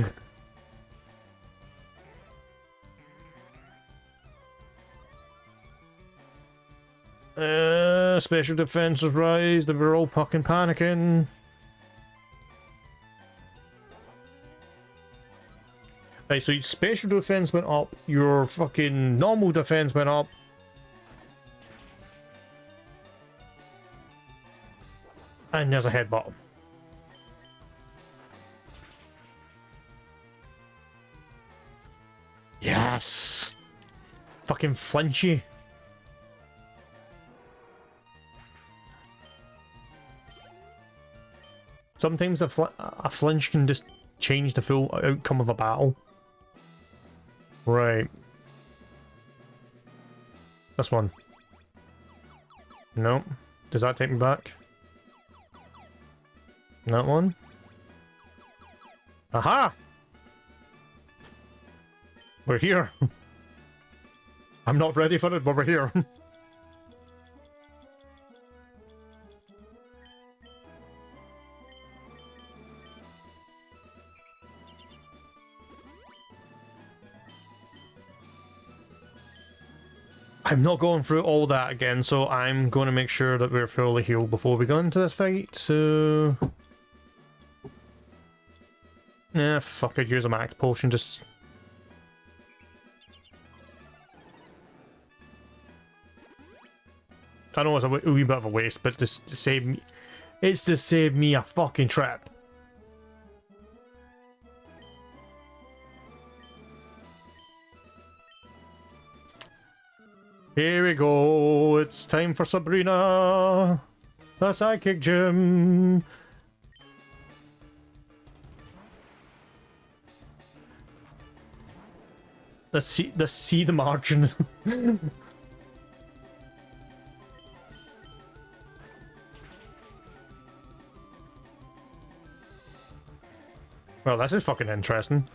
Special defense is raised, and we're all fucking panicking. Right, so your special defense went up, your fucking normal defense went up. And there's a headbutt. Yes! Fucking flinchy. Sometimes a flinch can just change the full outcome of a battle. Right. This one. Nope. Does that take me back? That one? Aha! We're here. I'm not ready for it, but we're here. I'm not going through all that again, so I'm going to make sure that we're fully healed before we go into this fight, so... Yeah, fuck, I'd use a max potion, just... I know it's a wee bit of a waste, but just to save me... It's to save me a fucking trip. Here we go, it's time for Sabrina, the psychic gym. Let's see the margin. Well, this is fucking interesting.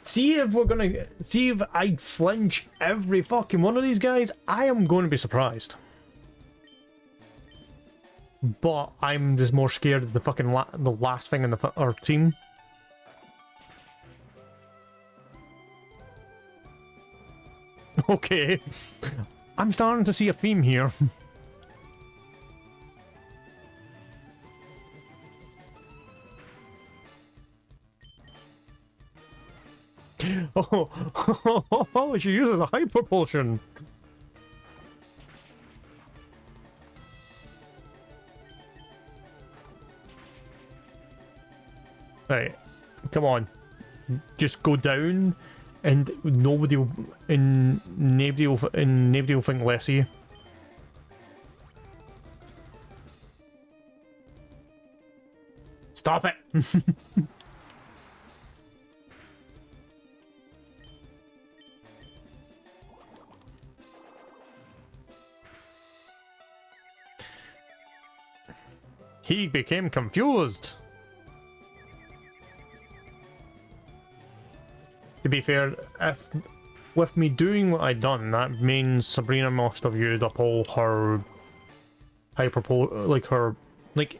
See if we're gonna see if I flinch every fucking one of these guys. I am going to be surprised. But I'm just more scared of the fucking the last thing in our team. Okay, I'm starting to see a theme here. Oh, she uses a hyper potion. Right, come on, just go down, and nobody will think less of you. Stop it. He became confused. To be fair, if with me doing what I done, that means Sabrina must have used up all her like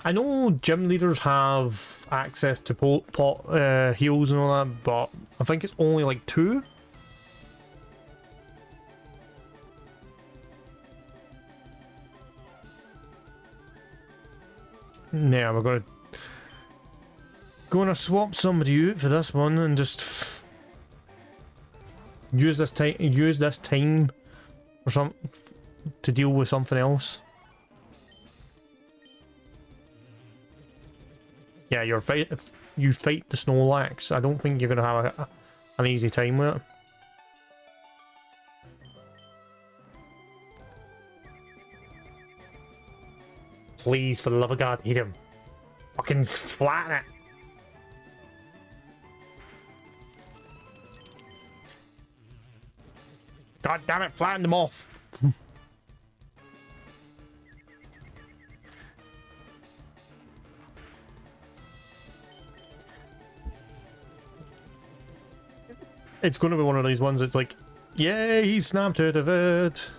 I know gym leaders have access to pot heals and all that, but I think it's only like 2. Yeah, we're gonna swap somebody out for this one and just use this time for to deal with something else. Yeah, you fight the Snorlax. I don't think you're gonna have an easy time with it. Please, for the love of God, hit him. Fucking flatten it. God damn it, flatten them off. It's going to be one of these ones that's like, yeah, he snapped out of it.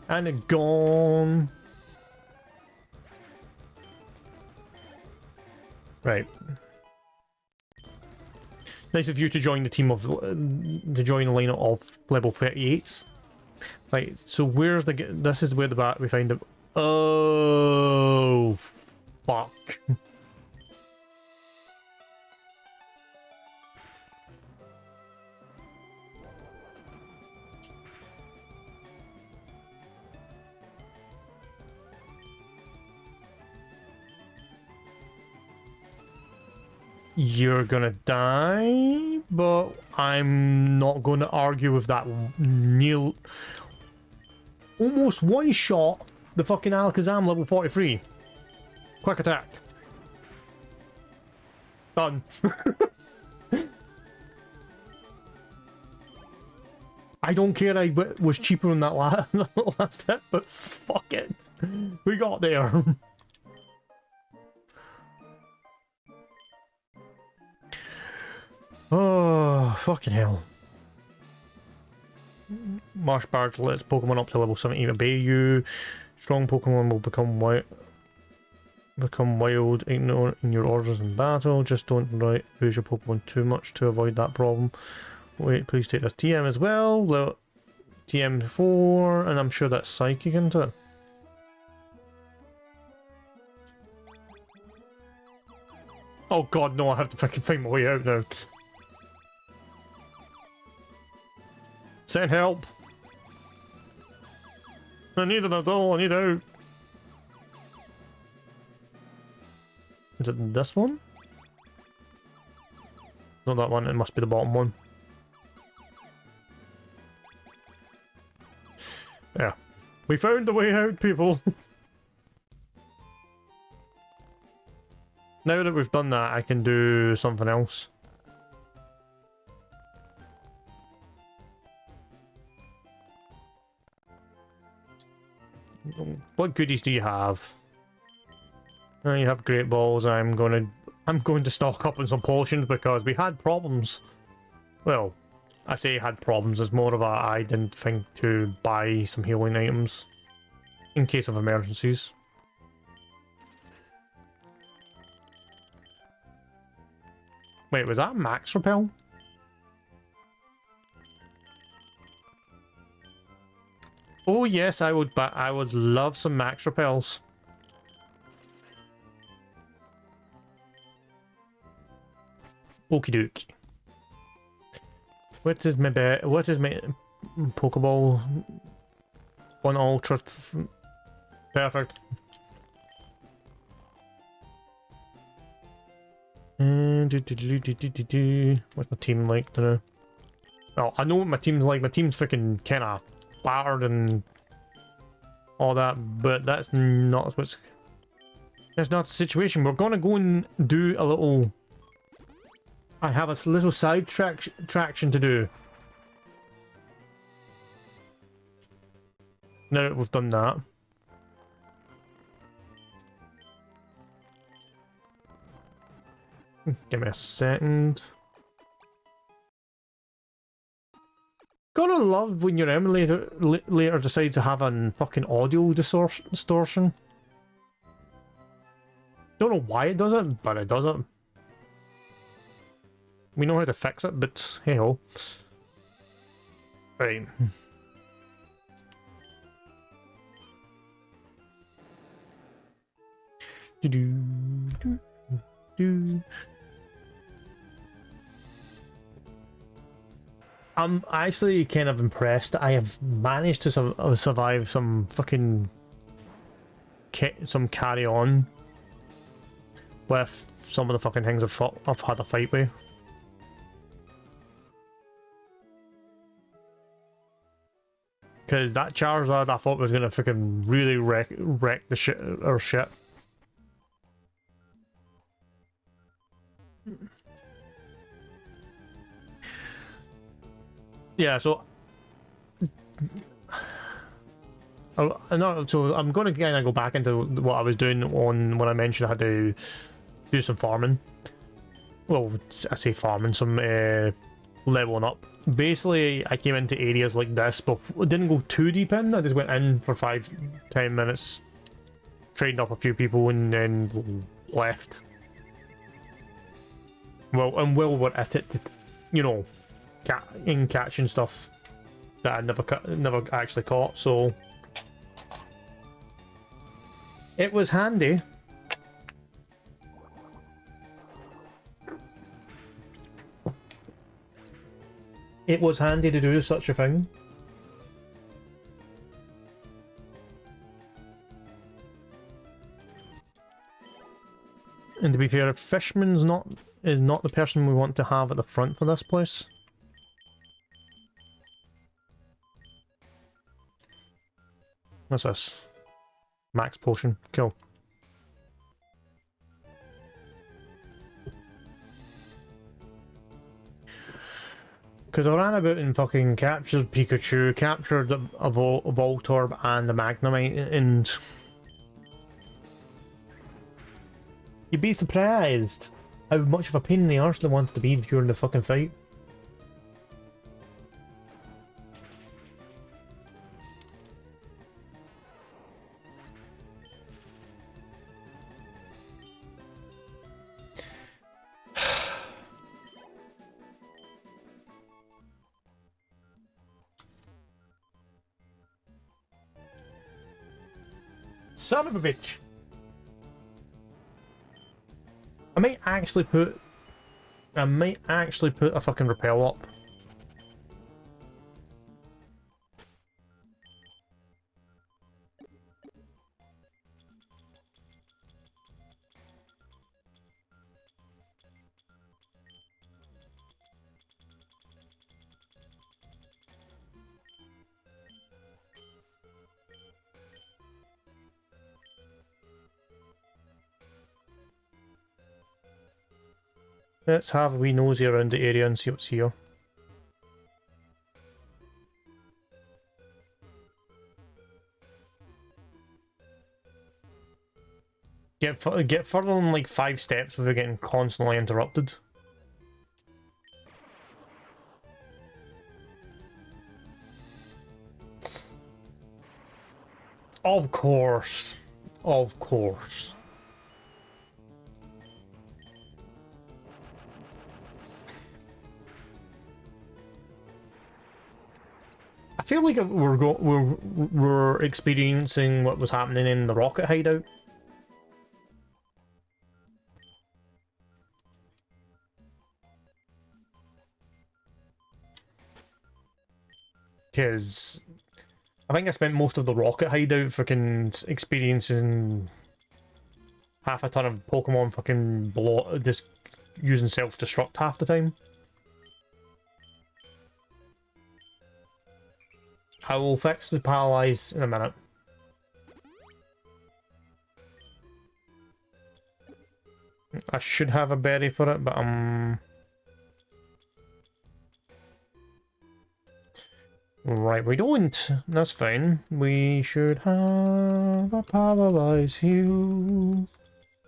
And it gone. Right. Nice of you to join the team of to join the lineup of level 38s. Right. So where's the? This is where we find it. Oh, fuck. You're gonna die, but I'm not gonna argue with that. Neil almost one shot the fucking Alakazam level 43. Quick attack. Done. I don't care I was cheaper on that last hit, but fuck it. We got there. Oh, fucking hell. Marsh Barge lets Pokemon up to level 17 obey you. Strong Pokemon will become wild in your orders in battle. Just don't use your Pokemon too much to avoid that problem. Wait, please take this TM as well. TM4, and I'm sure that's Psychic into it. Oh god, no, I have to fucking find my way out now. Send help! I need an adult, I need out! Is it this one? Not that one, it must be the bottom one. Yeah. We found the way out, people! Now that we've done that, I can do something else. What goodies do you have? You have great balls. I'm going to stock up on some potions because we had problems. Well, I say had problems. It's more of a I didn't think to buy some healing items in case of emergencies. Wait, was that max repel? Oh yes, I would. But I would love some max repels. Okie dokie. What is my Pokeball? One ultra. Perfect. What's my team like today? Well, I know what my team's like. My team's freaking kind of battered and all that, but that's not what's. That's not the situation. We're gonna go and do a little. I have a little side traction to do. Now that we've done that. Give me a second. Gotta love when your emulator later decides to have a fucking audio distortion. Don't know why it does it, but it does it. We know how to fix it, but hey ho. Right. I'm actually kind of impressed that I have managed to survive some fucking some carry on with some of the fucking things I've had a fight with. Because that Charizard I thought was gonna fucking really wreck the shit or shit. Yeah, so so I'm going to kind of go back into what I was doing on when I mentioned I had to do some farming. Well, I say farming, some leveling up. Basically, I came into areas like this, but I didn't go too deep in. I just went in for 5-10 minutes, trained up a few people, and then left. Well, and we're at it, you know, catching stuff that I never actually caught. So it was handy. It was handy to do such a thing. And to be fair, Fishman's is not the person we want to have at the front for this place. What's this? Max potion. Cool. Because I ran about and fucking captured Pikachu, captured a Voltorb and the Magnemite, and you'd be surprised how much of a pain in the arse they wanted to be during the fucking fight. Son of a bitch! I might actually put a fucking repel up. Let's have a wee nosy around the area and see what's here. Get further than like 5 steps without getting constantly interrupted. Of course. Of course. I feel like we're experiencing what was happening in the rocket hideout. Because I think I spent most of the rocket hideout fucking experiencing half a ton of Pokemon fucking just using self-destruct half the time. I will fix the paralyze in a minute. I should have a berry for it, but right, we don't. That's fine. We should have a paralyze heal.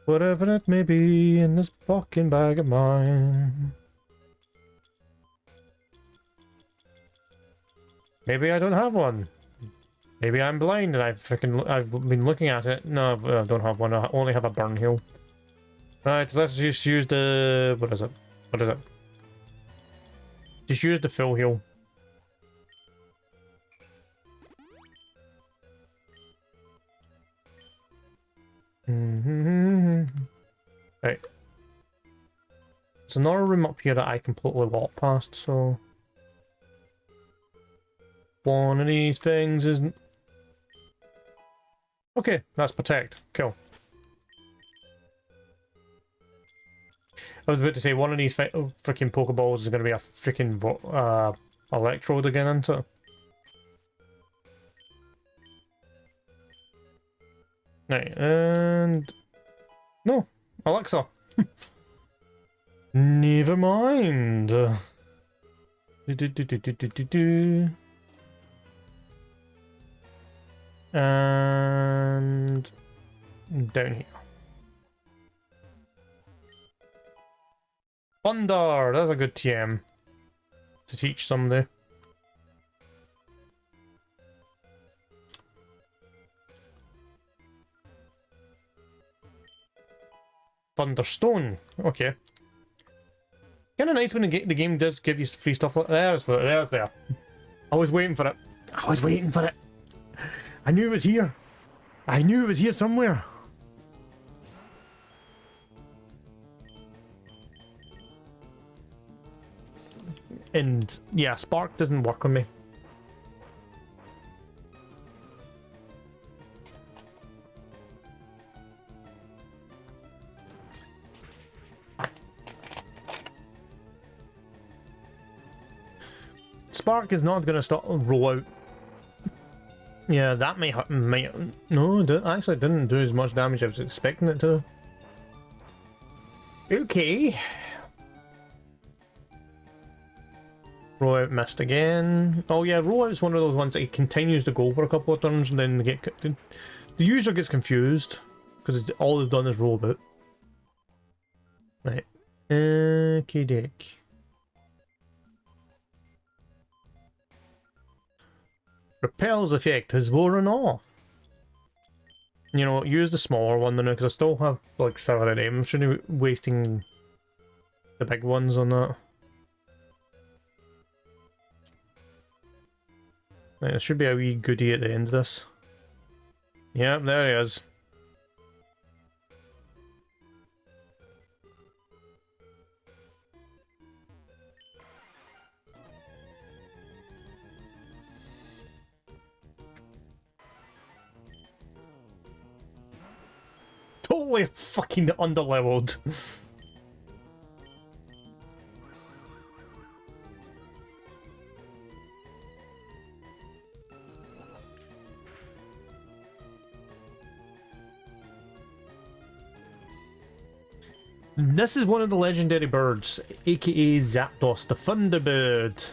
Whatever it may be in this fucking bag of mine. Maybe I don't have one. Maybe I'm blind and I've been looking at it. No, I don't have one. I only have a burn heal. Right, let's just use the... What is it? What is it? Just use the full heal. Right. There's another room up here that I completely walked past, so... One of these things isn't... Okay, that's protect. Cool. I was about to say, one of these freaking Pokeballs is going to be a freaking electrode again, isn't it? Right, and... No, Alexa. Never mind. And... down here. Thunder! That's a good TM to teach somebody. Thunderstone. Okay. Kind of nice when the game does give you free stuff like that. There's there. I was waiting for it. I was waiting for it. I knew it was here. I knew it was here somewhere. And yeah, Spark doesn't work on me. Spark is not going to stop roll out. Yeah, that might no, it actually didn't do as much damage as I was expecting it to. Okay. Rollout missed again. Oh yeah, rollout is one of those ones that he continues to go for a couple of turns and then the user gets confused because all it's done is roll about. Right. Okay, dick. Repel's effect has worn off. You know, use the smaller one then because I still have like 7 of them. I shouldn't be wasting the big ones on that. Right, there should be a wee goodie at the end of this. Yep, there he is. Totally fucking underleveled. This is one of the legendary birds, aka Zapdos, the Thunderbird.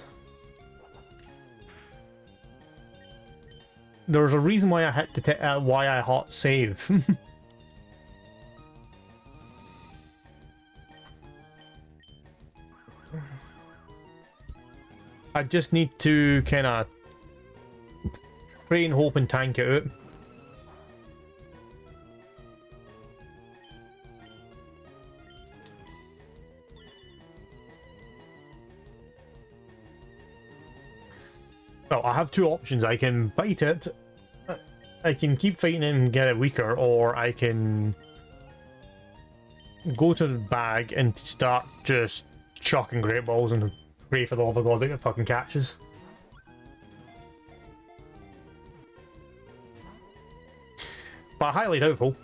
There's a reason why I had to why I hot save. I just need to kind of pray and hope and tank it out. Well, I have two options. I can fight it, I can keep fighting it and get it weaker, or I can go to the bag and start just chucking great balls and pray for the love of God that it fucking catches. But highly doubtful.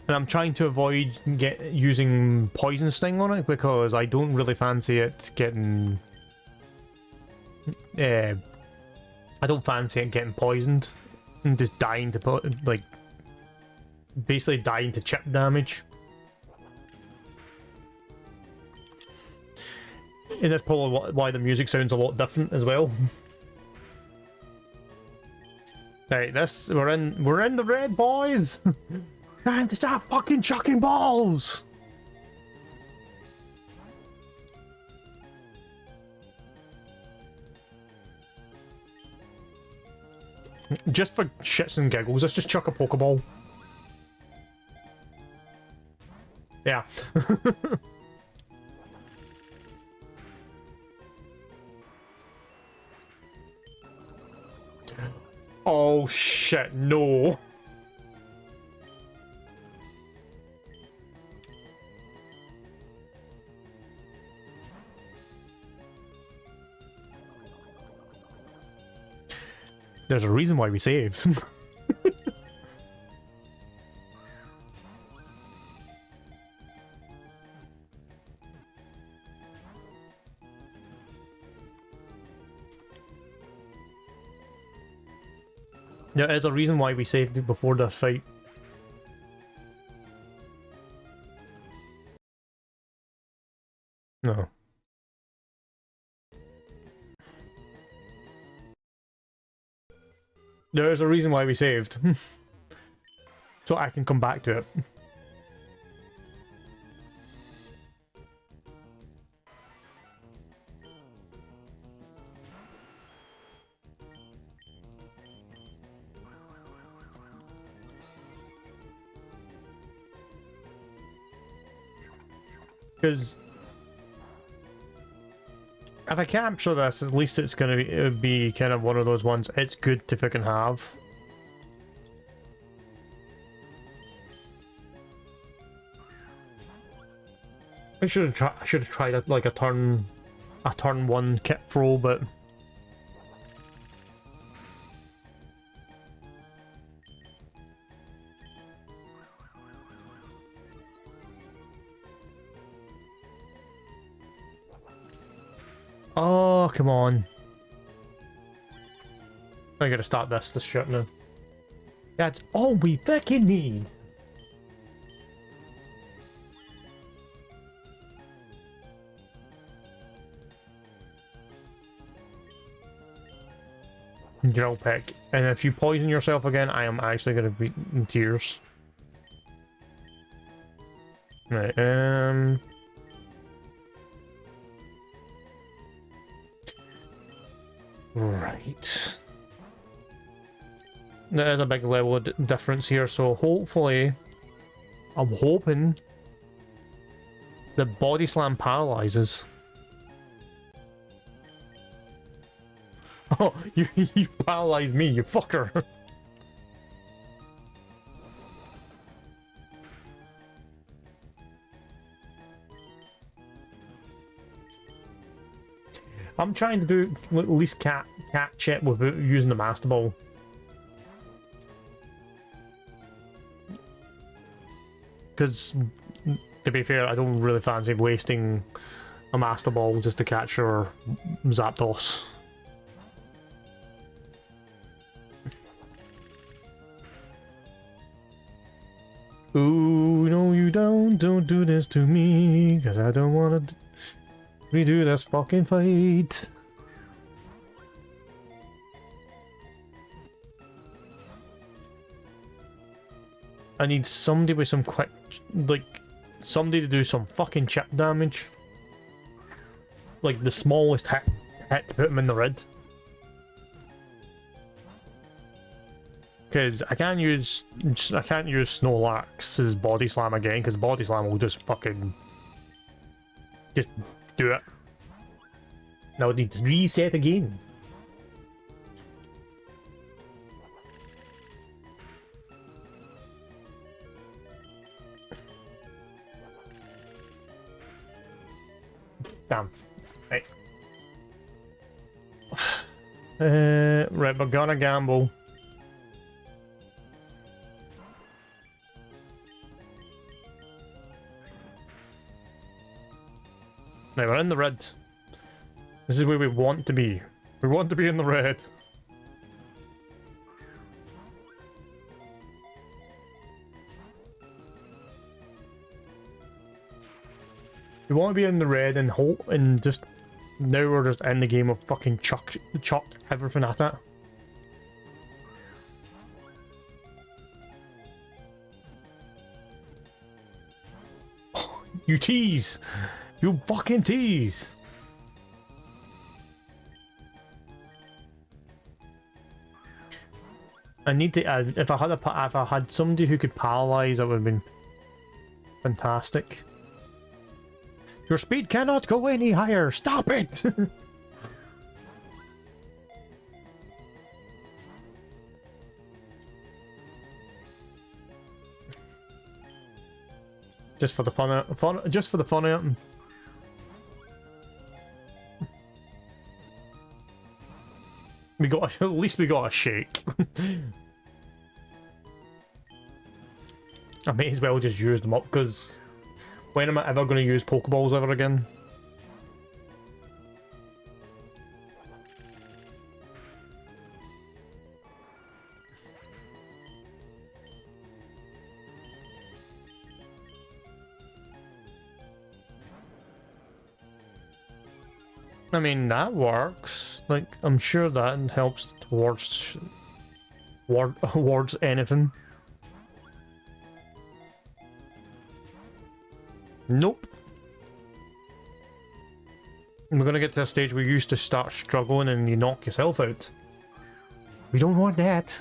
And I'm trying to avoid using Poison Sting on it because I don't really fancy it getting... I don't fancy it getting poisoned and just dying to put, like, basically dying to chip damage. And that's probably why the music sounds a lot different as well. Right, we're in the red, boys. Time to start fucking chucking balls. Just for shits and giggles, let's just chuck a Pokeball. Yeah. Oh shit, no. There's a reason why we saved. There is a reason why we saved it before this fight. No. There is a reason why we saved. So I can come back to it. Because if I capture this, at least it's gonna be kind of one of those ones it's good to fucking have. I should have tried like a turn 1 kit throw, but oh, come on. I gotta start this shit now. That's all we fucking need. Drill pick. And if you poison yourself again, I am actually gonna be in tears. Right, right. There's a big level of difference here, so hopefully, I'm hoping the body slam paralyzes. Oh, you paralyzed me, you fucker. I'm trying to do at least catch it without using the Master Ball. Because, to be fair, I don't really fancy wasting a Master Ball just to catch your Zapdos. Ooh, no you don't do this to me, cause I don't wanna redo this fucking fight. I need somebody with some quick, like, somebody to do some fucking chip damage. Like the smallest hit to put him in the red. Because I can't use Snorlax's body slam again, because body slam will just fucking just do it. Now it needs to reset again. Damn. Right. Right, we're gonna gamble. Right, we're in the red. This is where we want to be. We want to be in the red. We want to be in the red and hold and just now we're just in the game of fucking chuck everything at it. Oh, you tease! You fucking tease! I need to. If I had somebody who could paralyze, that would have been fantastic. Your speed cannot go any higher. Stop it! Just for the just for the fun of it. We got at least we got a shake. I may as well just use them up because when am I ever going to use Pokeballs ever again? I mean, that works. Like, I'm sure that helps towards anything. Nope. We're gonna get to a stage where you used to start struggling and you knock yourself out. We don't want that.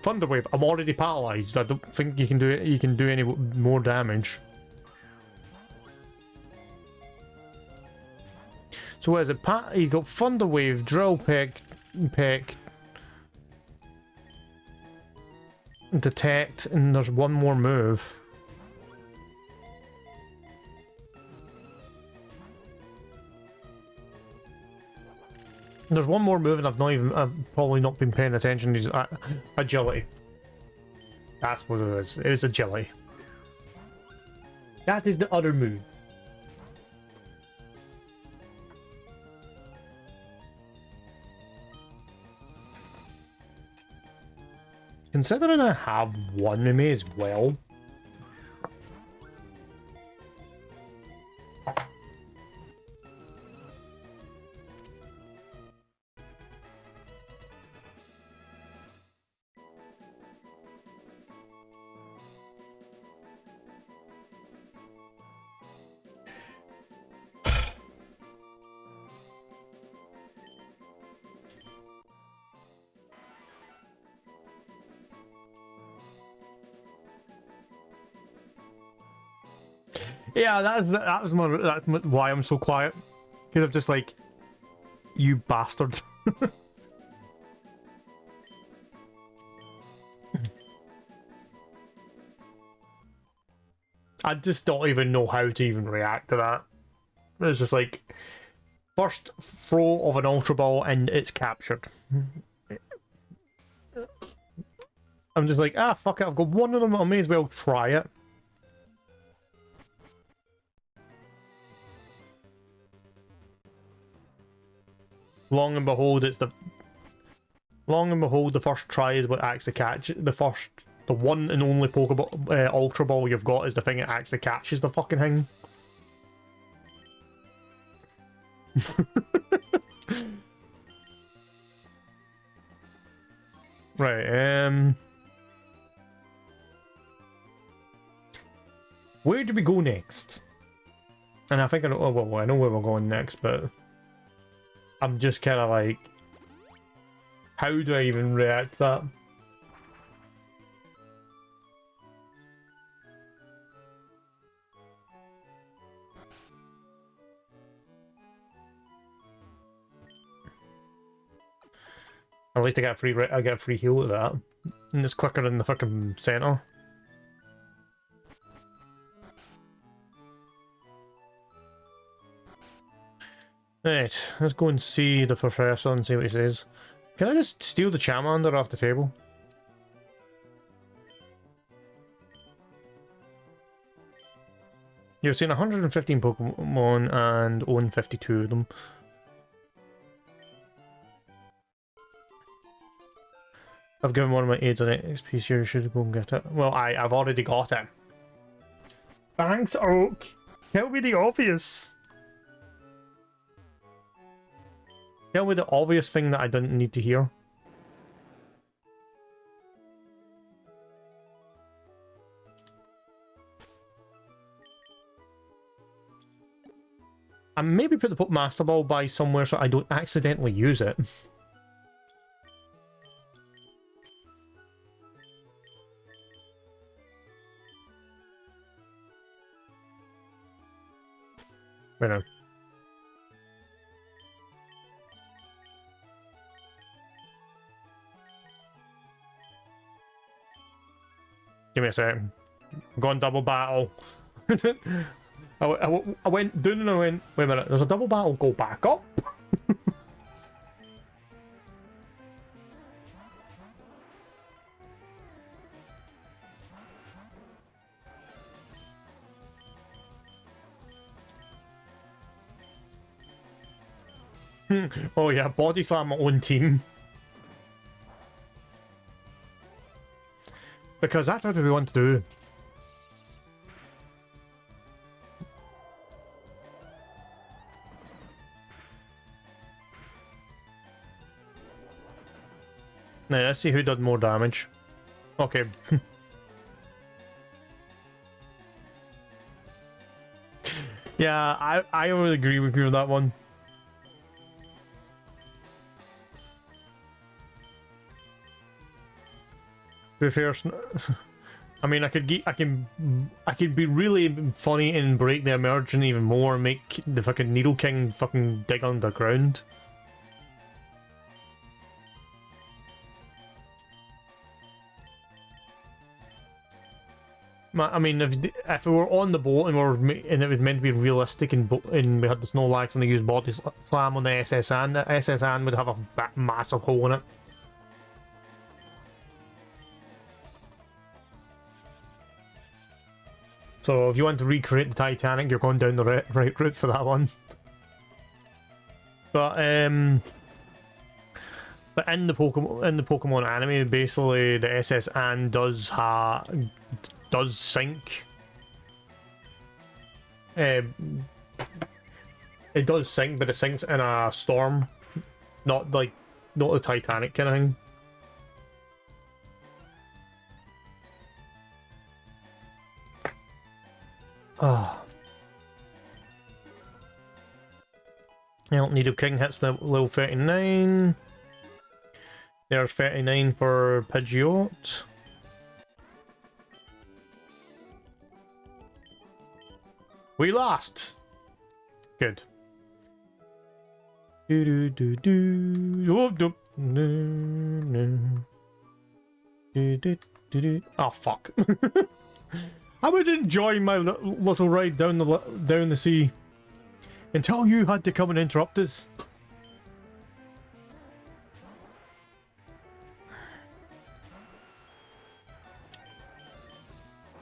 Thunderwave, I'm already paralyzed. I don't think you can do it. You can do any more damage. So what is it? You got Thunderwave, Drill Peck, Detect, and there's one more move. There's one more move, and I've probably not been paying attention. Is agility. That's what it is. It is agility. That is the other move. Considering I have one, I may as well. Yeah, that's why I'm so quiet. Because I'm just like, you bastard. I just don't even know how to even react to that. It's just like, first throw of an Ultra Ball and it's captured. I'm just like, ah, fuck it, I've got one of them, I may as well try it. Long and behold, the first try is what actually catches the one and only Pokeball, Ultra Ball you've got is the thing that actually catches the fucking thing. Right, where do we go next? And I think I know, oh, well, I know where we're going next, but I'm just kind of like, how do I even react to that? At least I get I get a free heal at that, and it's quicker than the fucking center. Right, let's go and see the professor and see what he says. Can I just steal the Charmander off the table? You've seen 115 Pokemon and own 52 of them. I've given one of my aides an XP, so you should go and get it. Well, I've already got it. Thanks, Oak. Tell me the obvious. Tell me the obvious thing that I didn't need to hear. And maybe put the Master Ball by somewhere so I don't accidentally use it. Wait now. Give me a second. I'm going double battle. I went down and I went, wait a minute, there's a double battle, go back up. Oh yeah, body slam my own team. Because that's what we want to do. Now let's see who did more damage. Okay. Yeah, I would agree with you on that one. To be fair, I mean, I could be really funny and break the immersion even more and make the fucking Needle King fucking dig underground. I mean, if we were on the boat and it was meant to be realistic and we had the snow lags and they used body slam on the SSN, the SSN would have a massive hole in it. So if you want to recreate the Titanic, you're going down the right route for that one. But in the Pokemon anime, basically the SS Anne does sink. It does sink, but it sinks in a storm, not the Titanic kind of thing. Oh. Needle King hits the level 39. There's 39 for Pidgeot. We lost! Good. Oh, fuck. I was enjoying my little ride down the sea until you had to come and interrupt us.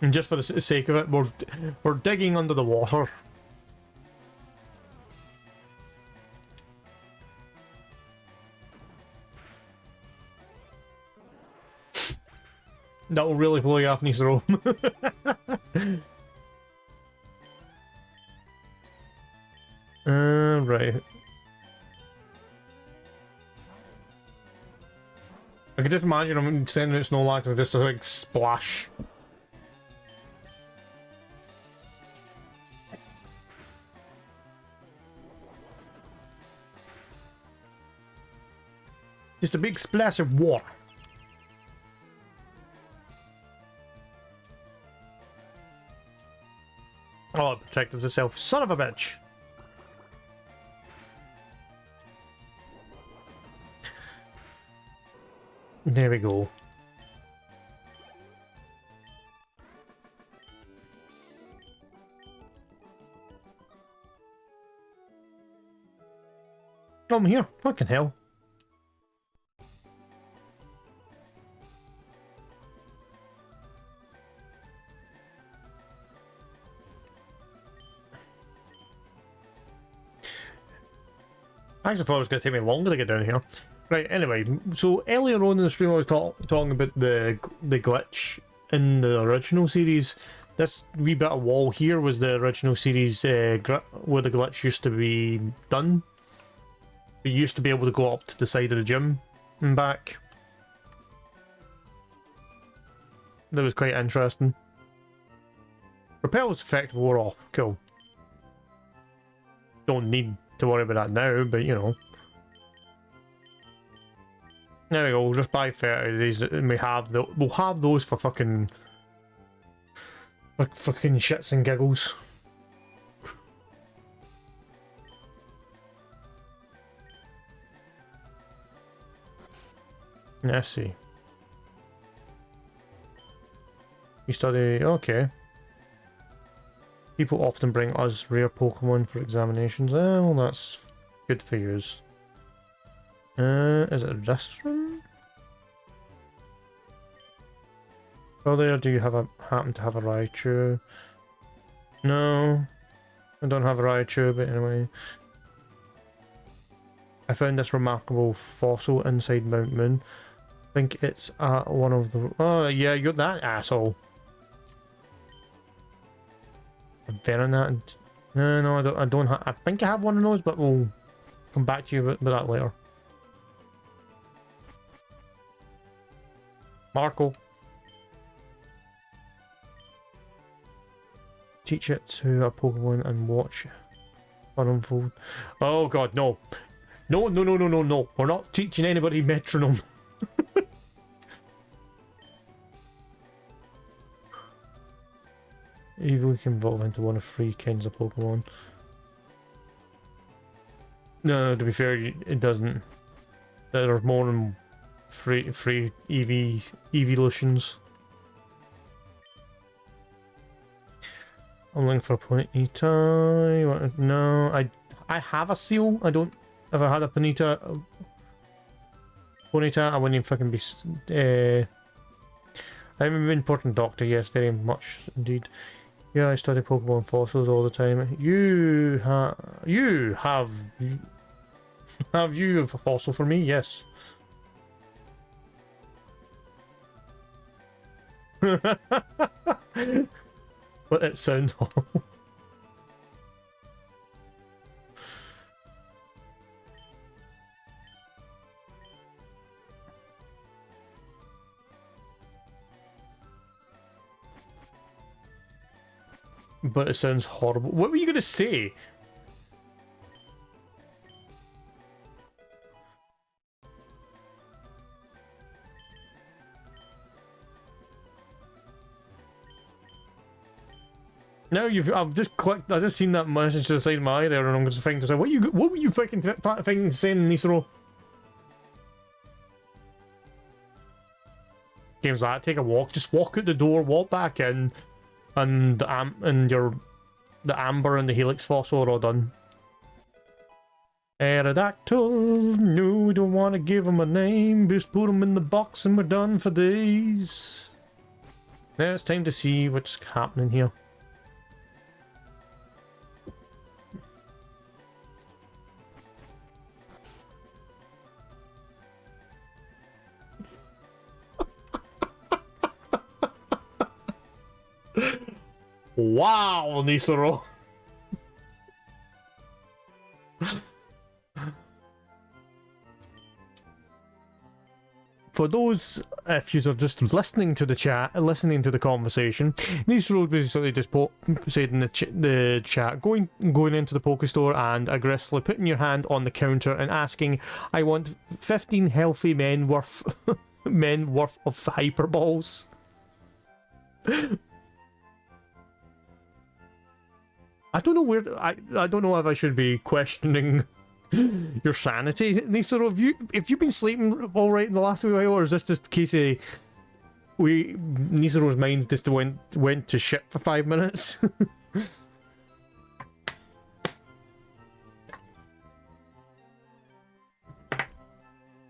And just for the sake of it, we're digging under the water. That will really blow you off Nice Rome. Right. I could just imagine him sending out Snorlax and just a big splash. Just a big splash of water. Oh, it protected itself. Son of a bitch! There we go. Oh, I'm here. Fucking hell. I actually thought it was going to take me longer to get down here. Right, anyway, so earlier on in the stream I was talking about the glitch in the original series. This wee bit of wall here was the original series where the glitch used to be done. You used to be able to go up to the side of the gym and back. That was quite interesting. Repel's effect wore off. Cool. Don't need to worry about that now, but you know. There we go, we'll just buy 30 of these and we'll have those for fucking shits and giggles. Let's see. You study, okay. People often bring us rare Pokemon for examinations. Well, that's good for yous. Is it a restaurant? Earlier, do you happen to have a Raichu? No, I don't have a Raichu, but anyway. I found this remarkable fossil inside Mount Moon. I think it's at one of the... Oh, yeah, you're that asshole. A Venonat. No, I don't have... I think I have one of those, but we'll come back to you with that later. Marco. Teach it to a Pokemon and watch fun unfold. Oh god, no. No. We're not teaching anybody metronome. Evil can evolve into one of 3 kinds of Pokemon. No, to be fair, it doesn't. There's more than 3 evolutions. I'm looking for a Ponyta. No, I have a seal. I don't. If I had a Ponyta, I wouldn't even fucking be. I'm an important doctor. Yes, very much indeed. Yeah, I study Pokemon fossils all the time. You have a fossil for me? Yes. But it sounds horrible. But it sounds horrible. What were you going to say? No, I've just clicked. I just seen that message to the side of my eye there, and I'm just thinking to say, what were you fucking saying, Nisero? Games like that, take a walk, just walk out the door, walk back in, and the Amber and the Helix fossil are all done. Aerodactyl, no, we don't want to give him a name, just put him in the box and we're done for days. Now it's time to see what's happening here. Wow, Nisero. for those, if you are just listening to the chat, listening to the conversation, Nisro basically just said in the chat, going into the Poke Store and aggressively putting your hand on the counter and asking, "I want 15 healthy men worth of hyper balls." I don't know where I don't know if I should be questioning your sanity, Nisro. If you've been sleeping all right in the last wee while, or is this just a case of Nisro's mind just went to shit for 5 minutes?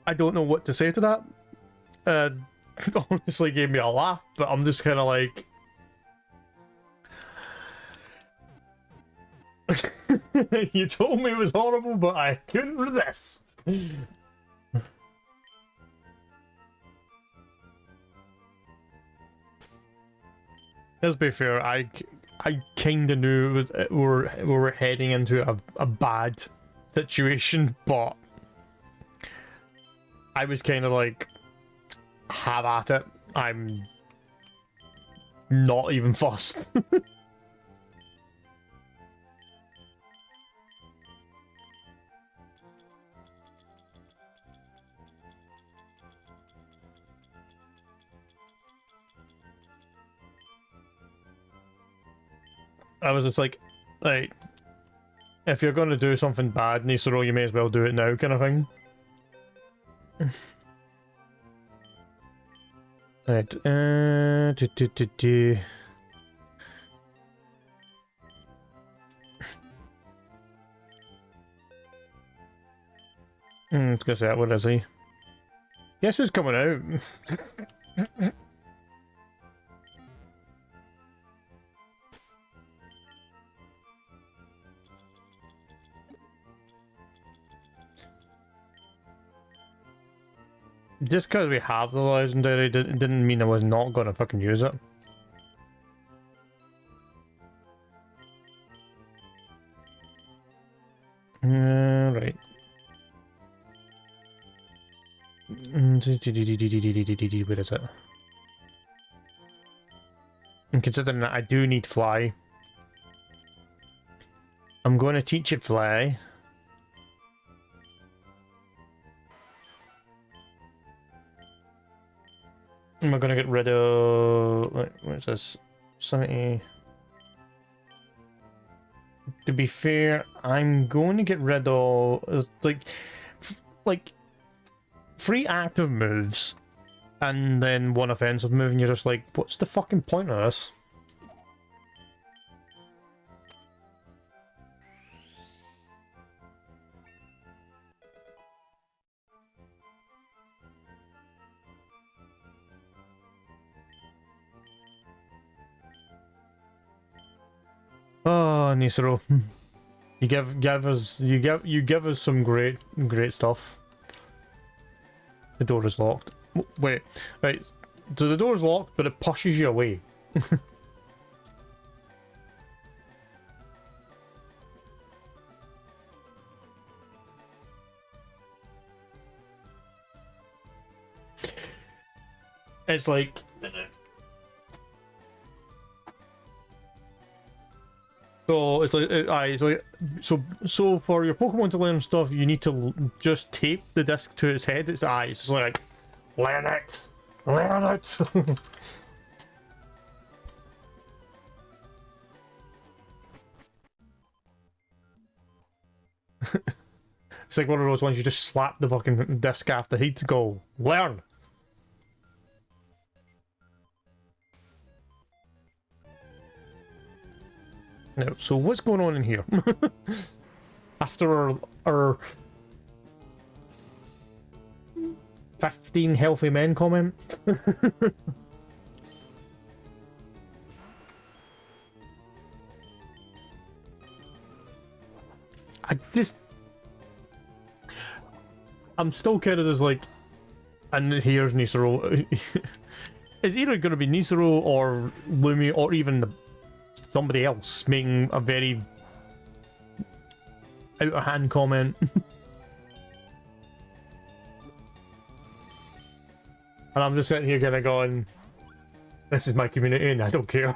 I don't know what to say to that. Honestly gave me a laugh, but I'm just kind of like, you told me it was horrible, but I couldn't resist. Let's be fair, I kind of knew it was we were heading into a bad situation, but I was kind of like, have at it. I'm not even fussed. I was just like, if you're going to do something bad, Nisoro, you may as well do it now, kind of thing. Right, I was gonna say, what is he? Guess who's coming out? Just because we have the legendary didn't mean I was not gonna fucking use it. Right. Where is it? And considering that I do need fly, I'm going to teach it fly. Am I going to get rid of... what is this? 70... To be fair, I'm going to get rid of... like 3 active moves, and then 1 offensive move, and you're just like, what's the fucking point of this? Oh, Nisro, you give us some great stuff. The door is locked. Wait, right. So the door's locked, but it pushes you away. It's like... So it's like so for your Pokemon to learn stuff, you need to just tape the disc to its head. It's just like, learn it, learn it. It's like one of those ones you just slap the fucking disc after heat to go learn. Now, so what's going on in here? After our 15 healthy men comment? I'm still kind of just like, and here's Nisoro. It's either going to be Nisoro or Lumi or even somebody else making a very out of hand comment. And I'm just sitting here kind of going, this is my community and I don't care.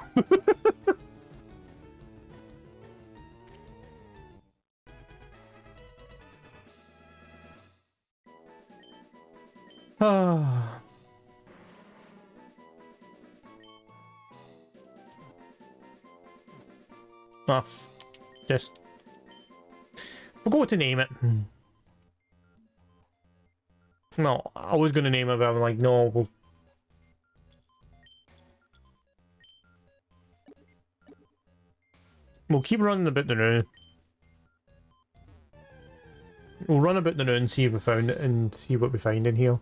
Ah. Just forgot to name it. No, I was gonna name it, but I'm like, no, we'll keep running a bit now. We'll run a bit now and see if we found it and see what we find in here.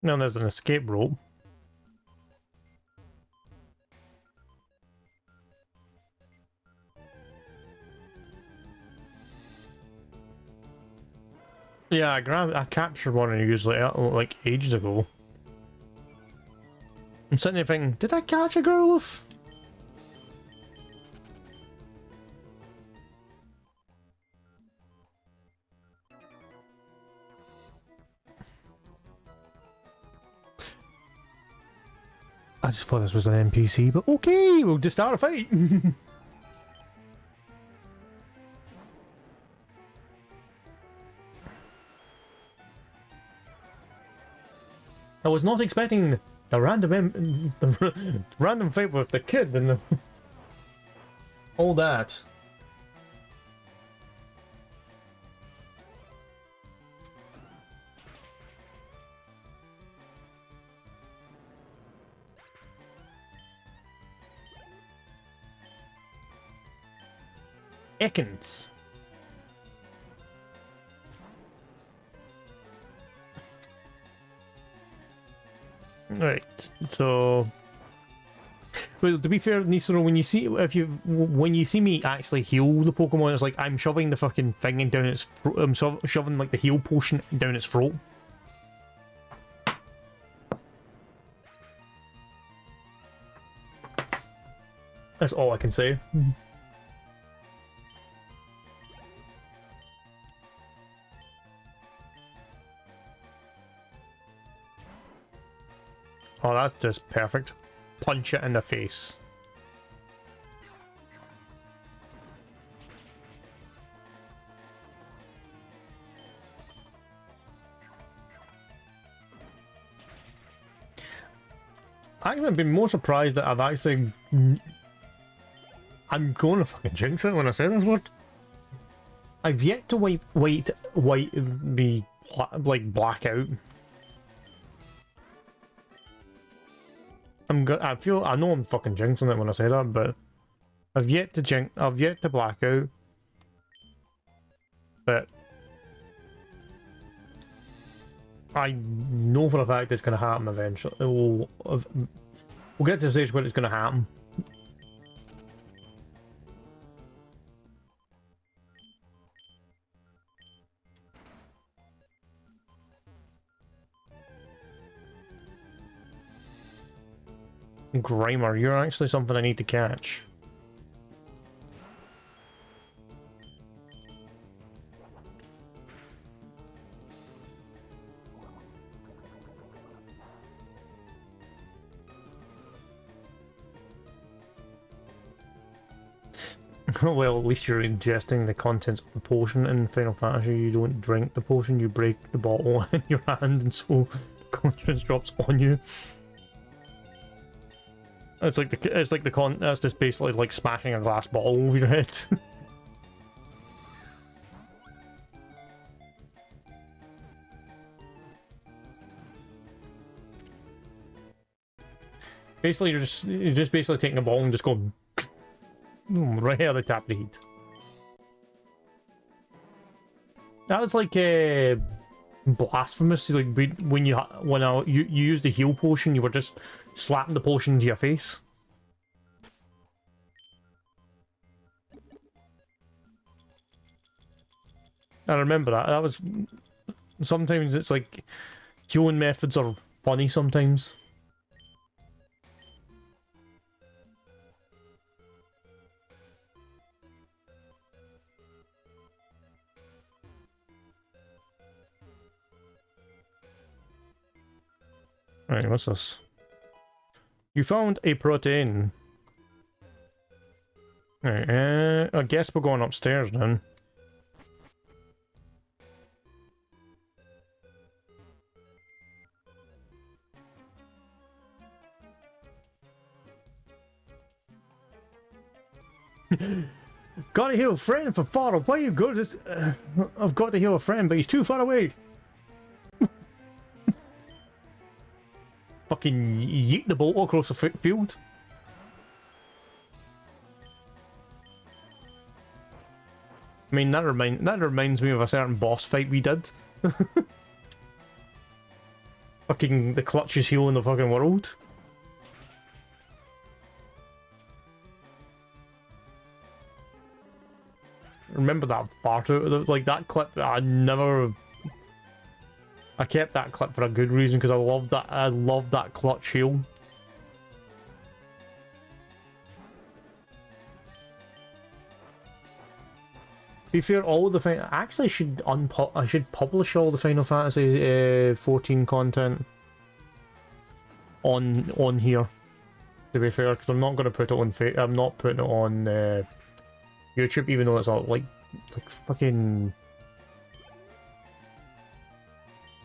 Now there's an escape rope. Yeah, I captured one and used like ages ago. I'm sitting there thinking, did I catch a Growlithe? I just thought this was an NPC, but okay, we'll just start a fight. I was not expecting the random fight with the kid and all that. Ekans. Right, so well, to be fair, Nisoro, when you see me actually heal the Pokemon, it's like I'm shoving the fucking thing in down its throat. I'm shoving like the heal potion down its throat. That's all I can say. Oh, that's just perfect. Punch it in the face. Actually, I've been more surprised that I've actually... I'm going to fucking jinx it when I say this word. I've yet to wipe the like black out. I know I'm fucking jinxing it when I say that, but I've yet to black out. But I know for a fact it's going to happen eventually. We'll get to the stage where it's going to happen. Grimer, you're actually something I need to catch. Well, at least you're ingesting the contents of the potion. In Final Fantasy, you don't drink the potion, you break the bottle in your hand, and so contents drops on you. That's just basically like smashing a glass bottle over your head. Basically, you're just basically taking a ball and just going right out of the top of the heat. That was like blasphemous. Like when you used the heal potion, you were just slapping the potion into your face. I remember that. That was sometimes it's like healing methods are funny sometimes. Right, what's this? You found a protein. Right, I guess we're going upstairs then. Gotta heal a friend for far away. You go. I've got to heal a friend, but he's too far away. Fucking yeet the bolt across the field. I mean, that reminds me of a certain boss fight we did. Fucking the clutchest heal in the fucking world. Remember that part out of the, like that clip? I kept that clip for a good reason because I loved that. I loved that clutch heal. To be fair, all of the I actually should I should publish all the Final Fantasy 14 content on here. To be fair, because I'm not going to put it on. I'm not putting it on YouTube, even though it's all like fucking.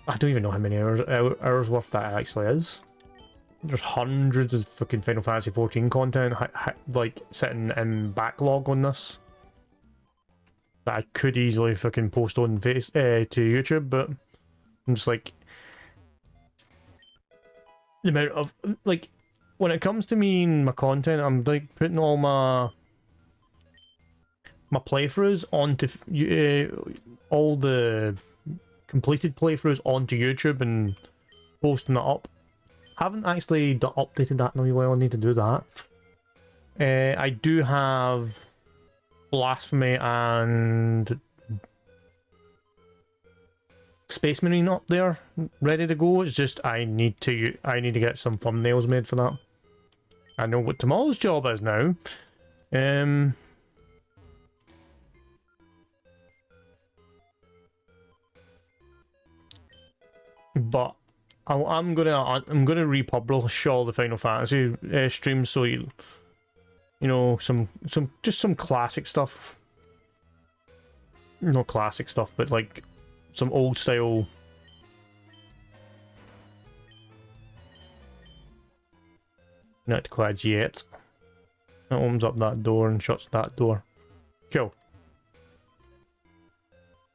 I don't even know how many hours worth that actually is. There's hundreds of fucking Final Fantasy 14 content like sitting in backlog on this that I could easily fucking post on to YouTube, but I'm just like the amount of like when it comes to me and my content, I'm like putting all my playthroughs onto all the completed playthroughs onto YouTube and posting it up. Haven't actually updated that in a while. I need to do that. I do have Blasphemy and Space Marine up there ready to go. It's just I need to get some thumbnails made for that. I know what tomorrow's job is now. But I'm gonna republish all the Final Fantasy streams, so you know some classic stuff. Not classic stuff, but like some old style. Not quite yet. That opens up that door and shuts that door. Cool.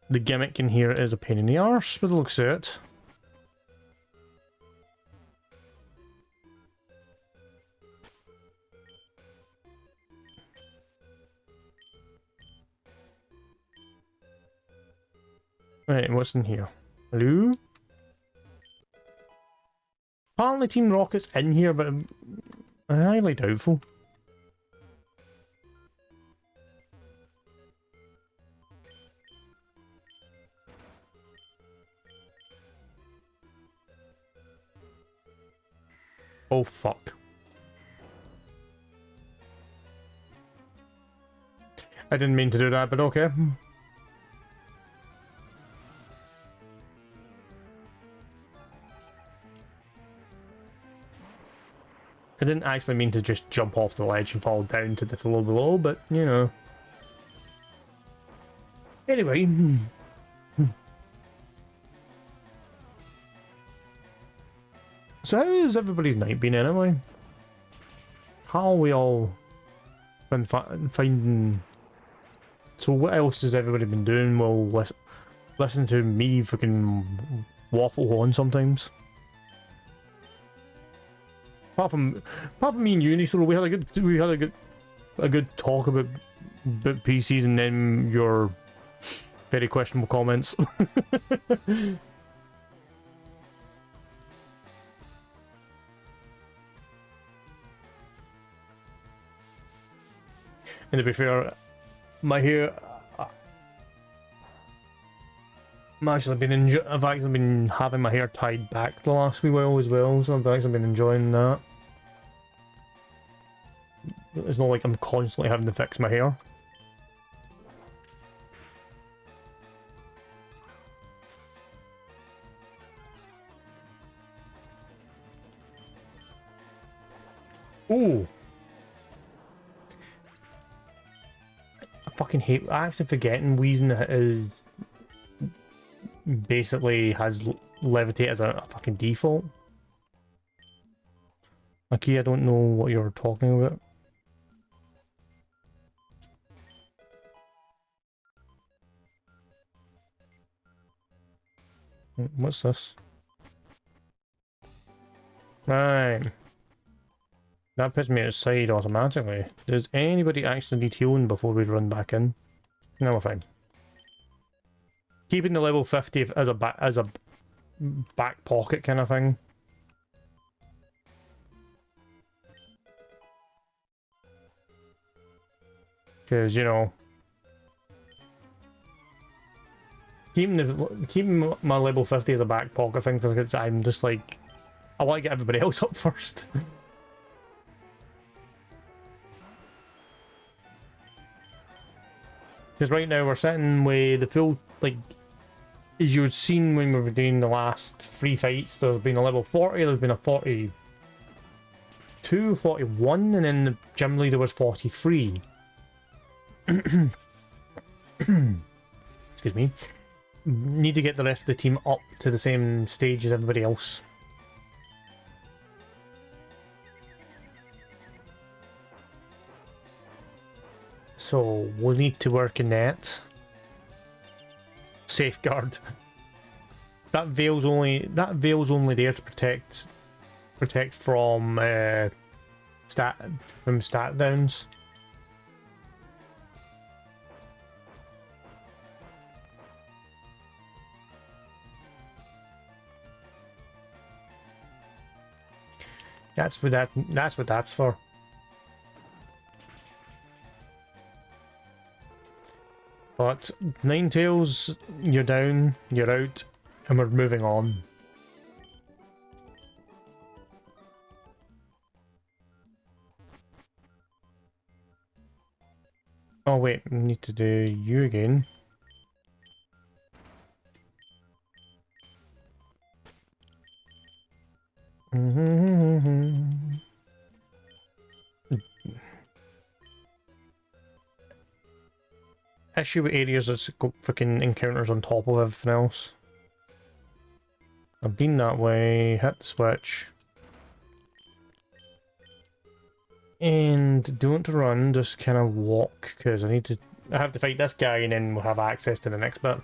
The gimmick in here is a pain in the arse, but it looks at it. Right, what's in here? Hello? Apparently Team Rocket's in here, but I'm highly doubtful. Oh fuck. I didn't mean to do that, but okay. I didn't actually mean to just jump off the ledge and fall down to the floor below, but, you know. Anyway. So how has everybody's night been anyway? How are we all been finding... So what else has everybody been doing while listening to me fucking waffle on sometimes? Apart from me and Uni, so we had a good talk about PCs, and then your very questionable comments. And to be fair, my hair, I've actually been having my hair tied back the last wee while as well, so I've actually been enjoying that. It's not like I'm constantly having to fix my hair. Oh! I fucking hate... I actually forgetting Weezing is... basically has levitate as a fucking default. Aki, I don't know what you're talking about. What's this? Right. That puts me outside automatically. Does anybody actually need healing before we run back in? No, we're fine. Keeping the level 50 as a back pocket kind of thing. Because, you know, keeping my level 50 as a back pocket thing, because I'm just like, I want to get everybody else up first. Because right now we're sitting with the full, like, as you had seen when we were doing the last 3 fights, there's been a level 40, there's been a 42, 41, and then the gym leader was 43. Excuse me. Need to get the rest of the team up to the same stage as everybody else. So we'll need to work in that. Safeguard. That veil's only there to protect from stat downs. That's what that's for. But Ninetales, you're down, you're out, and we're moving on. Oh wait, we need to do you again. Issue with areas that's got freaking encounters on top of everything else. I've been that way, hit the switch. And don't run, just kind of walk, because I have to fight this guy and then we'll have access to the next bit.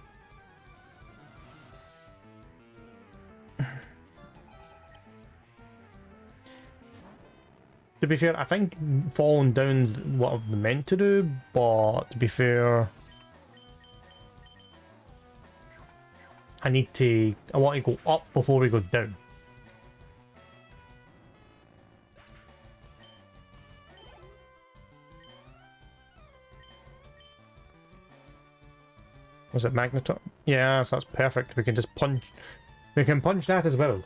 To be fair, I think falling down's what I'm meant to do, but to be fair, I want to go up before we go down. Was it Magneto? Yeah, so that's perfect. We can just punch. We can punch that as well.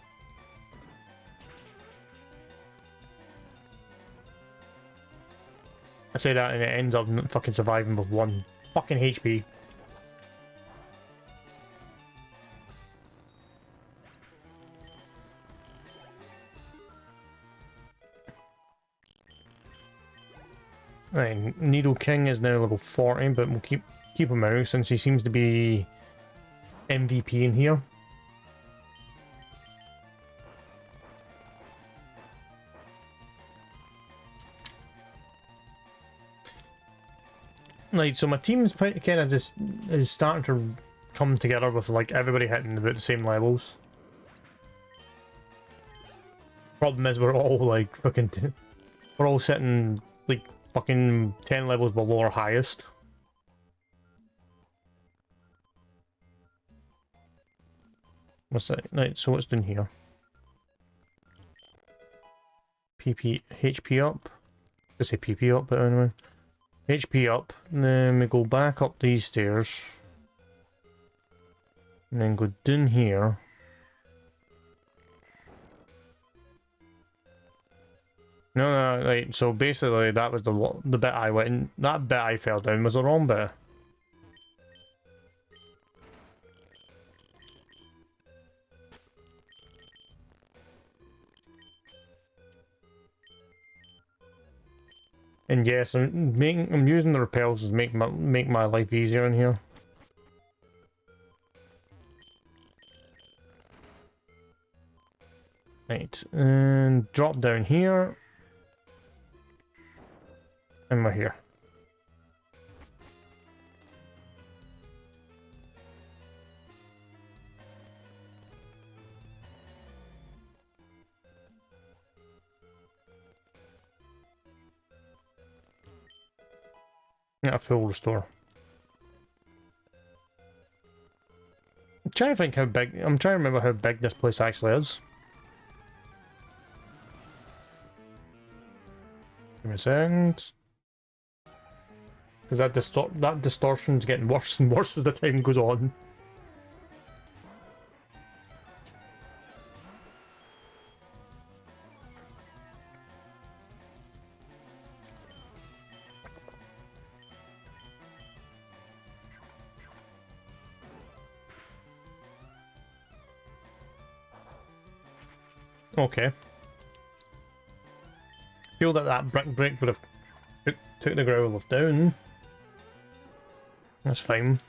I say that and it ends up fucking surviving with 1 fucking HP. Right, Needle King is now level 40, but we'll keep him out since he seems to be MVP in here. Right, so my team's kind of just is starting to come together with like everybody hitting about the same levels. Problem is we're all like fucking we're all sitting like fucking 10 levels below our highest. What's that? Right, so what's down here? HP up. I say PP up, but anyway. HP up, and then we go back up these stairs. And then go down here. No, right, so basically that was the bit I went in. That bit I fell down was the wrong bit. And yes, I'm using the repels to make my life easier in here. Right, and drop down here. And we're here. Yeah, a full restore. I'm trying to think how big. I'm trying to remember how big this place actually is. Give me a second. Because that distortion's getting worse and worse as the time goes on. Okay. Feel that that brick break would have took the Growlithe down. That's fine.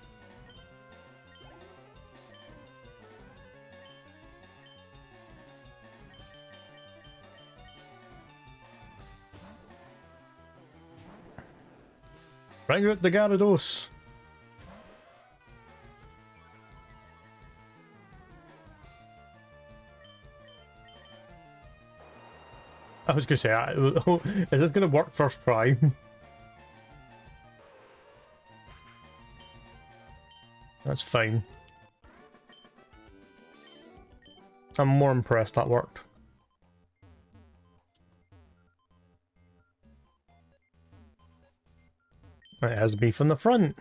Bring out the Gyarados! I was gonna say, is this gonna work first try? That's fine. I'm more impressed that worked. It has beef on the front.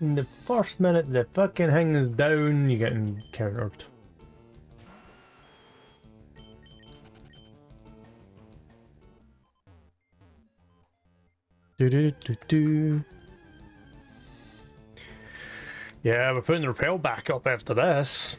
In the first minute the fucking thing is down, you're getting countered. Do. Yeah, we're putting the repel back up after this.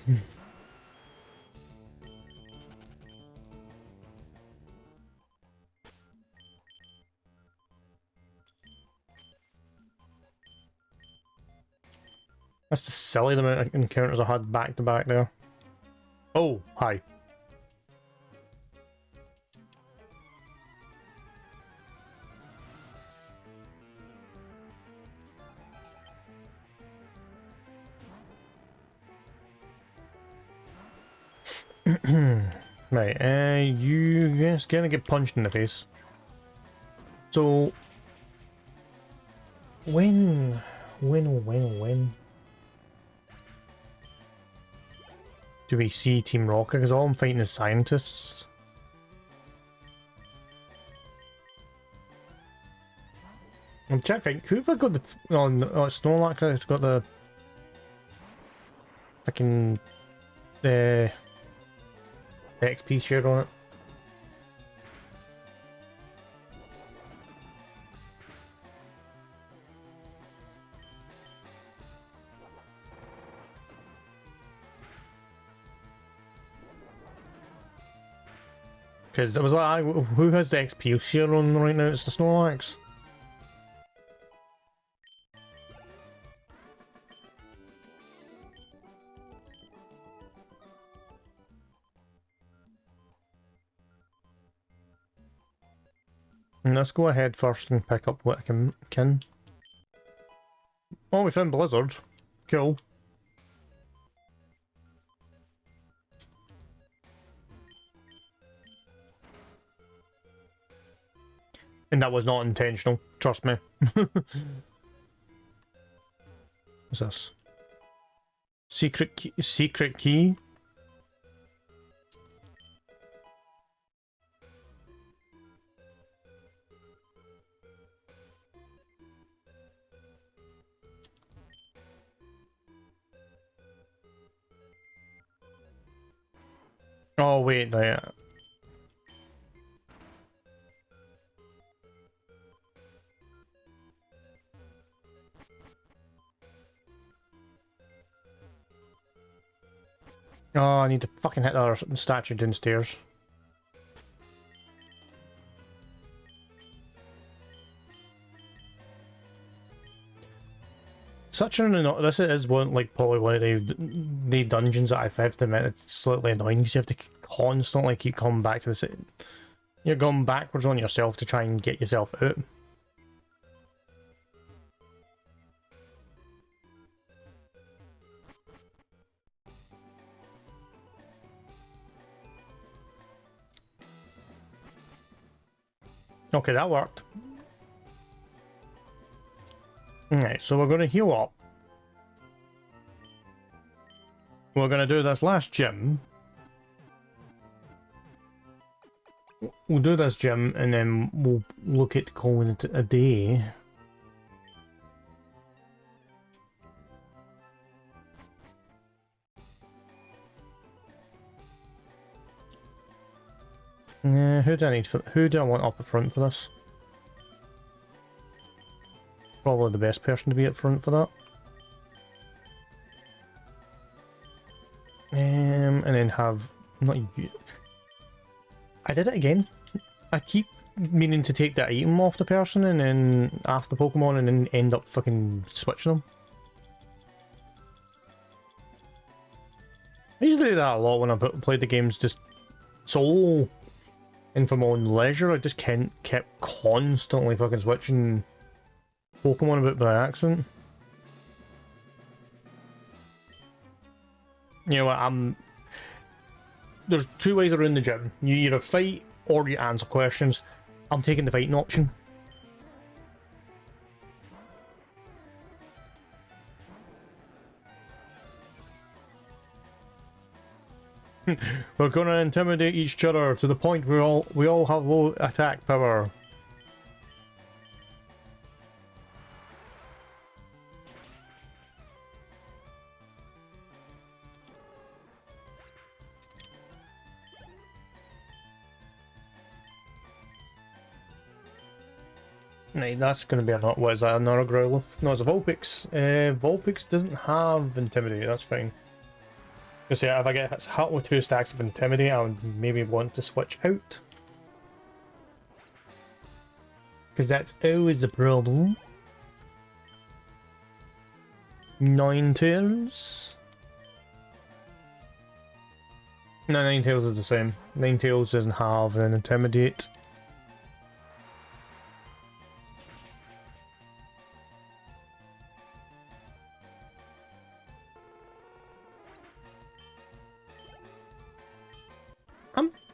That's just silly the amount of encounters I had back to back there. Oh, hi. Right, you just gonna get punched in the face. So, when do we see Team Rocket? Because all I'm fighting is scientists. I'm trying to think, who have I got the... Oh, no, Snorlax has got the... fucking... XP share on it. Because it was like, who has the XP share on right now? It's the Snorlax. And let's go ahead first and pick up what I can. Oh, we found Blizzard. Cool. And that was not intentional, trust me. What's this? Secret key? Secret key? Oh wait, there. Oh, I need to fucking hit the other statue downstairs. Such an this is one like probably one of the dungeons that I've had to admit it's slightly annoying because you have to constantly keep coming back to this. You're going backwards on yourself to try and get yourself out. Okay, that worked. Alright, so we're going to heal up. We're going to do this last gym. We'll do this gym and then we'll look at calling it a day. Who do I need for? Who do I want up at front for this? Probably the best person to be up front for that. And then have not you. I did it again. I keep meaning to take that item off the person and then after the Pokemon and then end up fucking switching them. I used to do that a lot when I played the games just solo. And for my own leisure, I just kept constantly fucking switching Pokemon about by accident. You know what, there's two ways around the gym. You either fight or you answer questions. I'm taking the fighting option. We're gonna intimidate each other to the point we all have low attack power. Right, that's gonna be a not. What is that? Another Growlithe? No, it's a Vulpix. Vulpix doesn't have Intimidate. That's fine. Because yeah, if I get hit with 2 stacks of Intimidate, I would maybe want to switch out. Because that's always the problem. Ninetales. No, Ninetales is the same. Ninetales doesn't have an Intimidate.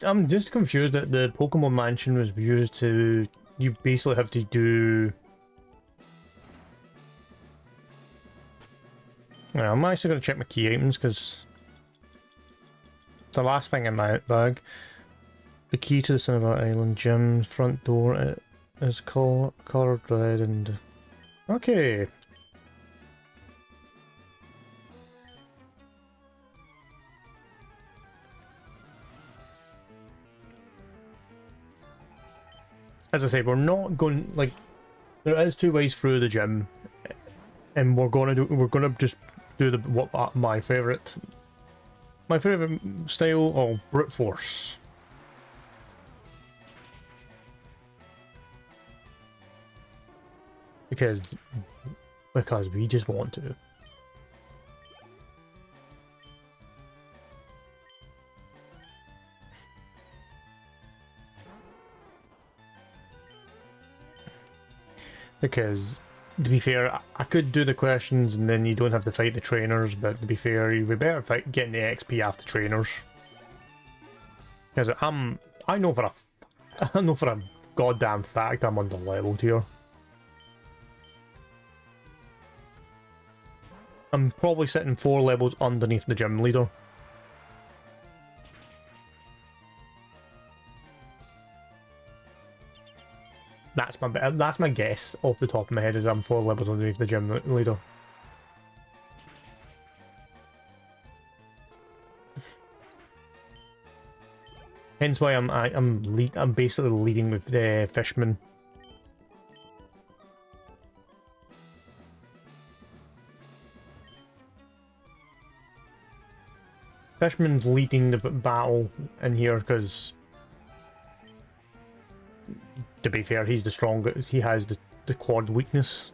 I'm just confused that the Pokemon Mansion was used to... You basically have to do... Yeah, I'm actually going to check my key items because it's the last thing in my bag. The key to the Cinnabar Island gym front door is coloured red and... Okay. As I say, we're not going, like, there is 2 ways through the gym, and we're gonna just do my favourite style of brute force. Because we just want to. Because, to be fair, I could do the questions and then you don't have to fight the trainers, but to be fair, you'd be better getting the XP off the trainers. Because I know for a goddamn fact I'm under-leveled here. I'm probably sitting 4 levels underneath the gym leader. That's my guess off the top of my head is I'm 4 levels underneath the gym leader. Hence why I'm basically leading with the Fishman. Fishman's leading the battle in here because, to be fair, he's the strongest. He has the quad weakness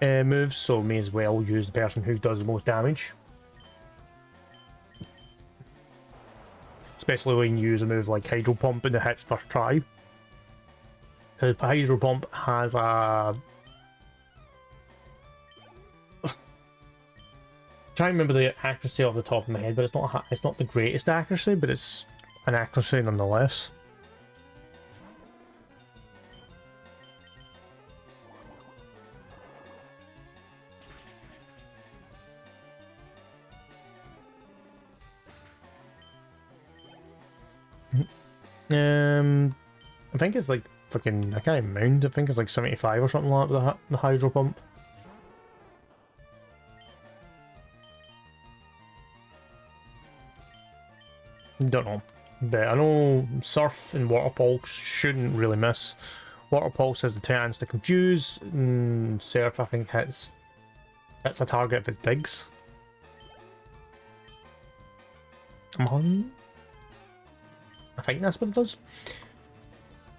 moves, so may as well use the person who does the most damage. Especially when you use a move like Hydro Pump and it hits first try. Because Hydro Pump has a... try and remember the accuracy off the top of my head, but it's not the greatest accuracy, but it's an accuracy nonetheless. I think it's like fucking, I can't even mind. I think it's like 75 or something like that, the Hydro Pump. Don't know, but I know Surf and Water Pulse shouldn't really miss. Water Pulse has the chance to confuse, and Surf I think hits a target if it digs. Come on. I think that's what it does.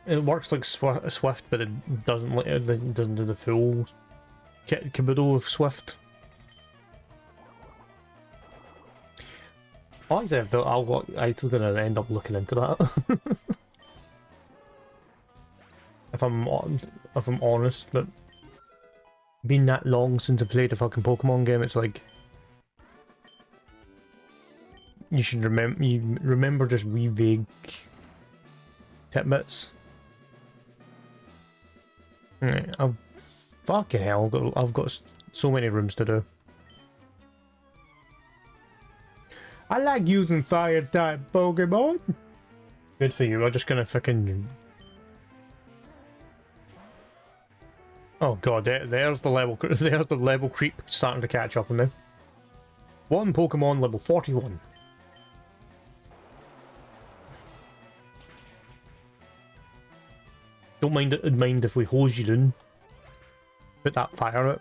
It works like Swift, but it doesn't do the full kit caboodle of Swift. I actually I'm gonna end up looking into that. if I'm honest, but been that long since I played a fucking Pokemon game, it's like you should remember just wee vague tidbits. Right, fucking hell, I've got so many rooms to do. I like using fire type Pokemon. Good for you. I'm just gonna fucking. Oh god, there's the level. There's the level creep starting to catch up on me. One Pokemon level 41. Don't mind if we hose you down. Put that fire out.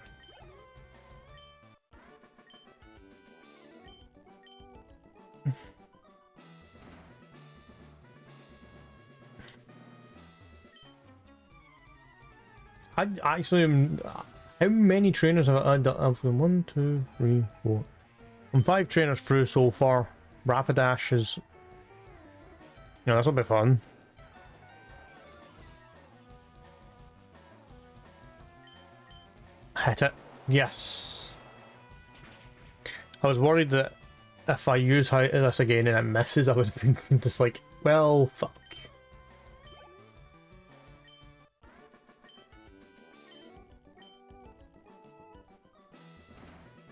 I actually am. How many trainers have I done? I've done 1, 2, 3, 4. I'm 5 trainers through so far. Rapidash is. Yeah, this will be fun. Hit it. Yes. I was worried that if I use this again and it misses, I would be just like, well, fuck.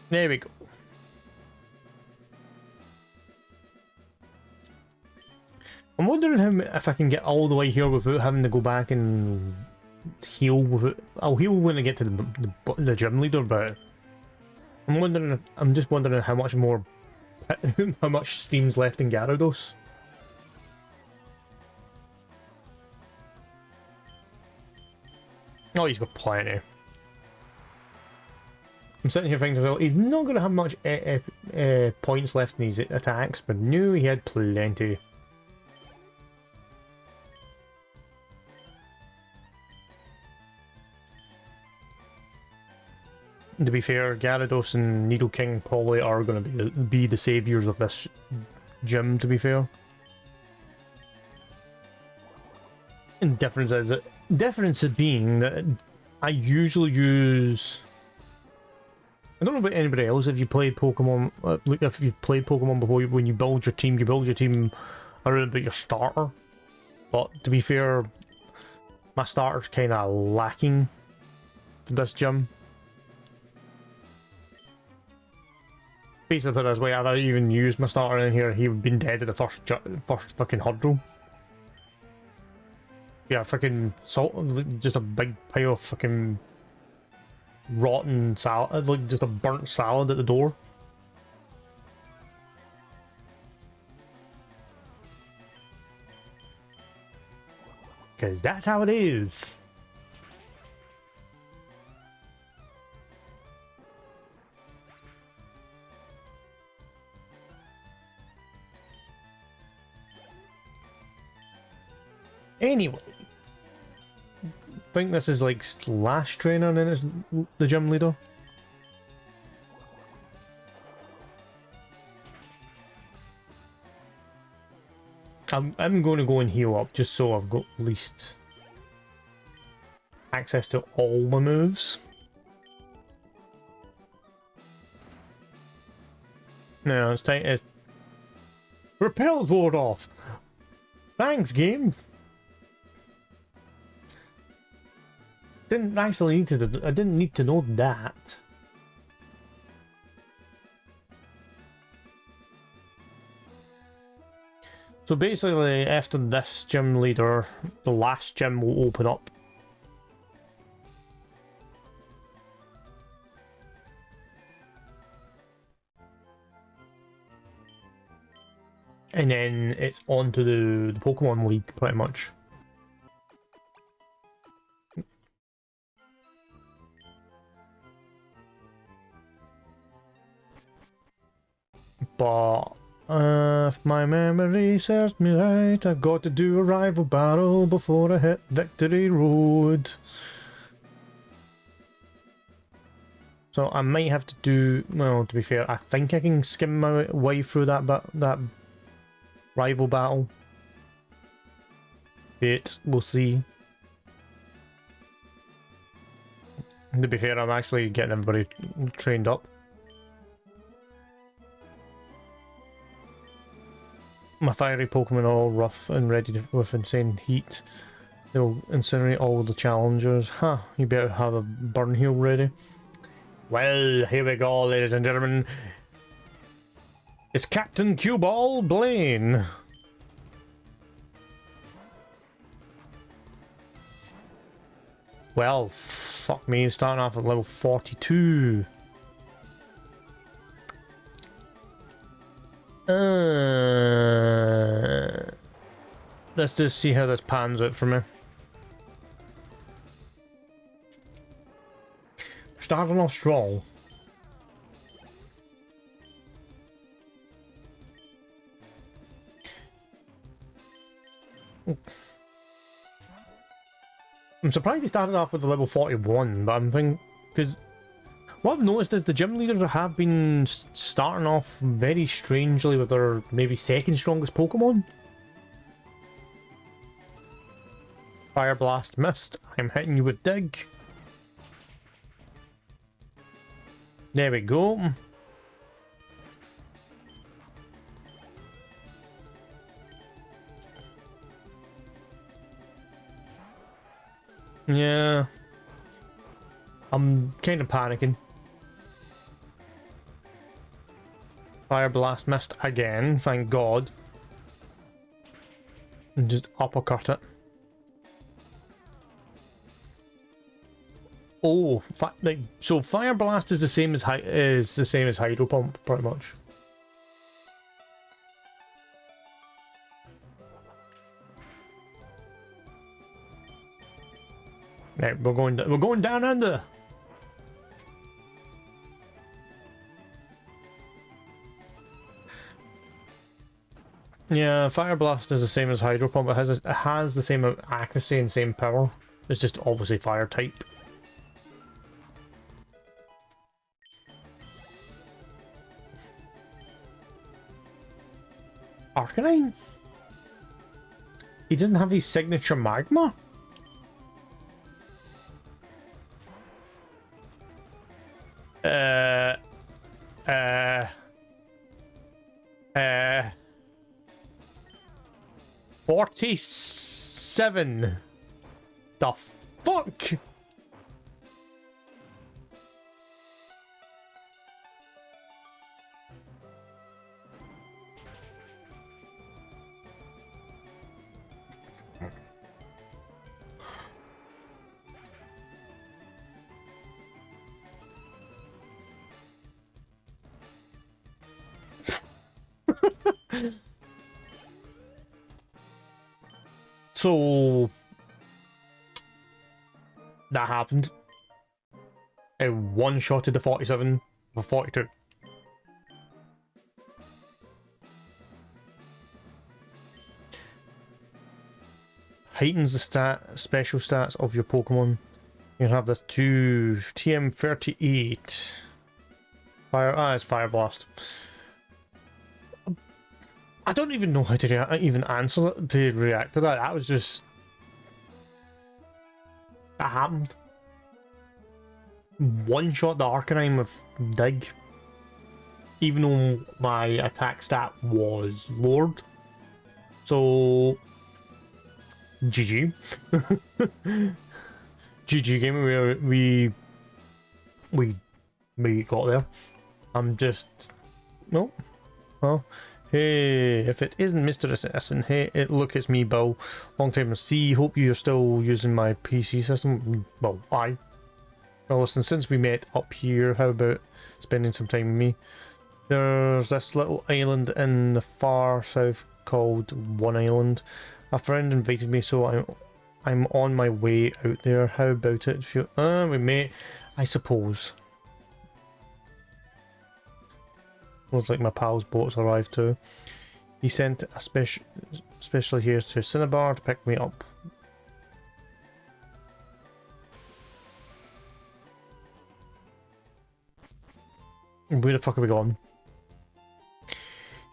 There we go. I'm wondering if I can get all the way here without having to go back and heal. I'll heal when I get to the gym leader, but I'm just wondering how much more, how much steam's left in Gyarados. Oh, he's got plenty. I'm sitting here thinking, well, he's not going to have much points left in his attacks, but no, he had plenty. To be fair, Gyarados and Nidoking probably are going to be the saviours of this gym, to be fair. And difference is being that I usually use... I don't know about anybody else. If you played Pokemon, like if you've played Pokemon before, when you build your team around about your starter. But to be fair, my starter's kind of lacking for this gym. Basically, put it this way, if I even used my starter in here, he would have been dead at the first fucking hurdle. Yeah, fucking salt, just a big pile of fucking rotten salad, like just a burnt salad at the door. Because that's how it is. Anyway, I think this is like last trainer and then it's the gym leader. I'm going to go and heal up just so I've got at least access to all my moves. No, it's time. It's repelled ward off. Thanks, game. Didn't actually need to. I didn't need to know that. So basically, after this gym leader, the last gym will open up. And then it's on to the Pokemon League, pretty much. But if my memory serves me right, I've got to do a rival battle before I hit Victory Road. So I might have to do, well, to be fair, I think I can skim my way through that rival battle. But we'll see. To be fair, I'm actually getting everybody trained up. My fiery Pokemon are all rough and ready with insane heat. They'll incinerate all the challengers. Huh, you better have a burn heal ready. Well, here we go, ladies and gentlemen. It's Captain Q-Ball Blaine. Well, fuck me, starting off at level 42. Let's just see how this pans out for me. Starting off strong. I'm surprised he started off with a level 41, but I'm thinking, because what I've noticed is the gym leaders have been starting off very strangely with their maybe second strongest Pokemon. Fire Blast missed. I'm hitting you with Dig. There we go. Yeah. I'm kind of panicking. Fire Blast missed again, thank God. And just uppercut it. Oh, like so. Fire Blast is the same as Hydro Pump, pretty much. Right, we're going down under. Yeah, Fire Blast is the same as Hydro Pump. It has the same accuracy and same power. It's just obviously Fire type. Arcanine? He doesn't have his signature Magma? Uh... 47. The fuck? So that happened. It one-shotted the 47 for 42. heightens the special stats of your Pokemon. You can have this to TM38. It's Fire Blast. I don't even know how to even answer it, to react to that. That was just... That happened. One shot the Arcanine with Dig. Even though my attack stat was lowered. So... GG. GG game, we got there. I'm just... No. Oh. Hey, if it isn't Mr. Assassin, hey, look, it's me, Bill. Long time no see. Hope you're still using my PC system. Well, aye. Well, listen, since we met up here, how about spending some time with me? There's this little island in the far south called One Island. A friend invited me, so I'm on my way out there. How about it? We met, I suppose. Looks like my pal's boat's arrived too. He sent a especially here to Cinnabar to pick me up. Where the fuck are we going?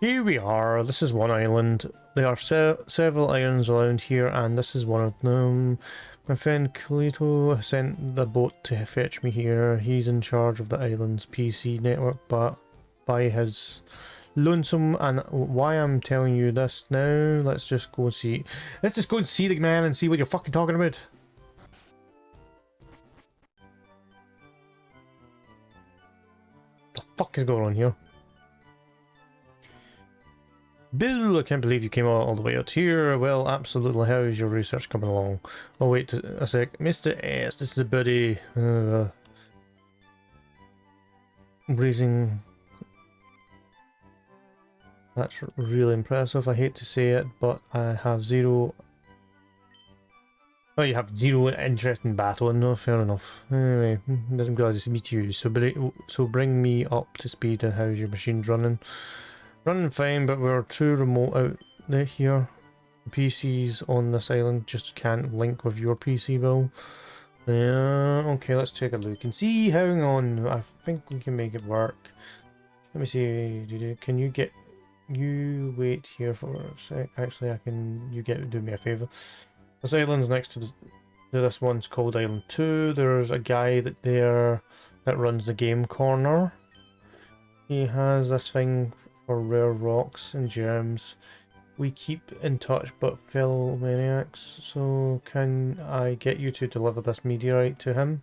Here we are. This is One Island. There are several islands around here, and this is one of them. My friend Kalito sent the boat to fetch me here. He's in charge of the island's PC network, but by his lonesome. And why I'm telling you this now, let's just go and see. Let's just go and see the man and see what you're fucking talking about. The fuck is going on here? Bill, I can't believe you came all the way out here. Well, absolutely. How is your research coming along? Oh, wait a sec. Mr. S, this is a buddy. Raising... That's really impressive. I hate to say it, but I have zero... Oh, you have zero interest in battling. No, fair enough. Anyway, I'm glad to meet you. So bring me up to speed on how's your machine running. Running fine, but we're too remote out there here. The PCs on this island just can't link with your PC, Bill. Yeah, okay, let's take a look and see. Hang on, I think we can make it work. Let me see. Can you get... You wait here for a sec. Actually, do me a favour. This island's next to this one's called Island 2. There's a guy that runs the game corner. He has this thing for rare rocks and gems. We keep in touch, but fellow maniacs. So can I get you to deliver this meteorite to him?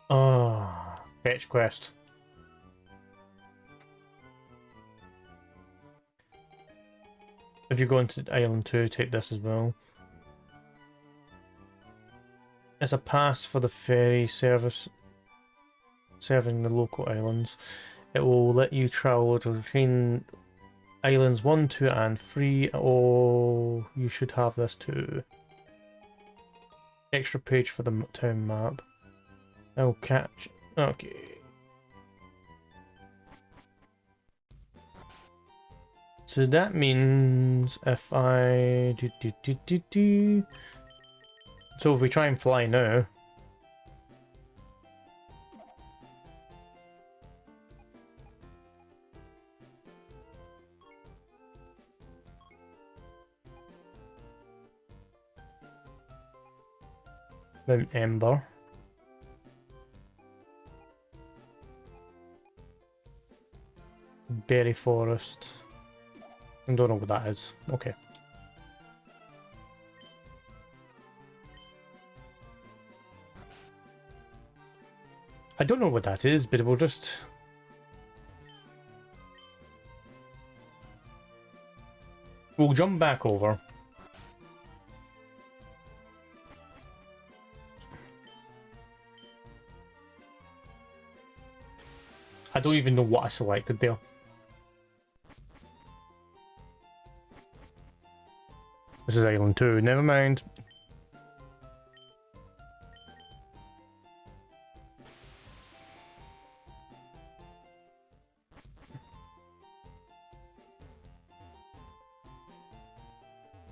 Ah, fetch quest. If you're going to Island 2, take this as well. It's a pass for the ferry service serving the local islands. It will let you travel between Islands 1, 2 and 3. Oh, you should have this too. Extra page for the town map. I'll catch... Okay. So that means if I... So if we try and fly now... Mount Ember. Berry Forest. I don't know what that is. Okay. I don't know what that is, but we'll just... We'll jump back over. I don't even know what I selected there. This is Island 2, never mind.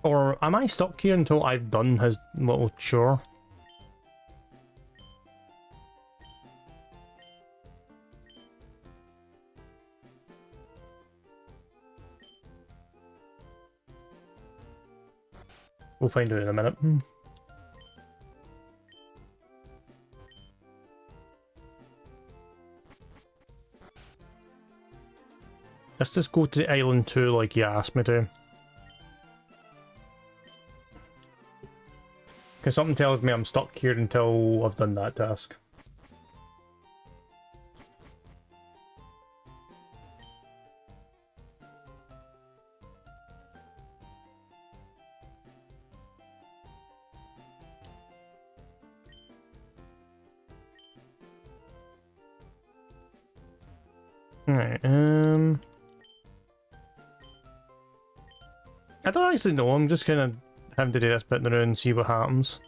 Or am I stuck here until I've done his little chore? We'll find out in a minute. Let's just go to the island 2 like you asked me to. Because something tells me I'm stuck here until I've done that task. Alright, I don't actually know, I'm just kind of having to do this bit in the room and see what happens.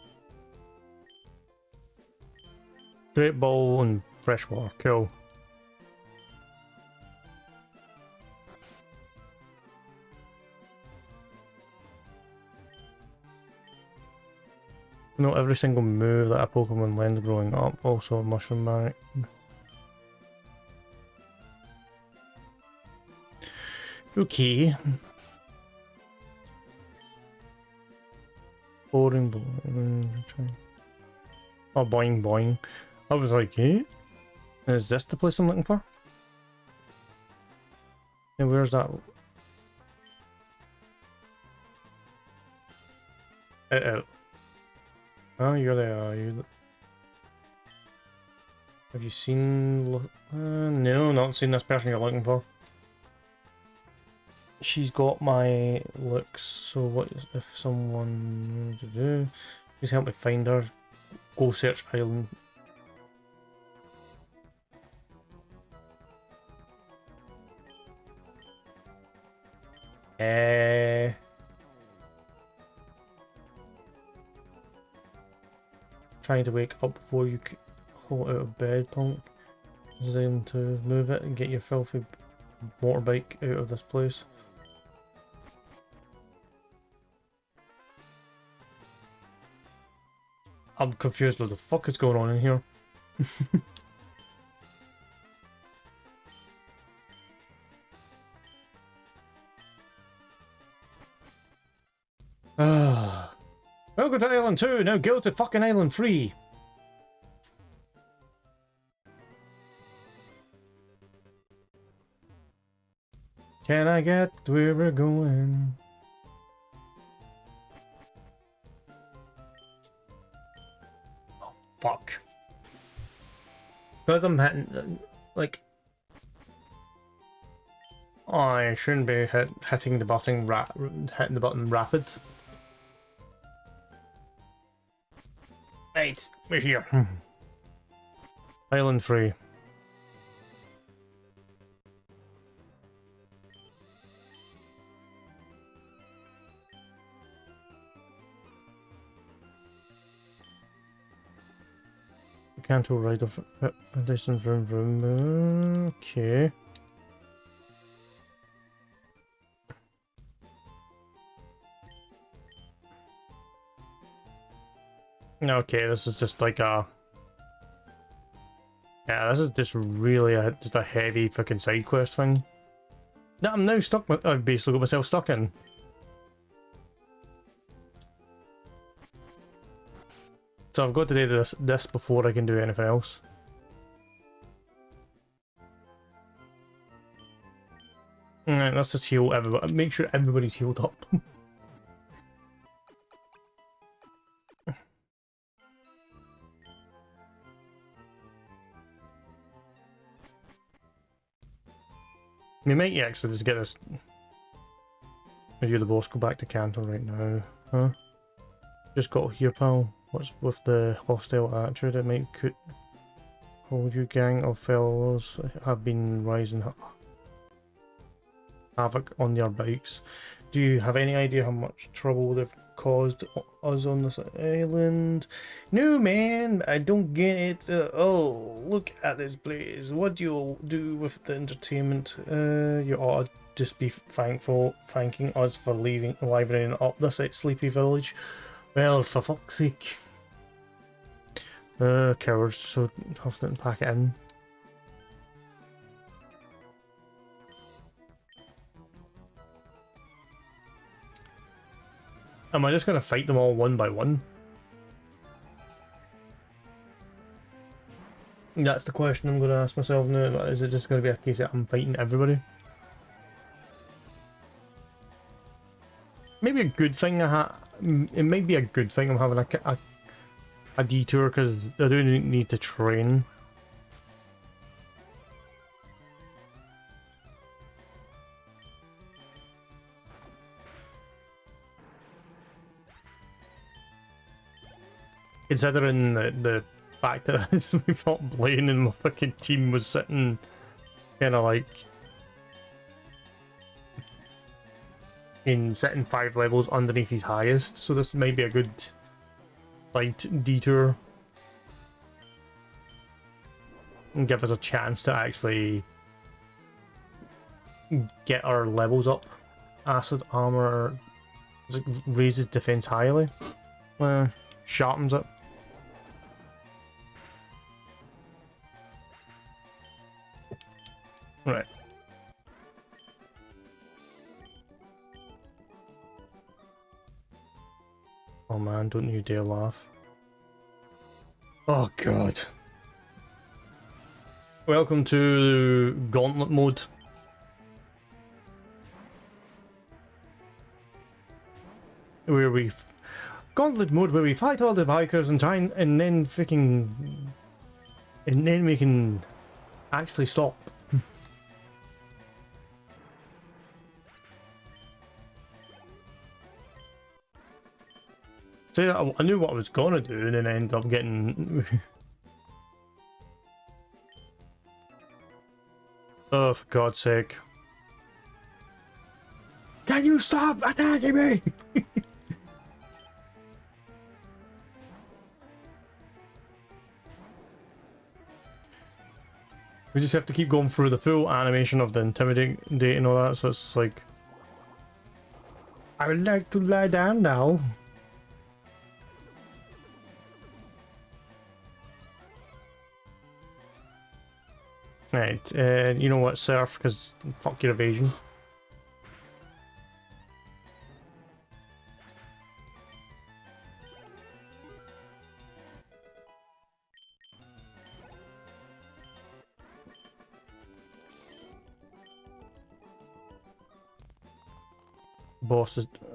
Great ball and freshwater, cool. Not every single move that a Pokemon learns growing up, also a mushroom bag. Okay. Boring. Oh, boing boing. I was like, eh? Is this the place I'm looking for? And where's that? Oh, you're there. You... Have you seen? No, not seen this person you're looking for. She's got my looks, so what if someone to do? Please help me find her. Go search island. Trying to wake up before you pull out of bed, punk. Is aim to move it and get your filthy motorbike out of this place. I'm confused what the fuck is going on in here. Welcome to Island 2, now go to fucking Island 3. Can I get where we're going? Oh, fuck. Because I'm hitting, like... I shouldn't be hitting the button rapid. Right, we're here. Island 3. Canto right of distance room. Okay. Okay, this is just like a... Yeah, this is just really just a heavy fucking side quest thing. That I'm now stuck with. I've basically got myself stuck in. So I've got to do this before I can do anything else. Alright, let's just heal everybody. Make sure everybody's healed up. We might actually just get this. Are you the boss? Go back to Canton right now. Huh? Just got here, pal. What's with the hostile attitude? It might hold you. Gang of fellows have been rising havoc on their bikes. Do you have any idea how much trouble they've caused us on this island? No, man, I don't get it. Oh, look at this place. What do you do with the entertainment? You odd just be thanking us for livening up this sleepy village. Well, for fuck's sake. Cowards, so have to pack it in. Am I just going to fight them all one by one? That's the question I'm going to ask myself now. Is it just going to be a case that I'm fighting everybody? Maybe a good thing it might be a good thing I'm having a detour, because I do need to train. Considering the fact that we've not playing and my fucking team was sitting kind of like sitting 5 levels underneath his highest, so this may be a good slight detour and give us a chance to actually get our levels up. Acid armor raises defense highly, sharpens it. Right. Oh man, don't you dare laugh. Oh god. Welcome to Gauntlet mode. Where we Gauntlet mode where we fight all the bikers and try and then freaking and then we can actually stop. So I knew what I was gonna do and then I ended up getting oh, for God's sake. Can you stop attacking me? We just have to keep going through the full animation of the intimidate and all that, so it's just like I would like to lie down now. Right, you know what, surf, because fuck your evasion.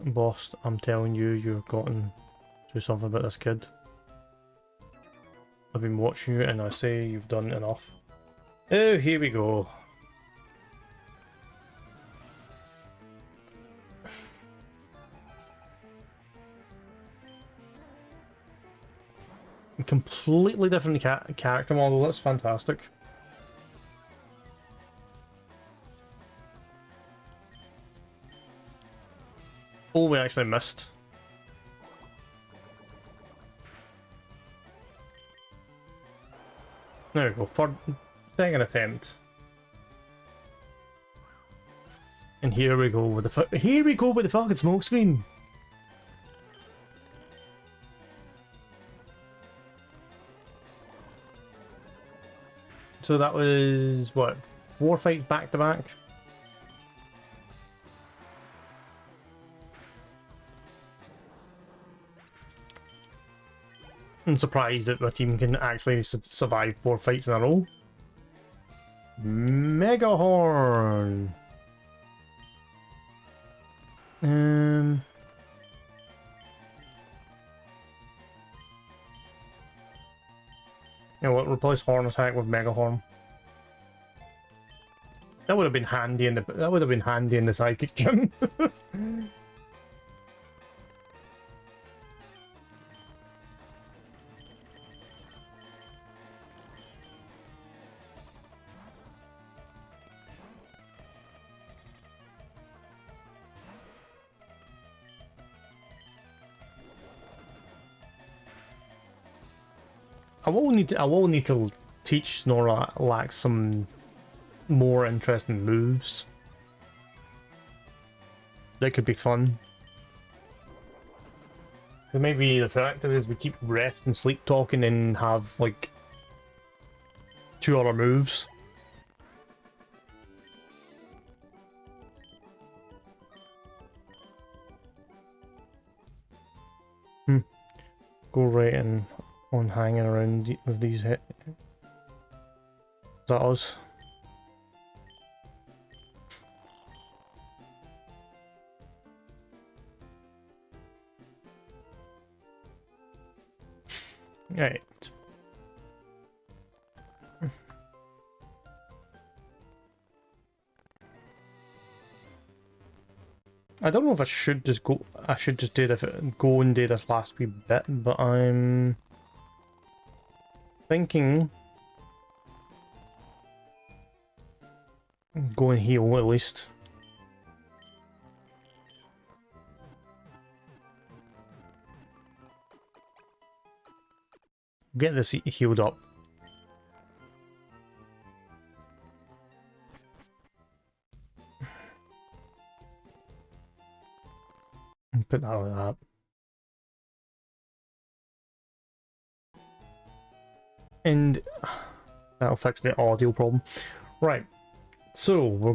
Boss, I'm telling you, you've gotten to do something about this kid. I've been watching you and I say you've done enough. Oh, here we go. Completely different character model, that's fantastic. Oh, we actually missed. There we go, for second attempt. And here we go with the fucking smoke screen. So that was what, 4 fights back to back? I'm surprised that my team can actually survive 4 fights in a row. Mega Horn. You know what? Replace Horn Attack with Mega Horn. That would have been handy in the psychic gym. I will need to teach Snorlax some more interesting moves. that could be fun. So maybe the fact is we keep rest and sleep talking and have like 2 other moves. Go right and on hanging around with these hit. Is that us? Right. I don't know if I should just go. I should just do go and do this last wee bit, but I'm thinking go and heal at least. Get this healed up. Put that like that. And that'll fix the audio problem. Right. So we're going